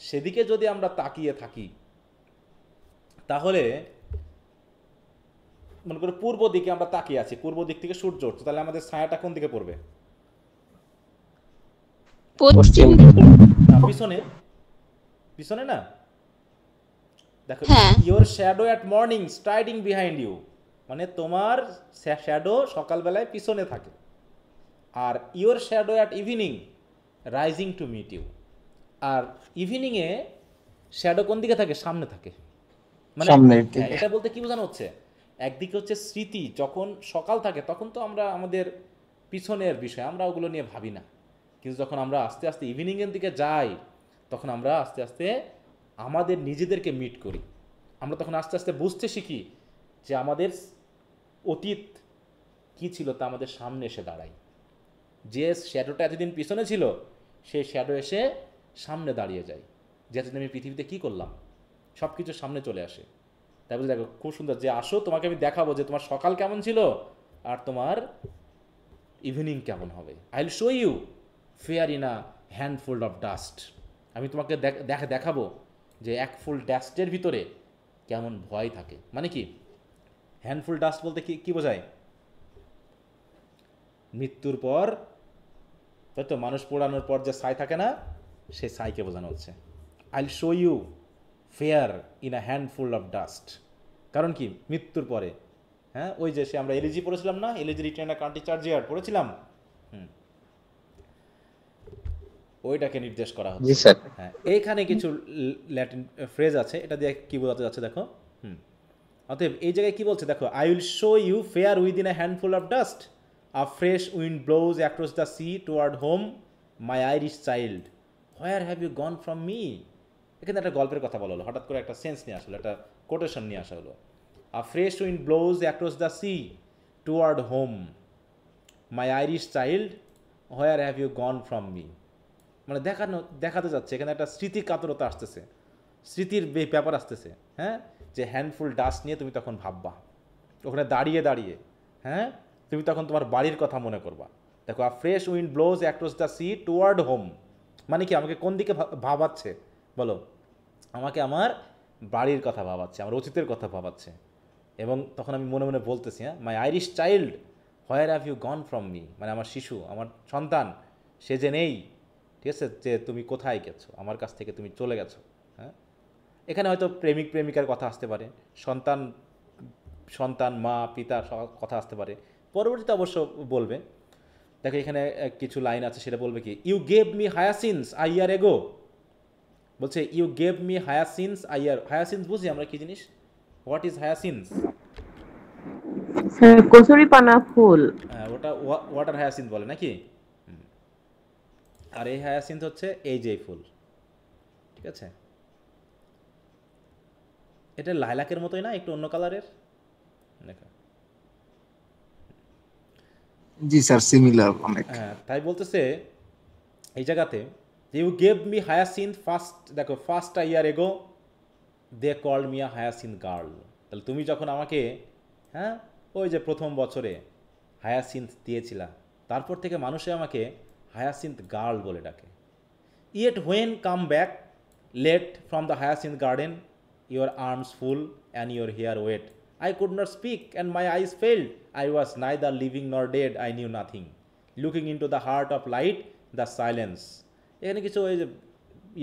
[SPEAKER 1] সেদিকে যদি আমরা তাকিয়ে থাকি, তাহলে মনে করো পূর্ব দিকে আমরা তাকিয়ে আছি, পূর্ব দিক থেকে সূর্য উঠছে, তাহলে আমাদের ছায়াটা কোন দিকে পড়বে?
[SPEAKER 2] পশ্চিম
[SPEAKER 1] না, পিছনে। পিছনে না? দেখো,
[SPEAKER 2] হ্যাঁ।
[SPEAKER 1] Your shadow at morning striding behind you, মানে তোমার শ্যাডো সকালবেলায় পিছনে থাকে। আর your shadow at evening rising to meet you. আর ইভিনিংয়ে শ্যাডো কোন দিকে থাকে? সামনে থাকে। মানে
[SPEAKER 4] সামনের দিকে।
[SPEAKER 1] এটা বলতে কি বোঝানো হচ্ছে? একদিকে হচ্ছে স্মৃতি, যখন সকাল থাকে তখন তো আমরা আমাদের পিছনের বিষয়, আমরা ওগুলো নিয়ে ভাবি না। কিন্তু যখন আমরা আস্তে আস্তে ইভিনিংয়ের দিকে যাই, তখন আমরা আস্তে আস্তে আমাদের নিজেদেরকে মিট করি। আমরা তখন আস্তে আস্তে বুঝতে শিখি যে আমাদের অতীত কি ছিল, তা আমাদের সামনে এসে দাঁড়ায়। যে শ্যাডোটা এতদিন পিছনে ছিল, সেই শ্যাডো এসে সামনে দাঁড়িয়ে যায়, যে এতদিন আমি পৃথিবীতে কী করলাম, সব কিছু সামনে চলে আসে। তাই বলে দেখো, খুব সুন্দর, যে আসো তোমাকে আমি দেখাবো যে তোমার সকাল কেমন ছিল আর তোমার ইভিনিং কেমন হবে। I will show you fear in a handful of dust. আমি তোমাকে দেখাবো যে এক ফুল ডাস্টের ভিতরে কেমন ভয় থাকে। মানে কি, হ্যান্ডফুল ডাস্ট বলতে কি বোঝায়? মৃত্যুর পর, তাই তো, মানুষ পোড়ানোর পর যে ছাই থাকে না, সে ছাইকে বোঝানো হচ্ছে। I will show you fear in a handful of dust. কারণ কি, মৃত্যুর পরে, হ্যাঁ, ওই যে আমরা এলিজি পড়েছিলাম না, এলিজি রিটার্ন কান্ট্রি চার্জ ইয়ার পড়েছিলাম, ওইটাকে নির্দেশ করা হচ্ছে। হ্যাঁ, এইখানে কিছু ল্যাটিন ফ্রেজ আছে, এটা দিয়ে কি বোঝাতে যাচ্ছে দেখো। অতএব এই জায়গায় কি বলছে দেখো, I will show you fear within a handful of dust, a fresh wind blows across the sea toward home, my Irish child, where have you gone from me. এখানে একটা গল্পের কথা বলা হলো, হঠাৎ করে একটা সেন্স নিয়ে আসলো, একটা কোটেশন নিয়ে আসা হলো। A fresh wind blows across the sea toward home, my Irish child, where have you gone from me. মানে দেখাতে যাচ্ছে এখানে একটা স্মৃতি কাতরতা আসতেছে, স্মৃতির ব্যাপার আসতেছে। হ্যাঁ, যে হ্যান্ডফুল ডাস্ট নিয়ে তুমি তখন ভাববা, ওখানে দাঁড়িয়ে দাঁড়িয়ে, হ্যাঁ, তুমি তখন তোমার বাড়ির কথা মনে করবা। দেখো, a fresh wind blows across the sea toward home, মানে কি, আমাকে কোন দিকে ভাবাচ্ছে বলো? আমাকে আমার বাড়ির কথা ভাবাচ্ছে, আমার অতীতের কথা ভাবাচ্ছে। এবং তখন আমি মনে মনে বলতেছি, হ্যাঁ, my Irish child, where have you gone from me, মানে আমার শিশু, আমার সন্তান, সে যে নেই, ঠিক আছে, যে তুমি কোথায় গেছো, আমার কাছ থেকে তুমি চলে গেছো। হ্যাঁ, এখানে হয়তো প্রেমিক প্রেমিকার কথা আসতে পারে, সন্তান মা পিতার কথা আসতে পারে, পরবর্তীতে অবশ্য বলবে। দেখো, এখানে কিছু লাইন আছে, সেটা বলবে কি, you gave me হায়াসিন্স a year এগো। বলছে ইউ গেভ মি হায়াসিন্স আ ইয়ার। হায়াসিন্স বুঝি আমরা কি জিনিস? What is হায়াসিন্স?
[SPEAKER 5] কচুরি পানা ফুল।
[SPEAKER 1] ওটা ওয়াটার হায়াসিন্থ বলে নাকি? আর এই হায়াসিন্থ হচ্ছে এই যে ফুল, ঠিক আছে? এটা লাইলাকের মতোই না, একটু অন্য কালারের। দেখো,
[SPEAKER 4] জি স্যার, সিমিলার অনেক।
[SPEAKER 1] হ্যাঁ, তাই বলতেছে এই জায়গাতে, you gave me hyacinth first, দেখো, first a year ago they called me a hyacinth girl. তাহলে তুমি যখন আমাকে, হ্যাঁ, ওই যে প্রথম বছরে হায়াসিন্থ দিয়েছিলা, তারপর থেকে মানুষে আমাকে হায়াসিন্থ গার্ল বলে ডাকে। Yet when come back late from the hyacinth garden, your arms full and your hair wet, I could not speak and my eyes failed. I was neither living nor dead, I knew nothing. Looking into the heart of light, the silence. এখানে কিছু ওই যে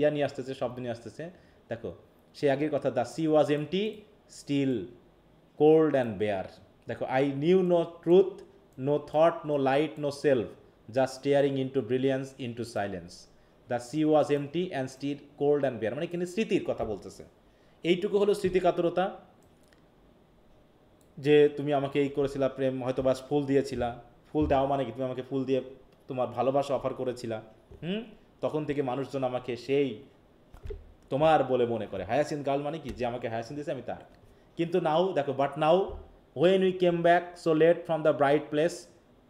[SPEAKER 1] ইয়া নিয়ে আসতেছে, শব্দ নিয়ে আসতেছে। দেখো সে আগের কথা, the sea was empty still cold and bare. দেখো I knew no truth, no thought, no light, no self, just staring into brilliance, into silence. The sea was empty and still cold and bare, মানে কিন্তু স্মৃতির কথা বলতেছে। এইটুকু হলো স্মৃতিকাতরতা, যে তুমি আমাকে এই করেছিলা প্রেম, হয়তো বা ফুল দিয়েছিলা। ফুল দেওয়া মানে কি, তুমি আমাকে ফুল দিয়ে তোমার ভালোবাসা অফার করেছিলা। তখন থেকে মানুষজন আমাকে সেই তোমার বলে মনে করে। হায়াসিন্থ গার্ল মানে কি, যে আমাকে হায়াসিন্থ দিয়েছে আমি তার। কিন্তু নাও দেখো, but now when we came back so late from the bright place,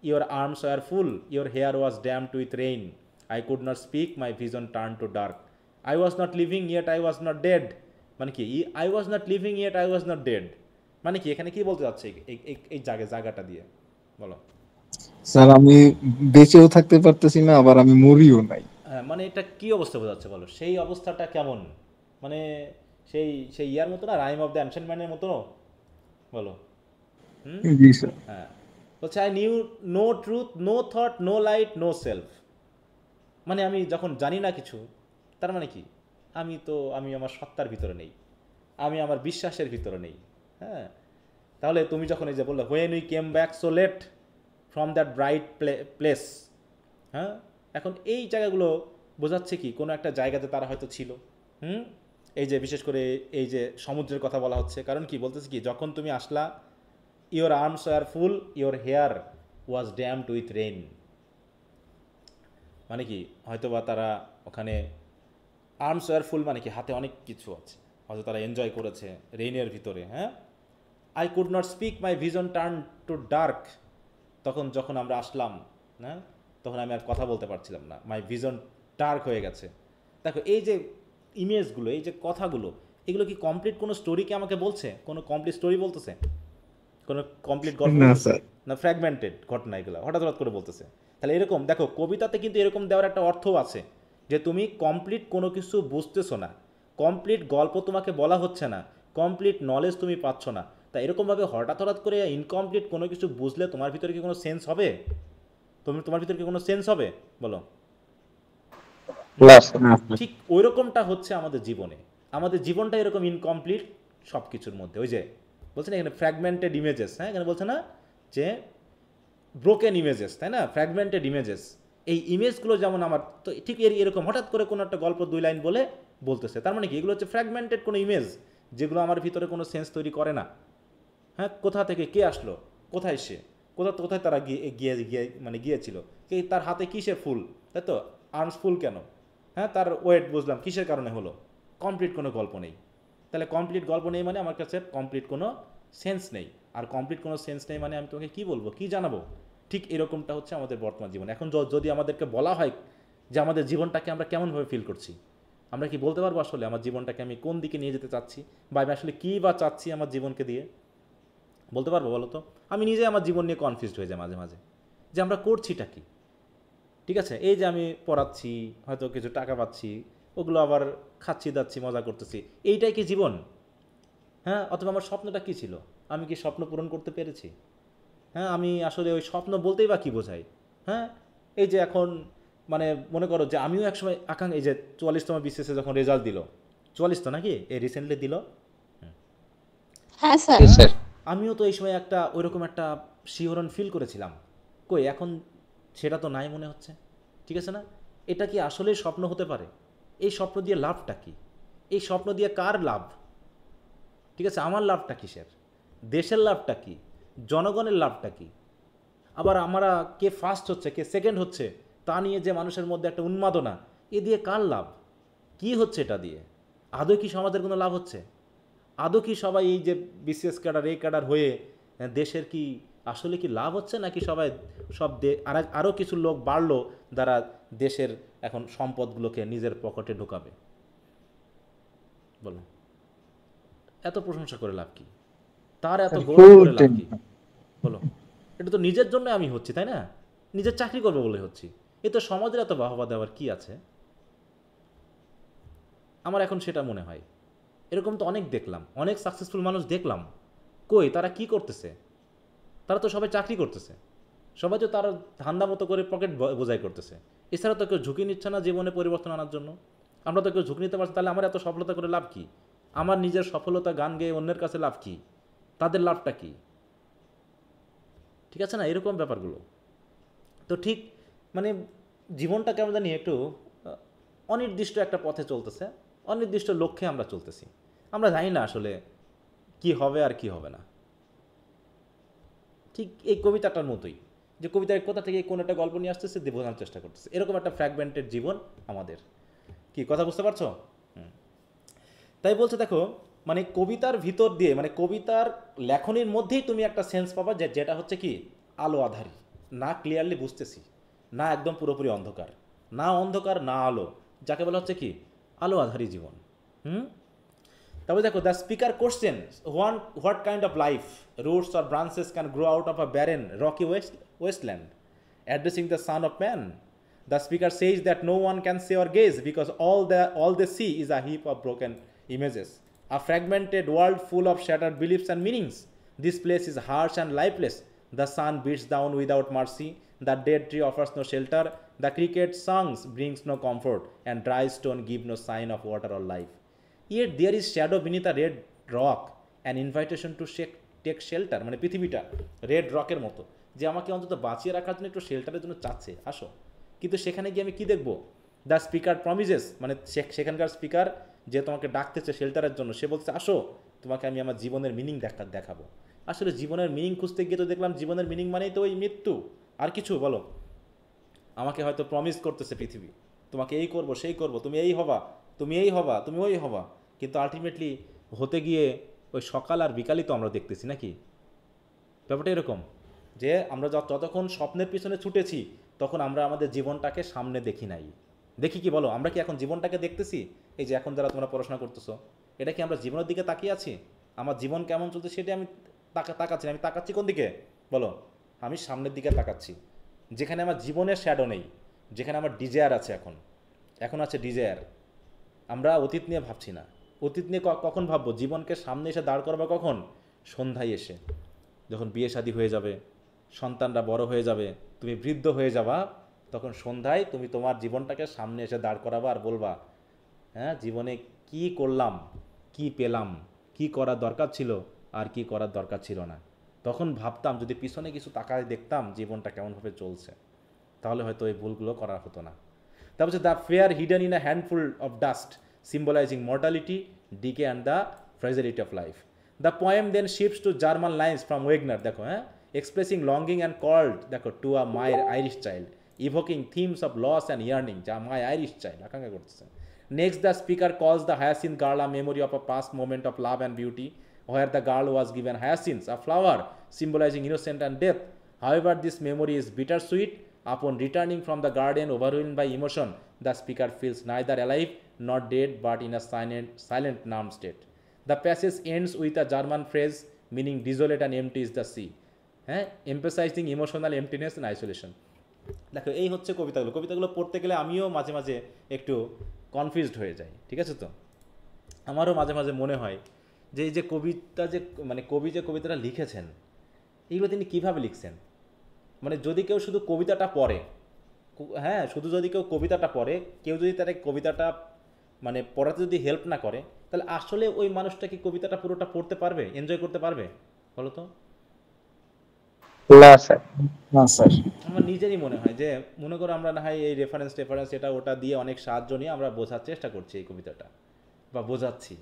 [SPEAKER 1] your arms were full, your hair was damp with rain, I could not speak, my vision turned to dark, I was not living yet I was not dead। মানে কি I was not living yet I was not dead, মানে কি এখানে কি বলতে যাচ্ছে এই জায়গাটা দিয়ে বলো?
[SPEAKER 4] স্যার আমি বেঁচেও থাকতে পারতেছি না, আবার আমি মরিও নাই।
[SPEAKER 1] হ্যাঁ, মানে এটা কি অবস্থা বোঝাচ্ছে বলো? সেই অবস্থাটা কেমন, মানে সেই সেই ইয়ার মতো না, রাইম অফ দ্য অ্যানশিয়েন্ট ম্যানের মতো বলো?
[SPEAKER 4] জি স্যার।
[SPEAKER 1] হ্যাঁ, বলছে I knew no truth, no thought, no light, no self. মানে আমি যখন জানি না কিছু, তার মানে কি আমি আমার সত্তার ভিতরে নেই, আমি আমার বিশ্বাসের ভিতরে নেই। হ্যাঁ, তাহলে তুমি যখন এই যে বললে when we came back so late from that bright place, হ্যাঁ, এখন এই জায়গাগুলো বোঝাচ্ছে কি কোনো একটা জায়গাতে তারা হয়তো ছিল। এই যে বিশেষ করে এই যে সমুদ্রের কথা বলা হচ্ছে, কারণ কি বলতেছে কি, যখন তুমি আসলা, your arms are full, your hair was damped with rain. মানে কি হয়তো বা তারা ওখানে আর্মস আর ফুল মানে কি হাতে অনেক কিছু আছে, হয়তো তারা এনজয় করেছে রেইনের ভিতরে। হ্যাঁ, I could not speak, my vision turn to dark. যখন আমরা আসলাম, হ্যাঁ, তখন আমি আর কথা বলতে পারছিলাম না, মাই ভিজন ডার্ক হয়ে গেছে। দেখো এই যে ইমেজগুলো, এই যে কথাগুলো, এগুলো কি কমপ্লিট কোনো স্টোরিকে আমাকে বলছে? কোনো কমপ্লিট স্টোরি বলতেছে? কোনো কমপ্লিট গল্প বলতেছে? না, ফ্র্যাগমেন্টেড ঘটনা, এগুলো হঠাৎ হঠাৎ করে বলতেছে। তাহলে এরকম দেখো, কবিতাতে কিন্তু এরকম দেওয়ার একটা অর্থ আছে, যে তুমি কমপ্লিট কোনো কিছু বুঝতেছো না, কমপ্লিট গল্প তোমাকে বলা হচ্ছে না, কমপ্লিট নলেজ তুমি পাচ্ছ না। তা এরকমভাবে হঠাৎ হঠাৎ করে ইনকমপ্লিট কোনো কিছু বুঝলে তোমার ভিতরে কি কোনো সেন্স হবে? তোমার ভিতরে কি কোনো সেন্স হবে বলো? ঠিক ওই রকমটা হচ্ছে আমাদের জীবনে। আমাদের জীবনটা এরকম ইনকমপ্লিট সব কিছুর মধ্যে। ওই যে বলছে না এখানে ফ্র্যাগমেন্টেড ইমেজেস, হ্যাঁ, এখানে বলছে না যে ব্রোকেন ইমেজেস, তাই না, ফ্র্যাগমেন্টেড ইমেজেস। এই ইমেজগুলো যেমন আমার তো ঠিক এরকম হঠাৎ করে কোনো একটা গল্প 2 লাইন বলে বলতেছে, তার মানে কি এগুলো হচ্ছে ফ্র্যাগমেন্টেড কোনো ইমেজ, যেগুলো আমার ভিতরে কোনো সেন্স তৈরি করে না। হ্যাঁ, কোথা থেকে কে আসলো, কোথায় সে, কোথায় তারা গিয়েছিল, কে, তার হাতে কিসের ফুল, তাই তো, আর্মস ফুল কেন, হ্যাঁ, তার ওয়েট বুঝলাম কিসের কারণে হলো। কমপ্লিট কোনো গল্প নেই। তাহলে কমপ্লিট গল্প নেই মানে আমার কাছে কমপ্লিট কোনো সেন্স নেই। আর কমপ্লিট কোনো সেন্স নেই মানে আমি তোমাকে কী বলবো, কী জানাবো? ঠিক এরকমটা হচ্ছে আমাদের বর্তমান জীবন। এখন যদি আমাদেরকে বলা হয় যে আমাদের জীবনটাকে আমরা কেমনভাবে ফিল করছি, আমরা কি বলতে পারবো আসলে আমার জীবনটাকে আমি কোন দিকে নিয়ে যেতে চাচ্ছি, বা আমি আসলে কী বা চাচ্ছি আমার জীবনকে দিয়ে? বলতে পারবো বলো তো? আমি নিজে আমার জীবন নিয়ে কনফিউজড হয়ে যাই মাঝে মাঝে, যে আমরা করছিটা কি। ঠিক আছে, এই যে আমি পড়াচ্ছি, হয়তো কিছু টাকা পাচ্ছি, ওগুলো আবার খাচ্ছি দাচ্ছি, মজা করতেছি, এইটাই কি জীবন? হ্যাঁ, অথবা আমার স্বপ্নটা কী ছিল, আমি কি স্বপ্ন পূরণ করতে পেরেছি? হ্যাঁ, আমি আসলে ওই স্বপ্ন বলতেই বা কী বোঝাই? হ্যাঁ, এই যে এখন মানে মনে করো যে আমিও একসময় এই যে 44তম বিসিএসে যখন রেজাল্ট দিল, 44 তো নাকি এই রিসেন্টলি দিল,
[SPEAKER 2] হ্যাঁ স্যার,
[SPEAKER 1] আমিও তো এই সময় একটা ওইরকম একটা শিহরণ ফিল করেছিলাম। কই এখন সেটা তো নাই মনে হচ্ছে। ঠিক আছে না? এটা কি আসলেই স্বপ্ন হতে পারে? এই স্বপ্ন দিয়ে লাভটা কি? এই স্বপ্ন দিয়ে কার লাভ? ঠিক আছে, আমার লাভটা কিসের? দেশের লাভটা কি? জনগণের লাভটা কি? আবার আমরা কে ফার্স্ট হচ্ছে, কে সেকেন্ড হচ্ছে, তা নিয়ে যে মানুষের মধ্যে একটা উন্মাদনা, এ দিয়ে কার লাভ? কি হচ্ছে এটা দিয়ে? আদৌ কি সমাজের কোনো লাভ হচ্ছে? আদৌ কি সবাই এই যে বিসিএস ক্যাডার, এই ক্যাডার হয়ে দেশের কি আসলে কি লাভ হচ্ছে, নাকি সবাই আরও কিছু লোক বাড়লো যারা দেশের এখন সম্পদগুলোকে নিজের পকেটে ঢোকাবে? বলো, এত প্রশংসা করে লাভ কি? তার এত গৌরব করে লাভ কি? বলো, এটা তো নিজের জন্য আমি হচ্ছি, তাই না? নিজের চাকরি করবো বলে হচ্ছি। এ তো সমাজের এত বাহবা দেওয়ার কি আছে? আমার এখন সেটা মনে হয়। এরকম তো অনেক দেখলাম, অনেক সাকসেসফুল মানুষ দেখলাম, কই তারা কি করতেছে? তারা তো সবাই চাকরি করতেছে, সবাই তো তারা ধান্দা মতো করে পকেট বোঝাই করতেছে। এছাড়া তো কেউ ঝুঁকি নিচ্ছে না জীবনে পরিবর্তন আনার জন্য। আমরা তো কেউ ঝুঁকি নিতে পারছি, তাহলে আমার এত সফলতা করে লাভ কি? আমার নিজের সফলতা গান গেয়ে অন্যের কাছে লাভ কি? তাদের লাভটা কি? ঠিক আছে না, এরকম ব্যাপারগুলো তো ঠিক মানে জীবনটা কেমন জানি একটু অনির্দিষ্ট একটা পথে চলতেছে, অনির্দিষ্ট লক্ষ্যে আমরা চলতেছি। আমরা জানি না আসলে কি হবে আর কি হবে না। ঠিক এই কবিতাটার মতোই, যে কবিতার কোথা থেকে কোন একটা গল্প নিয়ে আসতেছে, দিয়ে বোঝানোর চেষ্টা করতেছে, এরকম একটা ফ্র্যাগমেন্টেড জীবন আমাদের। কি কথা বুঝতে পারছো? তাই বলছে দেখো, মানে কবিতার ভিতর দিয়ে, মানে কবিতার লেখনীর মধ্যেই তুমি একটা সেন্স পাবা, যেটা হচ্ছে কি আলো আধারি, না ক্লিয়ারলি বুঝতেছি, না একদম পুরোপুরি অন্ধকার, না অন্ধকার না আলো, যাকে বলা হচ্ছে কি আলো আধারি জীবন। হুম। তারপরে দেখো, the speaker question what kind of life roots or branches can grow out of a barren Rocky wasteland addressing the sun of man. The speaker says that no one can say or gaze because all they see is a heap of broken images, a fragmented world full of shattered beliefs and meanings. This place is harsh and lifeless. The sun beats down without mercy. The dead tree offers no shelter. The cricket songs brings no comfort, and dry stone give no sign of water or life. Yet there is shadow beneath a red rock, an invitation to take shelter. মানে পৃথিবীটা red রকের মতো, যে আমাকে অন্তত বাঁচিয়ে রাখার জন্য একটু শেল্টারের জন্য চাচ্ছে, আসো। কিন্তু সেখানে গিয়ে আমি কী দেখবো? দ্য স্পিকার প্রমিজেস, মানে সেখানকার স্পিকার যে তোমাকে ডাকতেছে শেল্টারের জন্য, সে বলছে আসো, তোমাকে আমি আমার জীবনের মিনিং দেখাবো। আসলে জীবনের মিনিং খুঁজতে গিয়ে তো দেখলাম জীবনের মিনিং মানেই তো ওই মৃত্যু, আর কিছু বলো। আমাকে হয়তো প্রমিস করতেছে পৃথিবী, তোমাকে এই করব সেই করব, তুমি এই হবা, তুমি এই হবা, তুমি ওই হবা, কিন্তু আলটিমেটলি হতে গিয়ে ওই সকাল আর বিকালই তো আমরা দেখতেছি নাকি? ব্যাপারটা এরকম যে আমরা যতক্ষণ স্বপ্নের পিছনে ছুটেছি, তখন আমরা আমাদের জীবনটাকে সামনে দেখি নাই। দেখি কি বলো? আমরা কি এখন জীবনটাকে দেখতেছি? এই যে এখন যারা তোমরা পড়াশোনা করতেছো, এটা কি আমরা জীবনের দিকে তাকিয়ে আছি? আমার জীবন কেমন চলছে সেটা আমি তাকাচ্ছি না। আমি তাকাচ্ছি কোন দিকে বলো? আমি সামনের দিকে তাকাচ্ছি, যেখানে আমার জীবনের শ্যাডো নেই, যেখানে আমার ডিজায়ার আছে। এখন আছে ডিজায়ার। আমরা অতীত নিয়ে ভাবছি না। অতীত নিয়ে কখন ভাববো? জীবনকে সামনে এসে দাঁড় করবা কখন? সন্ধ্যায় এসে, যখন বিয়ে শাদী হয়ে যাবে, সন্তানরা বড় হয়ে যাবে, তুমি বৃদ্ধ হয়ে যাবা, তখন সন্ধ্যায় তুমি তোমার জীবনটাকে সামনে এসে দাঁড় করাবা আর বলবা, হ্যাঁ জীবনে কি করলাম, কি পেলাম, কি করার দরকার ছিল আর কি করার দরকার ছিল না। তখন ভাবতাম যদি পিছনে কিছু তাকায় দেখতাম জীবনটা কেমনভাবে চলছে, তাহলে হয়তো এই ভুলগুলো করা হতো না। তারপর হচ্ছে the fear hidden in a handful of dust symbolizing mortality, decay and the fragility of life. The poem then shifts to German lines from Wagner, দেখো হ্যাঁ, এক্সপ্রেসিং লঙ্গিং অ্যান্ড কল্ড, দেখো টু আ মায়ের Irish child, evoking themes of loss and yearning, যা my Irish child আকাঙ্ক্ষা করতেছে। Next, the speaker calls the hyacinth girl a memory of a past moment of love and beauty, where the girl was given hyacinths, a flower symbolizing innocence and death. However, this memory is bittersweet. Upon returning from the garden, overwhelmed by emotion, the speaker feels neither alive nor dead, but in a silent numb state. The passage ends with a German phrase meaning desolate and empty is the sea, emphasizing emotional emptiness and isolation. দেখো এই হচ্ছে কবিতাগুলো পড়তে গেলে আমিও মাঝে মাঝে একটু কনফিউজড হয়ে যাই, ঠিক আছে? তো আমারও মাঝে মাঝে মনে হয় যে এই যে কবিতা, যে মানে কবি যে কবিতাটা লিখেছেন, এইগুলো তিনি কীভাবে লিখছেন। মানে যদি কেউ শুধু কবিতাটা পড়ে, হ্যাঁ শুধু যদি কেউ কবিতাটা পড়ে, কেউ যদি তার কবিতাটা মানে পড়াতে যদি হেল্প না করে, তাহলে আসলে ওই মানুষটা কি কবিতাটা পুরোটা পড়তে পারবে, এনজয় করতে পারবে বলো তো?
[SPEAKER 3] না স্যার।
[SPEAKER 4] না স্যার।
[SPEAKER 1] আমার নিজেরই মনে হয় যে, মনে করো আমরা না হয় এই রেফারেন্স এটা ওটা দিয়ে অনেক সাহায্য নিয়ে আমরা বোঝার চেষ্টা করছি এই কবিতাটা বা বোঝাচ্ছি,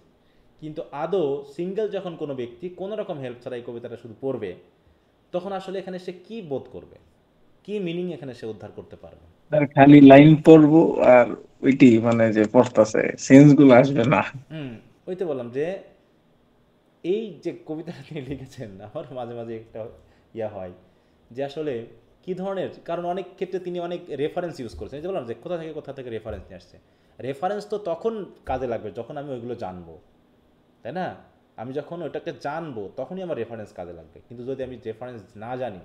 [SPEAKER 1] কিন্তু আদৌ সিঙ্গেল যখন কোনো ব্যক্তি কোনো রকম হেল্প ছাড়া এই কবিতাটা শুধু পড়বে, তখন আসলে এখানে সে কি বোধ করবে, কি মিনিং এখানে সে উদ্ধার করতে পারবে?
[SPEAKER 4] খালি লাইন পড়বো আর ওইটি মানে যে পড়তাছে সেন্স গুলো আসবে না।
[SPEAKER 1] ওই তো বললাম যে এই যে কবিতাটা তিনি লিখেছেন, আমার মাঝে মাঝে একটা ইয়া হয় যে আসলে কী ধরনের, কারণ অনেক ক্ষেত্রে তিনি অনেক রেফারেন্স ইউজ করছেন। যে বললাম যে কোথা থেকে রেফারেন্স নিয়ে আসছে। রেফারেন্স তো তখন কাজে লাগবে যখন আমি ওইগুলো জানবো, তাই না? আমি যখন ওটাকে জানবো তখনই আমার রেফারেন্স কাজে লাগবে, কিন্তু যদি আমি রেফারেন্স না জানি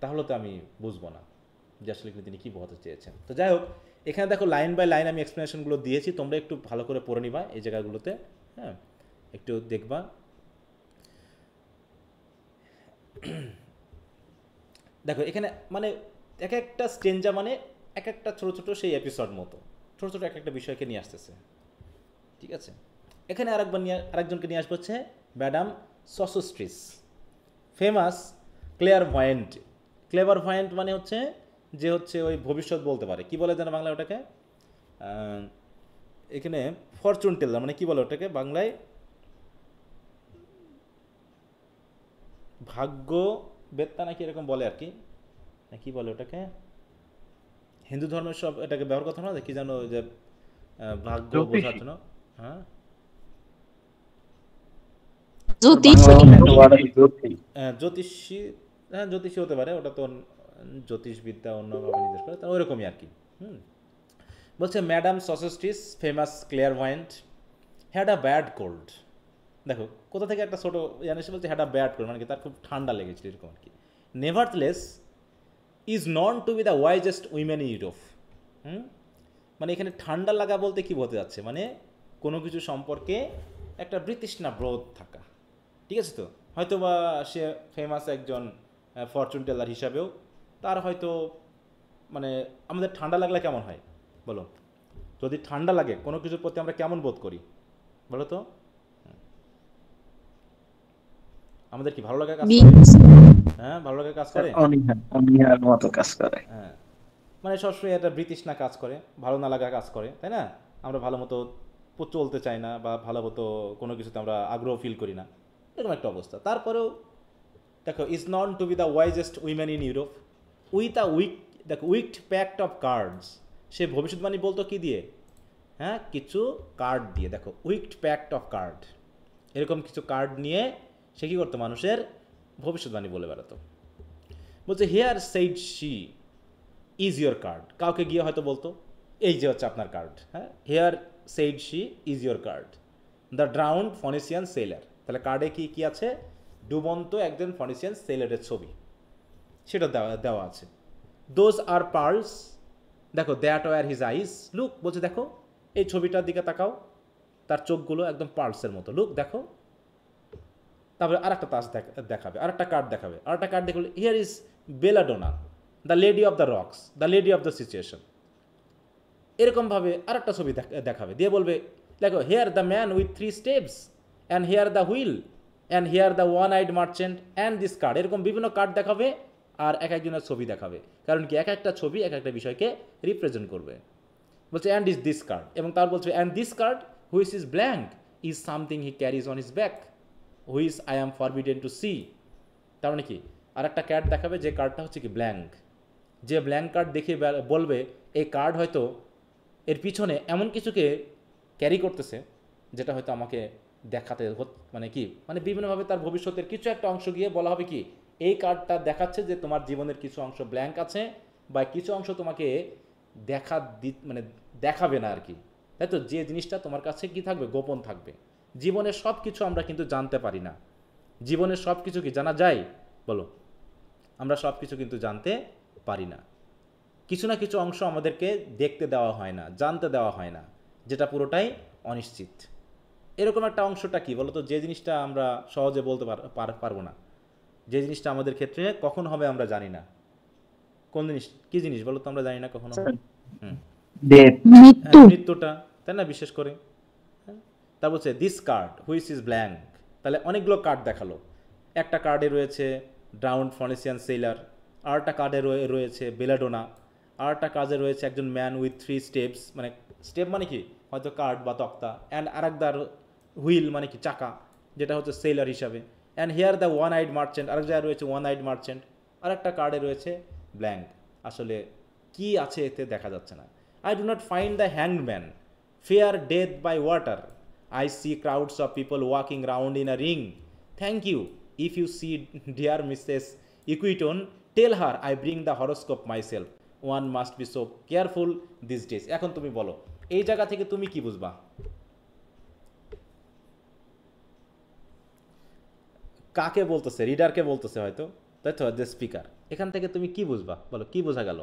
[SPEAKER 1] তাহলে তো আমি বুঝবো না যে আসলে তিনি কী বোঝাতে চেয়েছেন। তো যাই হোক, এখানে দেখো লাইন বাই লাইন আমি এক্সপ্লেনেশনগুলো দিয়েছি, তোমরা একটু ভালো করে পড়ে নিবা এই জায়গাগুলোতে, হ্যাঁ একটু দেখবা। দেখো এখানে মানে এক একটা স্টেঞ্জা মানে এক একটা ছোটো ছোটো সেই এপিসোড মতো ছোটো ছোটো এক একটা বিষয়কে নিয়ে আসতেছে, ঠিক আছে। এখানে আরেকজনকে নিয়ে আসবো হচ্ছে ম্যাডাম সসোস্ট্রিস, ফেমাস ক্লেয়ারভয়েন্ট। ক্লেভারভয়েন্ট মানে হচ্ছে যে হচ্ছে ওই ভবিষ্যৎ বলতে পারে, কি বলে যেন বাংলায় ওটাকে, এখানে ফরচুন টেলার মানে কি বলে ওটাকে বাংলায়, ভাগ্য বেত্তা নাকি এরকম বলে আর কি, না কি বলে ওটাকে, হিন্দু ধর্মের সব এটাকে ব্যবহার করতে না, কি জানো যে ভাগ্য বোঝার জন্য, হ্যাঁ জ্যোতিষী, হ্যাঁ জ্যোতিষী হতে পারে, ওটা তো জ্যোতিষবিদ্যা অন্যভাবে নির্দেশ করে, তা ওইরকমই আর কি। বলছে madam Sosostris famous clairvoyant had a bad cold. দেখো কোথা থেকে একটা ছোটো জানিস বলছে হ্যাড আ ব্যাড কোল্ড, মানে কি তার খুব ঠান্ডা লেগেছিল এরকম আর কি। Nevertheless is known to be the wisest women in Europe. মানে এখানে ঠান্ডা লাগা বলতে কি বলতে যাচ্ছে, মানে কোনো কিছু সম্পর্কে একটা বৃতৃষ্ণা বোধ থাকা, ঠিক আছে। তো হয়তো বা সে ফেমাস একজন ফরচুন টেলার হিসাবেও তার হয়তো মানে আমাদের ঠান্ডা লাগলে কেমন হয় বলো, যদি ঠান্ডা লাগে কোনো কিছুর প্রতি আমরা কেমন বোধ করি বলো তো, আমাদের কি ভালো লাগা কাজ করে? হ্যাঁ ভালো লাগা কাজ করে,
[SPEAKER 4] অনীহার মতো কাজ করে।
[SPEAKER 1] হ্যাঁ মানে সবসময় একটা বৃতৃষ্ণা কাজ করে, ভালো না লাগা কাজ করে, তাই না? আমরা ভালো মতো চলতে চাই না বা ভালো মতো কোনো কিছুতে আমরা আগ্রহ ফিল করি না, এরকম একটা অবস্থা। তারপরেও দেখো is known to be the wisest women in Europe with a দেখো উইকড প্যাক্ট অফ কার্ডস। সে ভবিষ্যৎবাণী বলতো কি দিয়ে, হ্যাঁ কিছু কার্ড দিয়ে। দেখো উইকড প্যাক্ট অফ কার্ড, এরকম কিছু কার্ড নিয়ে সে কী করতো, মানুষের ভবিষ্যৎবাণী বলে বেড়াতো। বলছে here said she is your card, কাউকে গিয়ে হয়তো বলতো এই যে হচ্ছে আপনার কার্ড, হ্যাঁ here said she is your card the drowned Phoenician sailor. তাহলে কার্ডে কি কি আছে, ডুবন্ত একজন ফনিসিয়ান সেলারের ছবি, সেটা দেওয়া আছে। দোজ আর পার্লস, দেখো that were his eyes look, বলছে দেখো এই ছবিটার দিকে তাকাও, তার চোখগুলো একদম পার্লসের মতো, লুক দেখো। তারপরে আর একটা তাস দেখাবে, আর একটা কার্ড দেখাবে, আর একটা কার্ড দেখলে here is Belladonna the lady of the rocks, the lady of the situation. এরকমভাবে আর একটা ছবি দেখাবে, দিয়ে বলবে দেখো here the man with 3 steps and here the wheel and here the one eyed merchant and this card. এরকম বিভিন্ন কার্ড দেখাবে আর এক একজনের ছবি দেখাবে, কারণ কি এক একটা ছবি এক একটা বিষয়কে রিপ্রেজেন্ট করবে। বলছে অ্যান্ড ইজ দিস কার্ড, এবং তার বলছে and this card which is blank is something he carries on his back which I am forbidden to see. তার মানে কি আর একটা কার্ড দেখাবে যে কার্ডটা হচ্ছে কি ব্ল্যাঙ্ক, যে ব্ল্যাঙ্ক কার্ড দেখে বলবে এই কার্ড হয়তো এর পিছনে এমন কিছুকে ক্যারি করতেছে যেটা হয়তো আমাকে দেখাতে মানে কি মানে বিভিন্নভাবে তার ভবিষ্যতের কিছু একটা অংশ গিয়ে বলা হবে কি এই কার্ডটা দেখাচ্ছে যে তোমার জীবনের কিছু অংশ ব্ল্যাঙ্ক আছে বা কিছু অংশ তোমাকে মানে দেখাবে না আর কি, তাই তো। যে জিনিসটা তোমার কাছে কি থাকবে, গোপন থাকবে। জীবনের সব কিছু আমরা কিন্তু জানতে পারি না, জীবনের সব কিছু কি জানা যায় বলো, আমরা সব কিছু কিন্তু জানতে পারি না। কিছু না কিছু অংশ আমাদেরকে দেখতে দেওয়া হয় না, জানতে দেওয়া হয় না, যেটা পুরোটাই অনিশ্চিত। এরকম একটা অংশটা কি বলতো, যে জিনিসটা আমরা সহজে বলতে পারবো না, যে জিনিসটা আমাদের ক্ষেত্রে কখন হবে আমরা জানি না। কোন জিনিস, কি জিনিস বলো তো আমরা জানি না কখনো হবে? মৃত্যুটা, তাই না, বিশেষ করে। তা বলছে this card which is blank, তাহলে অনেকগুলো কার্ড দেখালো। একটা কার্ডে রয়েছে ড্রাউন্ড ফনিসিয়ান সেলার, আর একটা কার্ডে রয়েছে বেলাডোনা, আর একটা কার্ডে রয়েছে একজন ম্যান উইথ 3 স্টেপস, মানে স্টেপ মানে কি হয়তো কার্ড বা তক্তা, অ্যান্ড আরেকদার হুইল মানে কি চাকা, যেটা হচ্ছে সেলার হিসাবে, and here the one eyed merchant, আরেক জায়গায় রয়েছে ওয়ান আইড মার্চেন্ট, আর একটা কার্ডে রয়েছে ব্ল্যাঙ্ক। আসলে কি আছে এতে দেখা যাচ্ছে না। I do not find the hanged man, fear death by water, I see crowds of people walking round in a ring. Thank you. If you see dear Mrs. Equiton, tell her I bring the horoscope myself. One must be so careful these days. এখন তুমি বলো এই জায়গা থেকে তুমি কি বুঝবা? কাকে বলতেছে, রিডারকে বলতেছে হয়তো, তাই তো, যে স্পিকার। এখান থেকে তুমি কি বুঝবা বলো, কি বোঝা গেল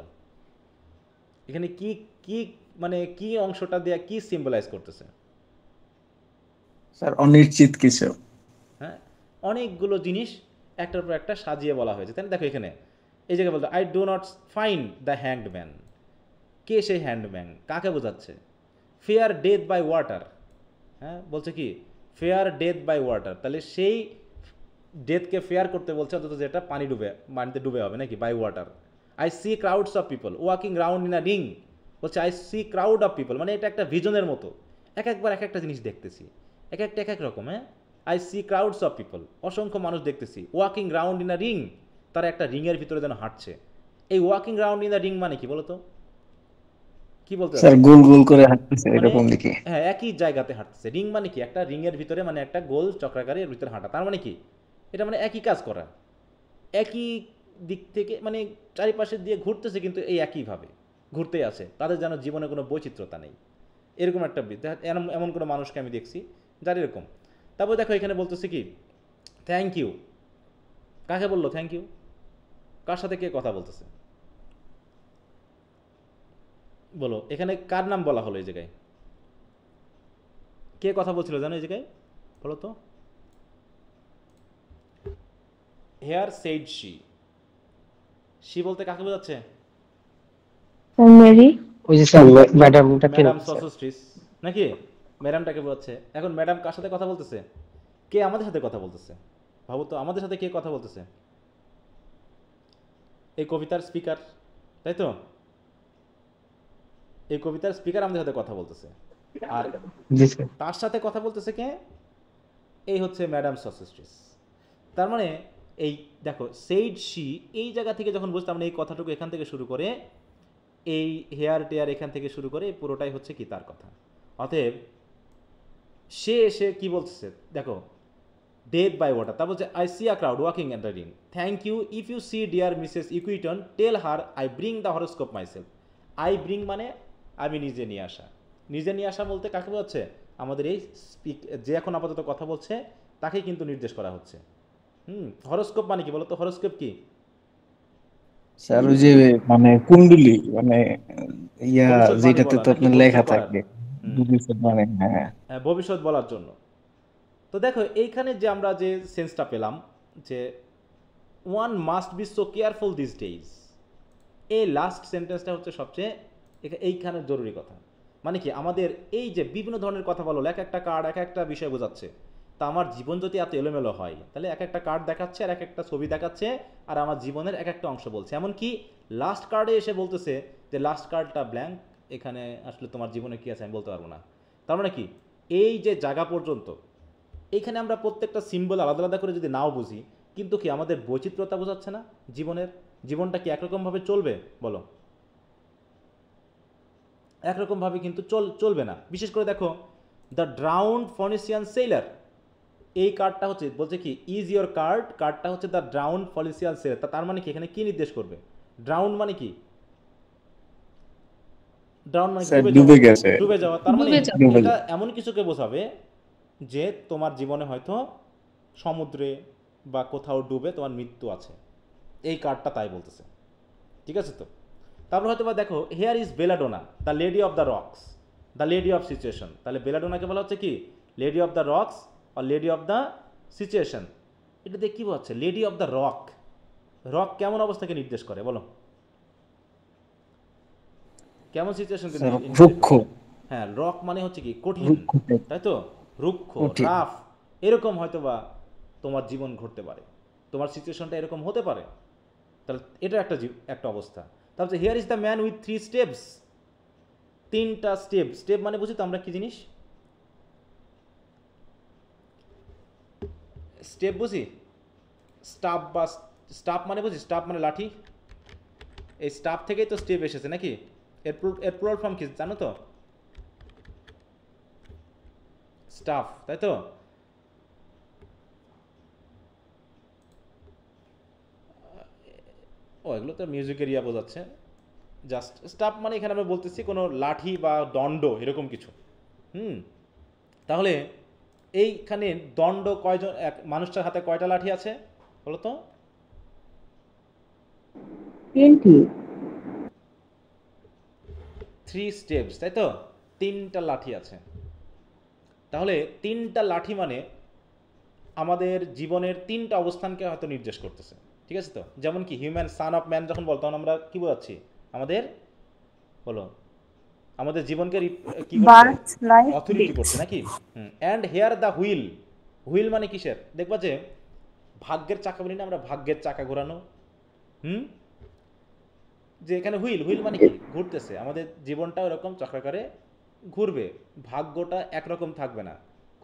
[SPEAKER 1] এখানে? কি কি মানে কি অংশটা দিয়ে কি সিম্বলাইজ করতেছে?
[SPEAKER 4] স্যার অনিশ্চিত কিছু।
[SPEAKER 1] হ্যাঁ, অনেকগুলো জিনিস একটার পর একটা সাজিয়ে বলা হয়েছে, তাই না? দেখো এখানে এই জায়গায় বলতো I do not find the hanged man. কে সেই হ্যান্ডম্যান? কাকে বোঝাচ্ছে? Fear death by water. হ্যাঁ, বলছে কি ফেয়ার ডেথ বাই ওয়াটার, তাহলে সেই ডেথকে ফেয়ার করতে বলছে, অন্তত যেটা পানিতে ডুবে হবে নাকি, by water. I see crowds of people walking round in a ring, বলছে I see crowd of people, মানে এটা একটা ভিজনের মতো, একবার এক একটা জিনিস দেখতেছি, এক একটা এক এক রকম। হ্যাঁ, I see crowds of people, অসংখ্য মানুষ দেখতেছি, walking round in a ring, তারা একটা রিংয়ের ভিতরে যেন হাঁটছে। এই walking round in a ring মানে কি বলতো? কি বলতে
[SPEAKER 4] স্যার গোল গোল করে হাঁটতেছে
[SPEAKER 1] মানে
[SPEAKER 4] এরকম দেখি।
[SPEAKER 1] হ্যাঁ, একই জায়গাতে হাঁটতেছে। রিং মানে কি? একটা রিংয়ের ভিতরে, মানে একটা গোল চক্রাকারে এর ভিতরে হাঁটা, তার মানে কি এটা মানে একই কাজ করা, একই দিক থেকে, মানে চারিপাশে দিয়ে ঘুরতেছে, কিন্তু এই একইভাবে ঘুরতেই আছে, তাদের যেন জীবনে কোনো বৈচিত্র্যতা নেই, এরকম একটা এমন কোনো মানুষকে আমি দেখছি যার এরকম। তারপর দেখো এখানে বলতেছে কি থ্যাংক ইউ। কাকে বললো থ্যাংক ইউ? কার সাথে কে কথা বলতেছে বলো? এখানে কার নাম বলা হলো এই জায়গায়? কে কথা বলছিল জানো এই জায়গায়? বলো তো। Hair said she. শি বলতে কাকে বোঝাচ্ছে?
[SPEAKER 5] মেরি।
[SPEAKER 3] ওই যে স্যার ম্যাডামটাকে
[SPEAKER 1] ম্যাডাম সসোস্ট্রিস নাকি? ম্যাডামটাকে বোঝাচ্ছে। এখন ম্যাডাম কার সাথে কথা বলতেছে? কে আমাদের সাথে কথা বলতেছে? ভাবো তো, আমাদের সাথে কে কথা বলতেছে? এই কবিতার স্পিকার, তাই তো? এই কবিতার স্পিকার আমাদের সাথে কথা বলতেছে, আর
[SPEAKER 3] জি স্যার।
[SPEAKER 1] তার সাথে কথা বলতেছে কে? এই হচ্ছে ম্যাডাম সসোস্ট্রিস। তার মানে এই দেখো সেইড শি, এই জায়গা থেকে যখন বুঝতে, মানে এই কথাটুকু এখান থেকে শুরু করে, এই হেয়ার টেয়ার এখান থেকে শুরু করে, এই পুরোটাই হচ্ছে কি তার কথা। অতএব সে এসে কি বলতেছে দেখো, ডেথ বাই ওয়াটার। তা বলছে I see a crowd walking at the ring, thank you if you see dear Mrs Equitone, tell her I bring the horoscope myself. I bring মানে আমি নিজে নিয়ে আসা। নিজে নিয়ে আসা বলতে কাকে বলছে? আমাদের এই যে এখন আপাতত কথা বলছে তাকেই কিন্তু নির্দেশ করা হচ্ছে। হরোস্কোপ মানে কি বলতো? হরোস্কোপ কি?
[SPEAKER 4] স্যার ওই যে মানে কুণ্ডলী, মানে ইয়া
[SPEAKER 1] ভবিষ্যৎবাণী
[SPEAKER 4] যেটাতে
[SPEAKER 1] বলা
[SPEAKER 4] তো
[SPEAKER 1] নাকি?
[SPEAKER 4] আপনার লেখা
[SPEAKER 1] ভবিষ্যৎ করার।
[SPEAKER 4] থাকে
[SPEAKER 1] হুম,
[SPEAKER 4] ভবিষ্যৎ মানে, হ্যাঁ।
[SPEAKER 1] হ্যাঁ, ভবিষ্যৎ বলার জন্য। তো দেখো এইখানে যে আমরা যে সেন্সটা পেলাম, যে one must be so careful these days, এই লাস্ট সেন্টেন্সটা হচ্ছে সবচেয়ে এইখানে জরুরি কথা। মানে কি আমাদের এই যে বিভিন্ন ধরনের কথা বলো, এক একটা কার্ড এক একটা বিষয় বোঝাচ্ছে, তা আমার জীবন যদি এত এলোমেলো হয়, তাহলে এক একটা কার্ড দেখাচ্ছে আর এক একটা ছবি দেখাচ্ছে, আর আমার জীবনের এক একটা অংশ বলছে। এমনকি লাস্ট কার্ডে এসে বলতেছে যে লাস্ট কার্ডটা ব্ল্যাঙ্ক, এখানে আসলে তোমার জীবনে কী আছে আমি বলতে পারবো না। তার মানে কি এই যে জায়গা পর্যন্ত, এইখানে আমরা প্রত্যেকটা সিম্বল আলাদা আলাদা করে যদি নাও বুঝি, কিন্তু কি আমাদের বৈচিত্র্যতা বোঝাচ্ছে না জীবনের? জীবনটা কি একরকমভাবে চলবে বলো? একরকমভাবে কিন্তু চলবে না। বিশেষ করে দেখো দ্য ড্রাউন্ড ফনিসিয়ান সেলার, এই কার্ডটা হচ্ছে বলছে কি ইজ ইয়োর কার্ড, কার্ডটা হচ্ছে দ্য ড্রাউন্ড ফনিসিয়ান সেলার। তার মানে কি এখানে কি নির্দেশ করবে? ড্রাউন্ড মানে কি? ড্রাউন্ড মানে
[SPEAKER 4] স্যার
[SPEAKER 1] ডুবে
[SPEAKER 4] ডুবে
[SPEAKER 1] যাওয়া,
[SPEAKER 4] গেছে।
[SPEAKER 1] ডুবে যাওয়া। তার মানে
[SPEAKER 4] ডুবে
[SPEAKER 1] এটা
[SPEAKER 4] যাওয়া।
[SPEAKER 1] এমন কিছুকে বোঝাবে যে তোমার জীবনে হয়তো সমুদ্রে বা কোথাও ডুবে তোমার মৃত্যু আছে, এই কার্ডটা তাই বলতেছে। ঠিক আছে তো? তারপর হয়তো বা দেখো here is Belladonna the lady of the rocks, the lady of situation. তাহলে বেলাডোনাকে বলা হচ্ছে কি লেডি অফ দ্য রক্স আর লেডি অফ দ্য সিচুয়েশন। এটা দিয়ে কী বোঝাচ্ছে? Lady of the rock, rock কেমন অবস্থাকে নির্দেশ করে বলো? কেমন সিচুয়েশনকে
[SPEAKER 4] স্যার
[SPEAKER 1] নির্দেশ
[SPEAKER 4] রুক্ষ।
[SPEAKER 1] করে? হ্যাঁ, রক মানে হচ্ছে কি কঠিন,
[SPEAKER 4] রুক্ষ type,
[SPEAKER 1] তাই তো? রুক্ষ,
[SPEAKER 4] কঠিন।
[SPEAKER 1] রাফ, এরকম হয়তো বা তোমার জীবন ঘটতে পারে, তোমার সিচুয়েশনটা এরকম হতে পারে। তাহলে এটা একটা অবস্থা। তারপরে here is the man with 3 steps, 3টা স্টেপ। স্টেপ মানে বুঝি তো আমরা কি জিনিস? স্টেপ বুঝি? স্টাফ বা স্টাফ মানে বুঝি? স্টাফ মানে লাঠি। এই স্টাফ থেকেই তো স্টেপ এসেছে নাকি? এর প্লুরাল ফর্ম কি জানো তো? স্টাফ, তাই তো? ও এগুলো তো মিউজিকের ইয়া বোঝাচ্ছে। জাস্ট স্টাফ মানে এখানে আমরা বলতেছি কোনো লাঠি বা দণ্ড এরকম কিছু। তাহলে এইখানে দণ্ড কয়জন, এক মানুষটার হাতে কয়টা লাঠি আছে বলো তো?
[SPEAKER 5] 20
[SPEAKER 1] 3 স্টেপস, তাই তো? 3টা লাঠি আছে। তাহলে 3টা লাঠি মানে আমাদের জীবনের 3টা অবস্থানকে হয়তো নির্দেশ করতেছে, ঠিক আছে তো? যেমন কি হিউম্যান সান অফ ম্যান যখন বলতো তখন আমরা কি বোঝাচ্ছি? আমাদের বলো, আমাদের জীবনকে কি করছে?
[SPEAKER 5] birth life
[SPEAKER 1] অথরিটি
[SPEAKER 5] death
[SPEAKER 1] করছে নাকি? And here the wheel. Wheel মানে কিসের? দেখবা যে ভাগ্যের চাকা বলি না আমরা, ভাগ্যের চাকা ঘোরানো, যে এখানে হুইল, হুইল মানে কি? ঘুরতেছে। আমাদের জীবনটা ওরকম চক্রাকারে ঘুরবে, ভাগ্যটা একরকম থাকবে না,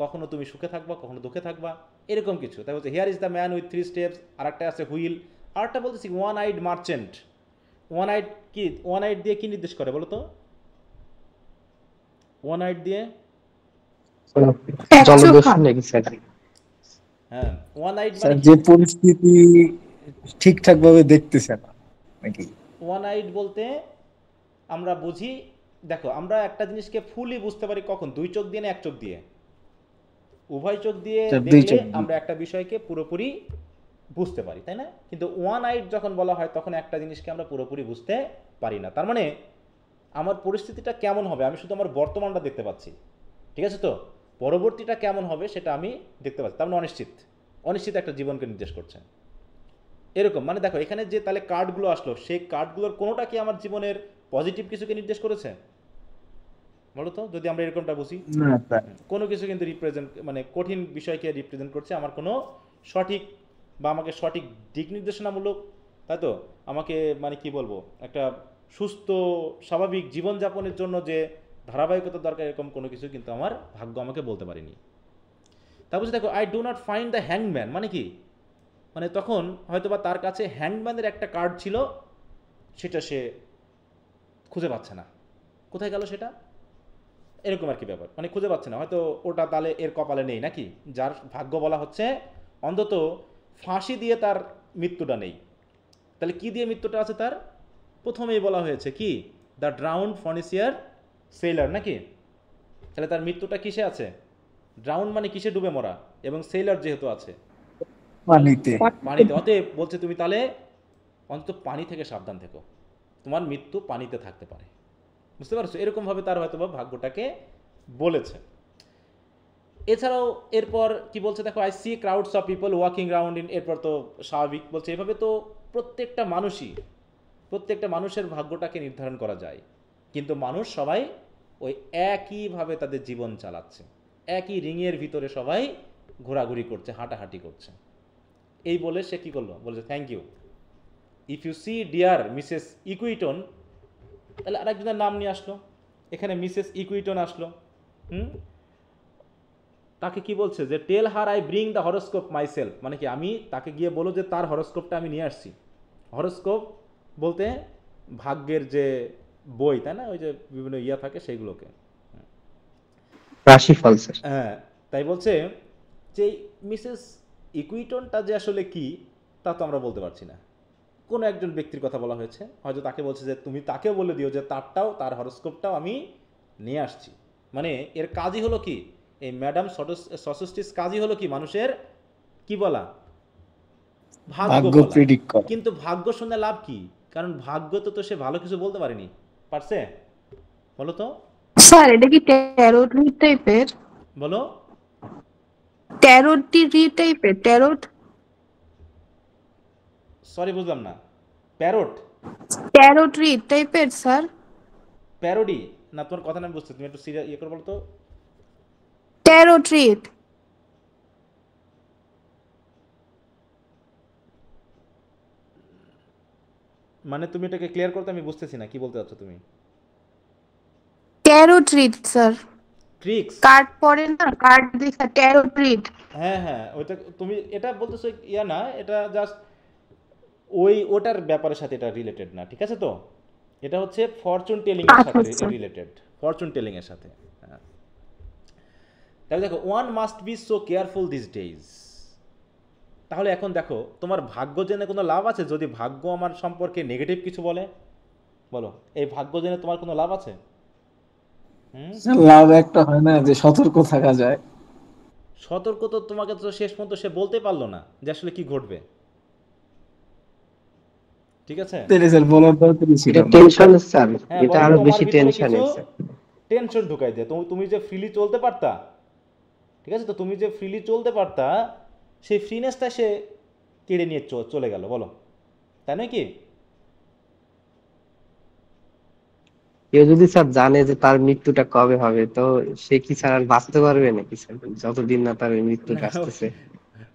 [SPEAKER 1] কখনো তুমি সুখে থাকবা, কখনো দুঃখে থাকবা, এরকম কিছু। তাই বলছে here is the man with 3 steps, আর একটা আছে হুইল, আর একটা বলতেছি one eyed merchant. One eyed কি? ওয়ান আইড দিয়ে কি নির্দেশ করে বলো তো? ওয়ান আইড দিয়ে,
[SPEAKER 3] জলদস্যু নাকি স্যার?
[SPEAKER 1] হ্যাঁ ওয়ান আইড
[SPEAKER 4] স্যার
[SPEAKER 1] মানে
[SPEAKER 4] যে পরিস্থিতি ঠিকঠাক ভাবে দেখতেছে না নাকি?
[SPEAKER 1] ওয়ান আইড বলতে আমরা বুঝি, দেখো আমরা একটা জিনিসকে ফুলি বুঝতে পারি কখন? 2 চোখ দিয়ে না 1 চোখ দিয়ে? উভয় চোখ দিয়ে
[SPEAKER 4] স্যার, 2
[SPEAKER 1] দেখলে
[SPEAKER 4] চোখ দিয়ে।
[SPEAKER 1] আমরা একটা বিষয়কে পুরোপুরি বুঝতে পারি, তাই না? কিন্তু ওয়ান আইড যখন বলা হয় তখন একটা জিনিসকে আমরা পুরোপুরি বুঝতে পারি না। তার মানে আমার পরিস্থিতিটা কেমন হবে আমি শুধু আমার বর্তমানটা দেখতে পাচ্ছি, ঠিক আছে তো? পরবর্তীটা কেমন হবে সেটা আমি দেখতে পাচ্ছি। তার মানে অনিশ্চিত, অনিশ্চিত একটা জীবনকে নির্দেশ করছে। এরকম মানে দেখো এখানে যে তাহলে কার্ডগুলো আসলো, সেই কার্ডগুলোর কোনোটা কি আমার জীবনের পজিটিভ কিছুকে নির্দেশ করেছে বলো তো, যদি আমরা এরকমটা বুঝি?
[SPEAKER 4] না স্যার,
[SPEAKER 1] কোনো কিছু কিন্তু রিপ্রেজেন্ট, মানে কঠিন বিষয়কে রিপ্রেজেন্ট করছে, আমার কোনো সঠিক বা আমাকে সঠিক দিক নির্দেশনামূলক, তাই তো? আমাকে মানে কি বলবো, একটা সুস্থ স্বাভাবিক জীবনযাপনের জন্য যে ধারাবাহিকতা দরকার, এরকম কোনো কিছু কিন্তু আমার ভাগ্য আমাকে বলতে পারেনি। তারপর দেখো I do not find the হ্যাংম্যান মানে কি? মানে তখন হয়তোবা তার কাছে হ্যাংম্যানের একটা কার্ড ছিল, সেটা সে খুঁজে পাচ্ছে না, কোথায় গেল সেটা, এরকম আর কি ব্যাপার। মানে খুঁজে পাচ্ছে না, হয়তো ওটা তাহলে এর কপালে নেই নাকি? যার ভাগ্য বলা হচ্ছে অন্তত ফাঁসি দিয়ে তার মৃত্যুটা নেই, তাহলে কি দিয়ে মৃত্যুটা আছে তার? প্রথমেই বলা হয়েছে কি, দ্য ড্রাউন্ড ফনিসিয়ার সেলার নাকি? তাহলে তার মৃত্যুটা কিসে আছে? ড্রাউন্ড মানে কিসে ডুবে মরা, এবং সেলার যেহেতু আছে
[SPEAKER 4] পানিতে।
[SPEAKER 1] পানিতে, অতএব বলছে তুমি তাহলে অন্তত পানি থেকে সাবধান থেকো, তোমার মৃত্যু পানিতে থাকতে পারে। বুঝতে পারছো? এরকমভাবে তার হয়তো বা ভাগ্যটাকে বলেছে। এছাড়াও এরপর কি বলছে দেখো, I see crowds of people walking round in, এরপর তো স্বাভাবিক বলছে এভাবে তো প্রত্যেকটা মানুষই, প্রত্যেকটা মানুষের ভাগ্যটাকে নির্ধারণ করা যায়, কিন্তু মানুষ সবাই ওই একইভাবে তাদের জীবন চালাচ্ছে, একই রিংয়ের ভিতরে সবাই ঘোরাঘুরি করছে, হাঁটাহাঁটি করছে। এই বলে সে কী করলো, বলছে thank you if you see dear Mrs Equitone. তাহলে আরেকজনের নাম নিয়ে আসলো, এখানে মিসেস ইকুইটন আসলো। তাকে কি বলছে যে tell her I bring the horoscope myself, মানে কি আমি তাকে গিয়ে বলো যে তার হরোস্কোপটা আমি নিয়ে আসছি। হরোস্কোপ বলতে ভাগ্যের যে বই, তাই না? ওই যে বিভিন্ন ইয়া থাকে সেইগুলোকে,
[SPEAKER 3] রাশিফল স্যার।
[SPEAKER 1] হ্যাঁ। তাই বলছে যে মিসেস ইকুইটনটা যে আসলে কি তা তো আমরা বলতে পারছি না, কোনো একজন ব্যক্তির কথা বলা হয়েছে, হয়তো তাকে বলছে যে তুমি তাকেও বলে দিও যে তারটাও, তার হরোস্কোপটাও আমি নিয়ে আসছি। মানে এর কাজই হলো কি, এই ম্যাডাম সসস্টিস কাজই হলো কি, মানুষের কি বলা, ভাগ্য
[SPEAKER 4] ভাগ্য
[SPEAKER 1] বলা।
[SPEAKER 4] প্রেডিক্ট করা।
[SPEAKER 1] কিন্তু ভাগ্য শুনে লাভ কি? কারণ ভাগ্য তো সে ভালো কিছু বলতে পারেনি, পারছে? বলো তো,
[SPEAKER 5] স্যার এটা কি ট্যারোট রিড টাইপের?
[SPEAKER 1] বলো।
[SPEAKER 5] ট্যারোট রিড টাইপের? ট্যারোট
[SPEAKER 1] সরি বুঝলাম না। প্যারোট?
[SPEAKER 5] ট্যারোট রিড টাইপের স্যার?
[SPEAKER 1] প্যারোডি না, তোমার কথা আমি বুঝতে, তুমি একটু সিরিয়াস ইয়ে করে বলো তো।
[SPEAKER 5] ট্যারোট রিড
[SPEAKER 1] মানে তুমি এটাকে ক্লিয়ার করতে, আমি বুঝতেছি না কি বলতে চাচ্ছ তুমি।
[SPEAKER 5] Tarot read sir,
[SPEAKER 1] tricks?
[SPEAKER 5] Card পড়ে না, কার্ড দেখা ট্যারোট রিড।
[SPEAKER 1] হ্যাঁ হ্যাঁ, ওইটা তুমি এটা বলতেছো ইয়া না, এটা জাস্ট ওটার ব্যাপারের সাথে এটা রিলেটেড না, ঠিক আছে তো? এটা হচ্ছে ফরচুন টেলিং এর সাথে
[SPEAKER 5] আচ্ছা।
[SPEAKER 1] রিলেটেড, ফরচুন টেলিং এর সাথে। হ্যাঁ, তাহলে দেখো one must be so careful this days. তাহলে এখন দেখো তোমার ভাগ্য জেনে কোনো লাভ আছে যদি ভাগ্য আমার সম্পর্কে নেগেটিভ কিছু বলে? বলো, এই ভাগ্য জেনে তোমার কোনো লাভ আছে?
[SPEAKER 4] লাভ একটা হয় না যে সতর্ক থাকা যায়।
[SPEAKER 1] সতর্ক তো তোমাকে তো শেষ পর্যন্ত সে বলতে পারলো না যে আসলে কি ঘটবে, ঠিক আছে?
[SPEAKER 4] তাহলে স্যার বলার দরকারই ছিল
[SPEAKER 3] এটা
[SPEAKER 4] না।
[SPEAKER 3] টেনশন স্যার,
[SPEAKER 1] হ্যাঁ,
[SPEAKER 3] এটা
[SPEAKER 1] বরং
[SPEAKER 3] আরো
[SPEAKER 1] তোমার
[SPEAKER 3] বেশি
[SPEAKER 1] ভিতরে
[SPEAKER 3] টেনশনের
[SPEAKER 1] কিছু
[SPEAKER 3] স্যার।
[SPEAKER 1] টেনশন ঢুকাই দেয়। তুমি যে ফ্রিলি চলতে পারতা, ঠিক আছে, তো তুমি যে ফ্রিলি চলতে পারতা সেই ফ্রিনেসটা সে কেড়ে নিয়ে চলে গেল, বলো তাই নয় কি?
[SPEAKER 3] কেউ যদি স্যার জানে যে তার মৃত্যুটা কবে হবে, তো সে কি স্যার আর বাঁচতে পারবে নাকি স্যার, যতদিন না তার এই মৃত্যুটা
[SPEAKER 1] না,
[SPEAKER 3] আসতেছে?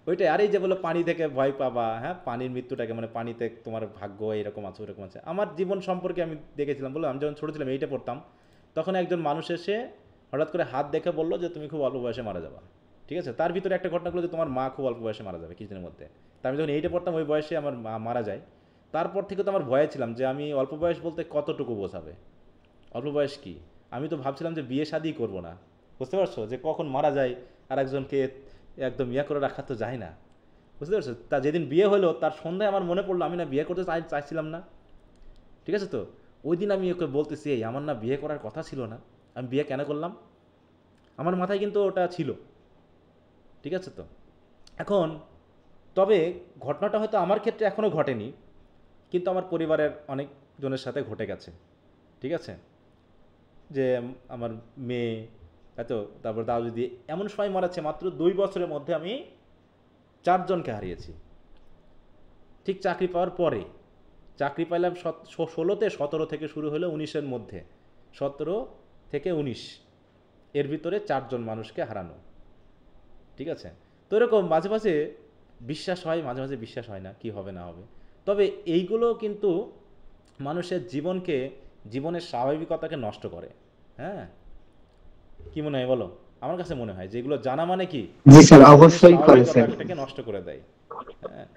[SPEAKER 1] ওইটাই। আর এই যে বলো পানি থেকে ভয় পাবা, হ্যাঁ, পানির মৃত্যুটাকে মানে পানিতে তোমার ভাগ্য এরকম আছে ওরকম আছে। আমার জীবন সম্পর্কে আমি দেখেছিলাম, বলো আমি যখন ছোটো ছিলাম এইটা পড়তাম, তখন একজন মানুষ এসে হঠাৎ করে হাত দেখে বললো যে তুমি খুব অল্প বয়সে মারা যাবা, ঠিক আছে? তার ভিতরে একটা ঘটনা হলো যে তোমার মা খুব অল্প বয়সে মারা যাবে কিছুদিনের মধ্যে। তা আমি যখন এইটা পড়তাম ওই বয়সে আমার মা মারা যায়। তারপর থেকে তো আমার ভয়ে ছিলাম যে আমি অল্প বয়স বলতে কতটুকু বোঝাবে, অল্প বয়স কি। আমি তো ভাবছিলাম যে বিয়ে শাদিই করবো না, বুঝতে পারছো, যে কখন মারা যায় আর একজনকে একদম ইয়া করে রাখা তো যায় না, বুঝতে পারছো? তা যেদিন বিয়ে হলো তার সন্ধ্যায় আমার মনে পড়লো আমি না বিয়ে করতে চাইছিলাম না, ঠিক আছে? তো ওই দিন আমি ওকে বলতেছি এই আমার না বিয়ে করার কথা ছিল না, আমি বিয়ে কেন করলাম, আমার মাথায় কিন্তু ওটা ছিল, ঠিক আছে? তো এখন তবে ঘটনাটা হয়তো আমার ক্ষেত্রে এখনও ঘটেনি, কিন্তু আমার পরিবারের অনেক জনের সাথে ঘটে গেছে, ঠিক আছে? যে আমার মেয়ে এত, তারপর দাদু দিদি এমন সময় মারাচ্ছে মাত্র 2 বছরের মধ্যে আমি 4জনকে হারিয়েছি, ঠিক চাকরি পাওয়ার পরে। চাকরি পাইলাম 16-তে, 17 থেকে শুরু হলো 19-এর মধ্যে, 17 থেকে 19 এর ভিতরে 4জন মানুষকে হারানো, ঠিক আছে? তো এরকম মাঝে মাঝে বিশ্বাস হয়, মাঝে মাঝে বিশ্বাস হয় না কি হবে না হবে। তবে এইগুলো কিন্তু মানুষের জীবনকে, জীবনের স্বাভাবিকতাকে নষ্ট করে। হ্যাঁ, কি মনে হয় বলো? আমার কাছে মনে হয় যে এগুলো জানা মানে কি
[SPEAKER 3] জি স্যার,
[SPEAKER 1] জীবনের
[SPEAKER 3] অবশ্যই করে স্যার।
[SPEAKER 1] স্বাভাবিকতাটাকে নষ্ট করে দেয়। হ্যাঁ,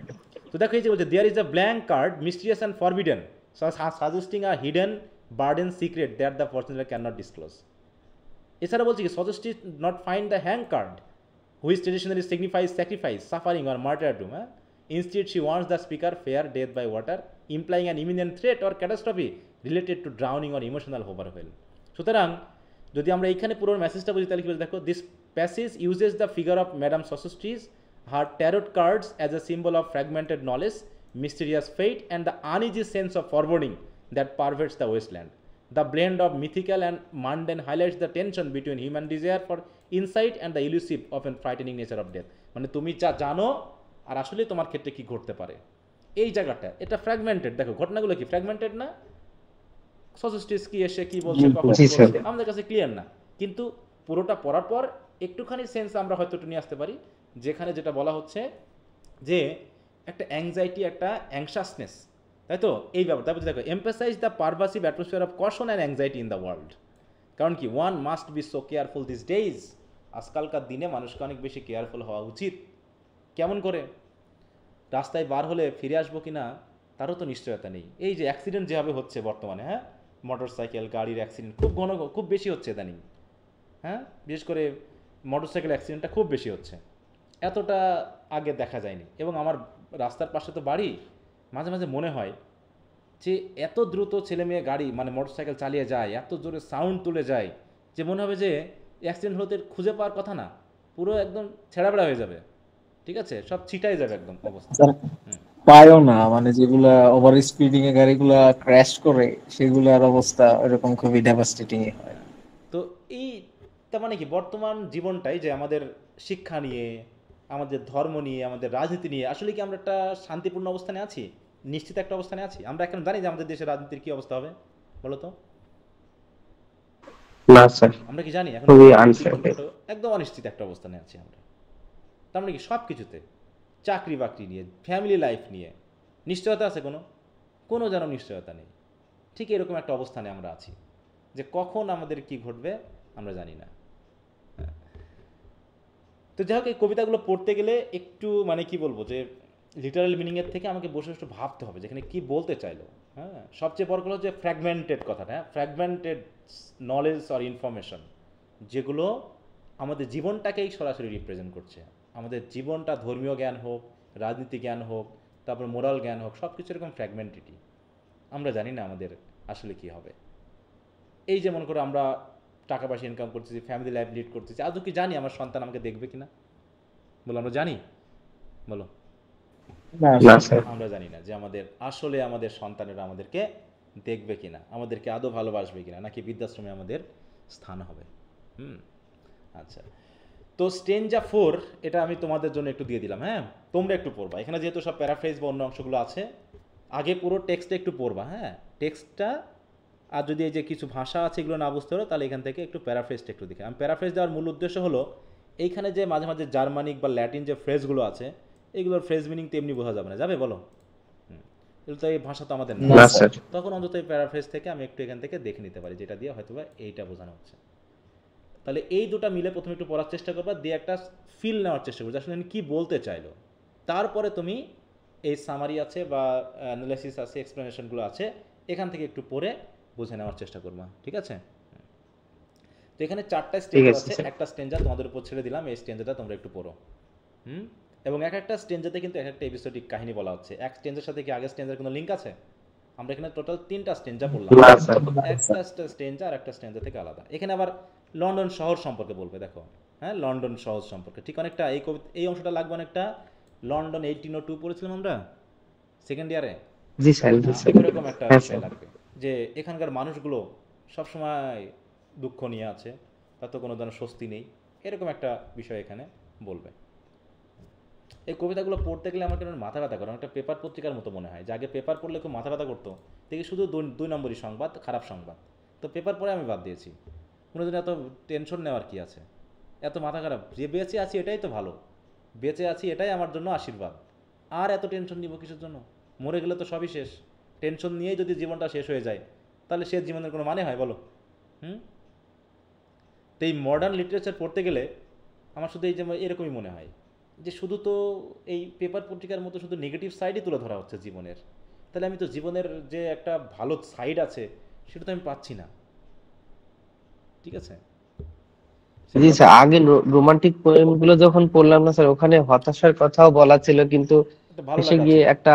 [SPEAKER 1] তো দেখো এই যে বলছে there is a blank card mysterious and forbidden suggesting a hidden burden secret that the fortunate can not disclose. এছাড়া বলছি কি suggestive not find the hang card which traditionally signifies sacrifice suffering or martyrdom. Instead she wants the speaker fear death by water implying an imminent threat or catastrophe related to drowning or emotional overwhelm. সুতরাং যদি আমরা এইখানে পুরো মেসেজটা বুঝি তাহলে কি বলছে দেখো, this passage uses the figure of madam Sosostris, her tarot cards as a symbol of fragmented knowledge, mysterious fate, and the uneasy sense of foreboding that pervades the wasteland. The blend of mythical and mundane highlights the tension between human desire for insight and the elusive, often frightening nature of death. মানে তুমি যা জানো আর আসলে তোমার ক্ষেত্রে কি ঘটতে পারে, এই জায়গাটা এটা ফ্র্যাগমেন্টেড। দেখো ঘটনাগুলো কি ফ্র্যাগমেন্টেড না? সসোস্টিস কি এসে কি বলছে, কখন
[SPEAKER 3] জি
[SPEAKER 1] কি
[SPEAKER 3] স্যার।
[SPEAKER 1] বলছে আমাদের কাছে ক্লিয়ার না, কিন্তু পুরোটা পড়ার পর একটুখানি সেন্স আমরা হয়তো একটু নিয়ে আসতে পারি, যেখানে যেটা বলা হচ্ছে যে একটা অ্যাংজাইটি, একটা অ্যাংশাসনেস, তাই তো এই ব্যাপার। তারপর দেখো emphasize the pervasive atmosphere of caution and anxiety in the world. কারণ কি one must be so careful these days, আজকালকার দিনে মানুষকে অনেক বেশি কেয়ারফুল হওয়া উচিত। কেমন করে? রাস্তায় বার হলে ফিরে আসবো কি না তারও তো নিশ্চয়তা নেই। এই যে অ্যাক্সিডেন্ট যেভাবে হচ্ছে বর্তমানে, হ্যাঁ, মোটর সাইকেল গাড়ির অ্যাক্সিডেন্ট খুব খুব বেশি হচ্ছে ইদানিং, হ্যাঁ, বিশেষ করে মোটর সাইকেল অ্যাক্সিডেন্টটা খুব বেশি হচ্ছে, এতটা আগে দেখা যায়নি। এবং আমার রাস্তার পাশে তো বাড়ি, মাঝে মাঝে মনে হয় যে এত দ্রুত ছেলে মেয়ে গাড়ি মানে মোটর সাইকেল চালিয়ে যায়, এত জোরে সাউন্ড তুলে যায় যে মনে হবে যে অ্যাক্সিডেন্ট হতে খুঁজে পাওয়ার কথা না, পুরো একদম ছেঁড়াবেড়া হয়ে যাবে, ঠিক আছে, সব ছিটাই যাবে একদম অবস্থা।
[SPEAKER 4] স্যার
[SPEAKER 1] হুম।
[SPEAKER 4] পায়ও না, মানে যেগুলা ওভার স্পিডিং এ গাড়িগুলা ক্র্যাশ করে সেগুলার অবস্থা এরকম খুবই ডেভাস্টেটিং হয়।
[SPEAKER 1] তো এই তার মানে কি বর্তমান জীবনটাই যে আমাদের শিক্ষা নিয়ে, আমাদের ধর্ম নিয়ে, আমাদের রাজনীতি নিয়ে আসলে কি আমরা একটা শান্তিপূর্ণ অবস্থানে আছি, নিশ্চিত একটা অবস্থানে আছি? আমরা এখন জানি যে আমাদের দেশের রাজনীতির কি অবস্থা হবে, বলো তো?
[SPEAKER 3] না স্যার,
[SPEAKER 1] আমরা কি জানি এখন
[SPEAKER 3] খুবই
[SPEAKER 1] কি
[SPEAKER 3] আনসার্টেন।
[SPEAKER 1] ঘটবে? একদম অনিশ্চিত একটা অবস্থানে আছি আমরা। তার মানে কি সব কিছুতে, চাকরি বাকরি নিয়ে, ফ্যামিলি লাইফ নিয়ে নিশ্চয়তা আছে কোনো? কোনো যেন নিশ্চয়তা নেই। ঠিক এরকম একটা অবস্থানে আমরা আছি যে কখন আমাদের কি ঘটবে আমরা জানি না। তো যাই হোক এই কবিতাগুলো পড়তে গেলে একটু মানে কি বলবো যে লিটারাল মিনিংয়ের থেকে আমাকে বসে একটু ভাবতে হবে যেখানে কি বলতে চাইলো। হ্যাঁ, সবচেয়ে বড় হলো যে ফ্র্যাগমেন্টেড কথাটা, হ্যাঁ, ফ্র্যাগমেন্টেড নলেজ অর ইনফরমেশন, যেগুলো আমাদের জীবনটাকেই সরাসরি রিপ্রেজেন্ট করছে। আমাদের জীবনটা ধর্মীয় জ্ঞান হোক, রাজনীতি জ্ঞান হোক, তারপর মোরাল জ্ঞান হোক, সব কিছু এরকম ফ্র্যাগমেন্টেডই। আমরা জানি না আমাদের আসলে কি হবে। এই যে মনে করো আমরা টাকা পয়সা ইনকাম করতেছি, ফ্যামিলি লাইফ লিড করতেছি, আদৌ কি জানি আমার সন্তান আমাকে দেখবে কিনা? বলো আমরা জানি, বলো
[SPEAKER 4] না
[SPEAKER 3] না স্যার।
[SPEAKER 1] আমরা জানি না যে আসলে আমাদের সন্তানেরা আমাদেরকে দেখবে কিনা, আমাদেরকে আদৌ ভালোবাসবে কিনা, নাকি বৃদ্ধাশ্রমে আমাদের স্থান হবে। আচ্ছা, তো স্টেঞ্জা 4 এটা আমি তোমাদের জন্য একটু দিয়ে দিলাম, হ্যাঁ তোমরা একটু পড়বা, এখানে যেহেতু সব প্যারাফ্রেজ বা অন্য অংশগুলো আছে, আগে পুরো টেক্সটটা একটু পড়বা, হ্যাঁ টেক্সটটা, আর যদি এই যে কিছু ভাষা আছে এগুলো না বুঝতে পারো তাহলে এখান থেকে একটু প্যারাফ্রেজটা একটু দেখে। আমি প্যারাফ্রেজ দেওয়ার মূল উদ্দেশ্য হলো এইখানে যে মাঝে মাঝে জার্মানিক বা ল্যাটিন যে ফ্রেজগুলো আছে এগুলোর ফ্রেজ মিনিং তো এমনি বোঝা যাবে না, যাবে বলো? এগুলো তো এই ভাষা তো আমাদের না,
[SPEAKER 3] না স্যার।
[SPEAKER 1] তখন অন্তত এই প্যারাফ্রেজ থেকে আমি একটু এখান থেকে দেখে নিতে পারি যেটা দিয়ে হয়তো বা এইটা বোঝানো হচ্ছে। তাহলে এই দুটো মিলে প্রথমে একটু পড়ার চেষ্টা করবা, দিয়ে একটা ফিল নেওয়ার চেষ্টা করবে আসলে আমি কী বলতে চাইলো, তারপরে তুমি এই সামারি আছে বা অ্যানালাইসিস আছে, এক্সপ্লেনেশনগুলো আছে, এখান থেকে একটু পড়ে বুঝে নেওয়ার চেষ্টা করবা, ঠিক আছে? তো এখানে 4টা
[SPEAKER 3] ঠিক
[SPEAKER 1] স্টেঞ্জার
[SPEAKER 3] আছে
[SPEAKER 1] আছে,
[SPEAKER 3] স্যার।
[SPEAKER 1] একটা স্টেঞ্জার তোমাদের উপর ছেড়ে দিলাম, এই স্টেঞ্জারটা তোমরা একটু পড়ো। এবং এক একটা স্টেঞ্জাতে কিন্তু এক একটা এপিসোডিক কাহিনী বলা হচ্ছে, এক স্টেঞ্জার সাথে কি আগের স্টেঞ্জার কোনো লিঙ্ক আছে? আমরা এখানে টোটাল 3টা স্টেঞ্জা পড়লাম,
[SPEAKER 3] না স্যার।
[SPEAKER 1] একটা স্টেঞ্জা আর একটা স্টেঞ্জা থেকে আলাদা। এখানে আবার লন্ডন শহর সম্পর্কে বলবে, দেখো হ্যাঁ লন্ডন শহর সম্পর্কে, ঠিক অনেকটা এই অংশটা লাগবে অনেকটা লন্ডন 1802 পড়েছিলাম আমরা সেকেন্ড ইয়ারে,
[SPEAKER 3] জি স্যার, জি স্যার।
[SPEAKER 1] ওরকম একটা
[SPEAKER 3] হ্যাঁ
[SPEAKER 1] বিষয়
[SPEAKER 3] স্যার।
[SPEAKER 1] লাগবে যে এখানকার মানুষগুলো সবসময় দুঃখ নিয়ে আছে, তার তো কোনো ধরনের স্বস্তি নেই, এরকম একটা বিষয় এখানে বলবে। এই কবিতাগুলো পড়তে গেলে আমার কেন মাথা ব্যথা করে, একটা পেপার পত্রিকার মতো মনে হয়, যে আগে পেপার পড়লে খুব মাথা ব্যথা করতো, দেখি শুধু 2 নম্বরই সংবাদ, খারাপ সংবাদ, তো পেপার পড়ে আমি বাদ দিয়েছি। কোনোদিন এত টেনশন নেওয়ার কি আছে, এত মাথা খারাপ, যে বেঁচে আছি এটাই তো ভালো, বেঁচে আছি এটাই আমার জন্য আশীর্বাদ, আর এত টেনশন নিব কিসের জন্য? মরে গেলে তো সবই শেষ, টেনশন নিয়েই যদি জীবনটা শেষ হয়ে যায় তাহলে সে জীবনের কোনো মানে হয় বলো? তো এই মডার্ন লিটারেচার পড়তে গেলে আমার শুধু এই যে এরকমই মনে হয় যে শুধু তো এই পেপার পত্রিকার মতো শুধু নেগেটিভ সাইডই তুলে ধরা হচ্ছে জীবনের, তাহলে আমি তো জীবনের যে একটা ভালো সাইড আছে সেটা তো আমি পাচ্ছি না, ঠিক আছে?
[SPEAKER 3] জি স্যার, আগে রোমান্টিক পোয়েম গুলো যখন পড়লাম না স্যার, ওখানে হতাশার কথাও বলা ছিল, কিন্তু
[SPEAKER 1] একটা ভালো
[SPEAKER 3] শেষে
[SPEAKER 1] লাগা
[SPEAKER 3] গিয়ে
[SPEAKER 1] ছিল।
[SPEAKER 3] একটা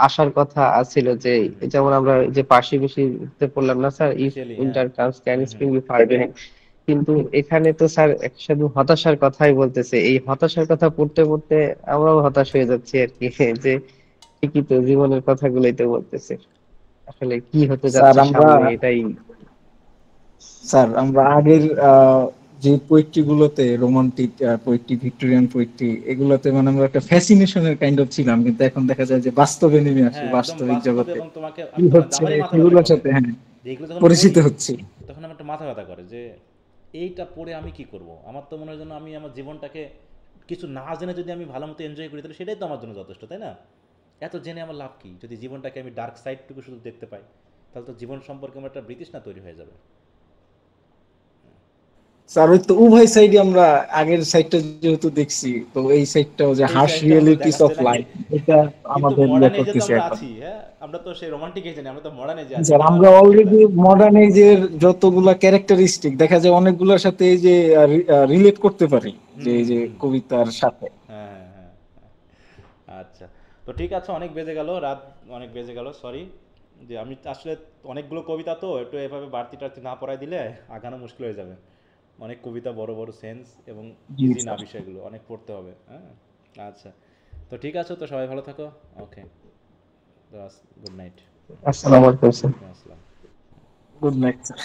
[SPEAKER 3] আশার কথা ছিল যে, যেমন আমরা যে পার্সিবিসিতে পড়লাম না স্যার, ইফ
[SPEAKER 1] শেলি, হ্যাঁ।
[SPEAKER 3] Winter comes can spring be far behind, কিন্তু এখানে তো স্যার শুধু হতাশার কথাই বলতেছে। এই হতাশার কথা পড়তে পড়তে আমরাও হতাশ হয়ে যাচ্ছি আর কি, যে ঠিকই তো জীবনের কথাগুলোই তো বলতেছে, আসলে কি হতে
[SPEAKER 4] স্যার
[SPEAKER 3] যাচ্ছে
[SPEAKER 4] আমরা
[SPEAKER 3] সামনে এটাই।
[SPEAKER 4] আগের যে পোয়েট্রি গুলোতে, রোমান্টিক পোয়েট্রি, ভিক্টোরিয়ান পোয়েট্রি, এগুলোতে মানে আমরা একটা ফ্যাসিনেশনের কাইন্ড অফ ছিলাম, কিন্তু এখন দেখা যায় যে বাস্তবে নেমে আসি,
[SPEAKER 1] হ্যাঁ একদম
[SPEAKER 4] বাস্তবিক
[SPEAKER 1] বাস্তবে,
[SPEAKER 4] জগতে
[SPEAKER 1] এবং তোমাকে
[SPEAKER 4] কি
[SPEAKER 1] আমি তখন
[SPEAKER 4] হচ্ছে
[SPEAKER 1] আমারই মাথা ব্যথা
[SPEAKER 4] সেগুলোর
[SPEAKER 1] করে
[SPEAKER 4] সাথে, হ্যাঁ,
[SPEAKER 1] যে এগুলো যখন
[SPEAKER 4] পরিচিত
[SPEAKER 1] পড়ি
[SPEAKER 4] হচ্ছি।
[SPEAKER 1] তখন আমার একটা মাথা ব্যথা করে যে এইটা পড়ে আমি কি করব, আমার তো মনে হয় যেন আমি আমার জীবনটাকে কিছু না জেনে যদি আমি ভালো মতো এনজয় করি তাহলে সেটাই তো আমার জন্য যথেষ্ট, তাই না? এত জেনে আমার লাভ কি, যদি জীবনটাকে আমি ডার্ক সাইডটুকু শুধু দেখতে পাই তাহলে তো জীবন সম্পর্কে আমার একটা বিতৃষ্ণা তৈরি হয়ে যাবে।
[SPEAKER 4] স্যার ওই তো উভয় সাইডে আমরা আগের সাইডটা যেহেতু দেখছি, তো এই সাইডটাও যে
[SPEAKER 1] এই
[SPEAKER 4] হার্শ
[SPEAKER 1] সাইডটা আমাদের
[SPEAKER 4] রিয়েলিটিস
[SPEAKER 1] দেখাচ্ছে
[SPEAKER 4] অফ
[SPEAKER 1] নাকি?
[SPEAKER 4] লাইফ, এটা
[SPEAKER 1] কিন্তু
[SPEAKER 4] আমাদের
[SPEAKER 1] মডার্ন এজে তো
[SPEAKER 4] করতেছি
[SPEAKER 1] আমরা
[SPEAKER 4] এখন।
[SPEAKER 1] আছি, হ্যাঁ আমরা তো সেই রোমান্টিক এজে নেই, আমরা তো মডার্ন এজে আছি,
[SPEAKER 4] স্যার
[SPEAKER 1] এটা আমার
[SPEAKER 4] আমরা
[SPEAKER 1] অসুবিধা।
[SPEAKER 4] অলরেডি মডার্ন এজের যতগুলা ক্যারেক্টারিস্টিক দেখা যায় অনেকগুলোর সাথে এই যে রিলেট করতে পারি, যে এই যে
[SPEAKER 1] হুম।
[SPEAKER 4] কবিতার সাথে।
[SPEAKER 1] হ্যাঁ হ্যাঁ হ্যাঁ হ্যাঁ। আচ্ছা, তো ঠিক আছে, অনেক বেজে গেল, রাত অনেক বেজে গেল, সরি যে আমি আসলে অনেকগুলো কবিতা তো একটু এভাবে বাড়তি টাড়তি না পড়াই দিলে আগানো মুশকিল হয়ে যাবে, অনেক কবিতা, বড় বড় সেন্স এবং
[SPEAKER 4] জি
[SPEAKER 1] ইজি না
[SPEAKER 4] স্যার।
[SPEAKER 1] বিষয়গুলো অনেক পড়তে হবে, হ্যাঁ। আচ্ছা, তো ঠিক আছে, তো সবাই ভালো থাকো, ওকে, গুড নাইট।
[SPEAKER 3] আসসালামু আলাইকুম স্যার।
[SPEAKER 1] আসসালাম।
[SPEAKER 4] Good night sir.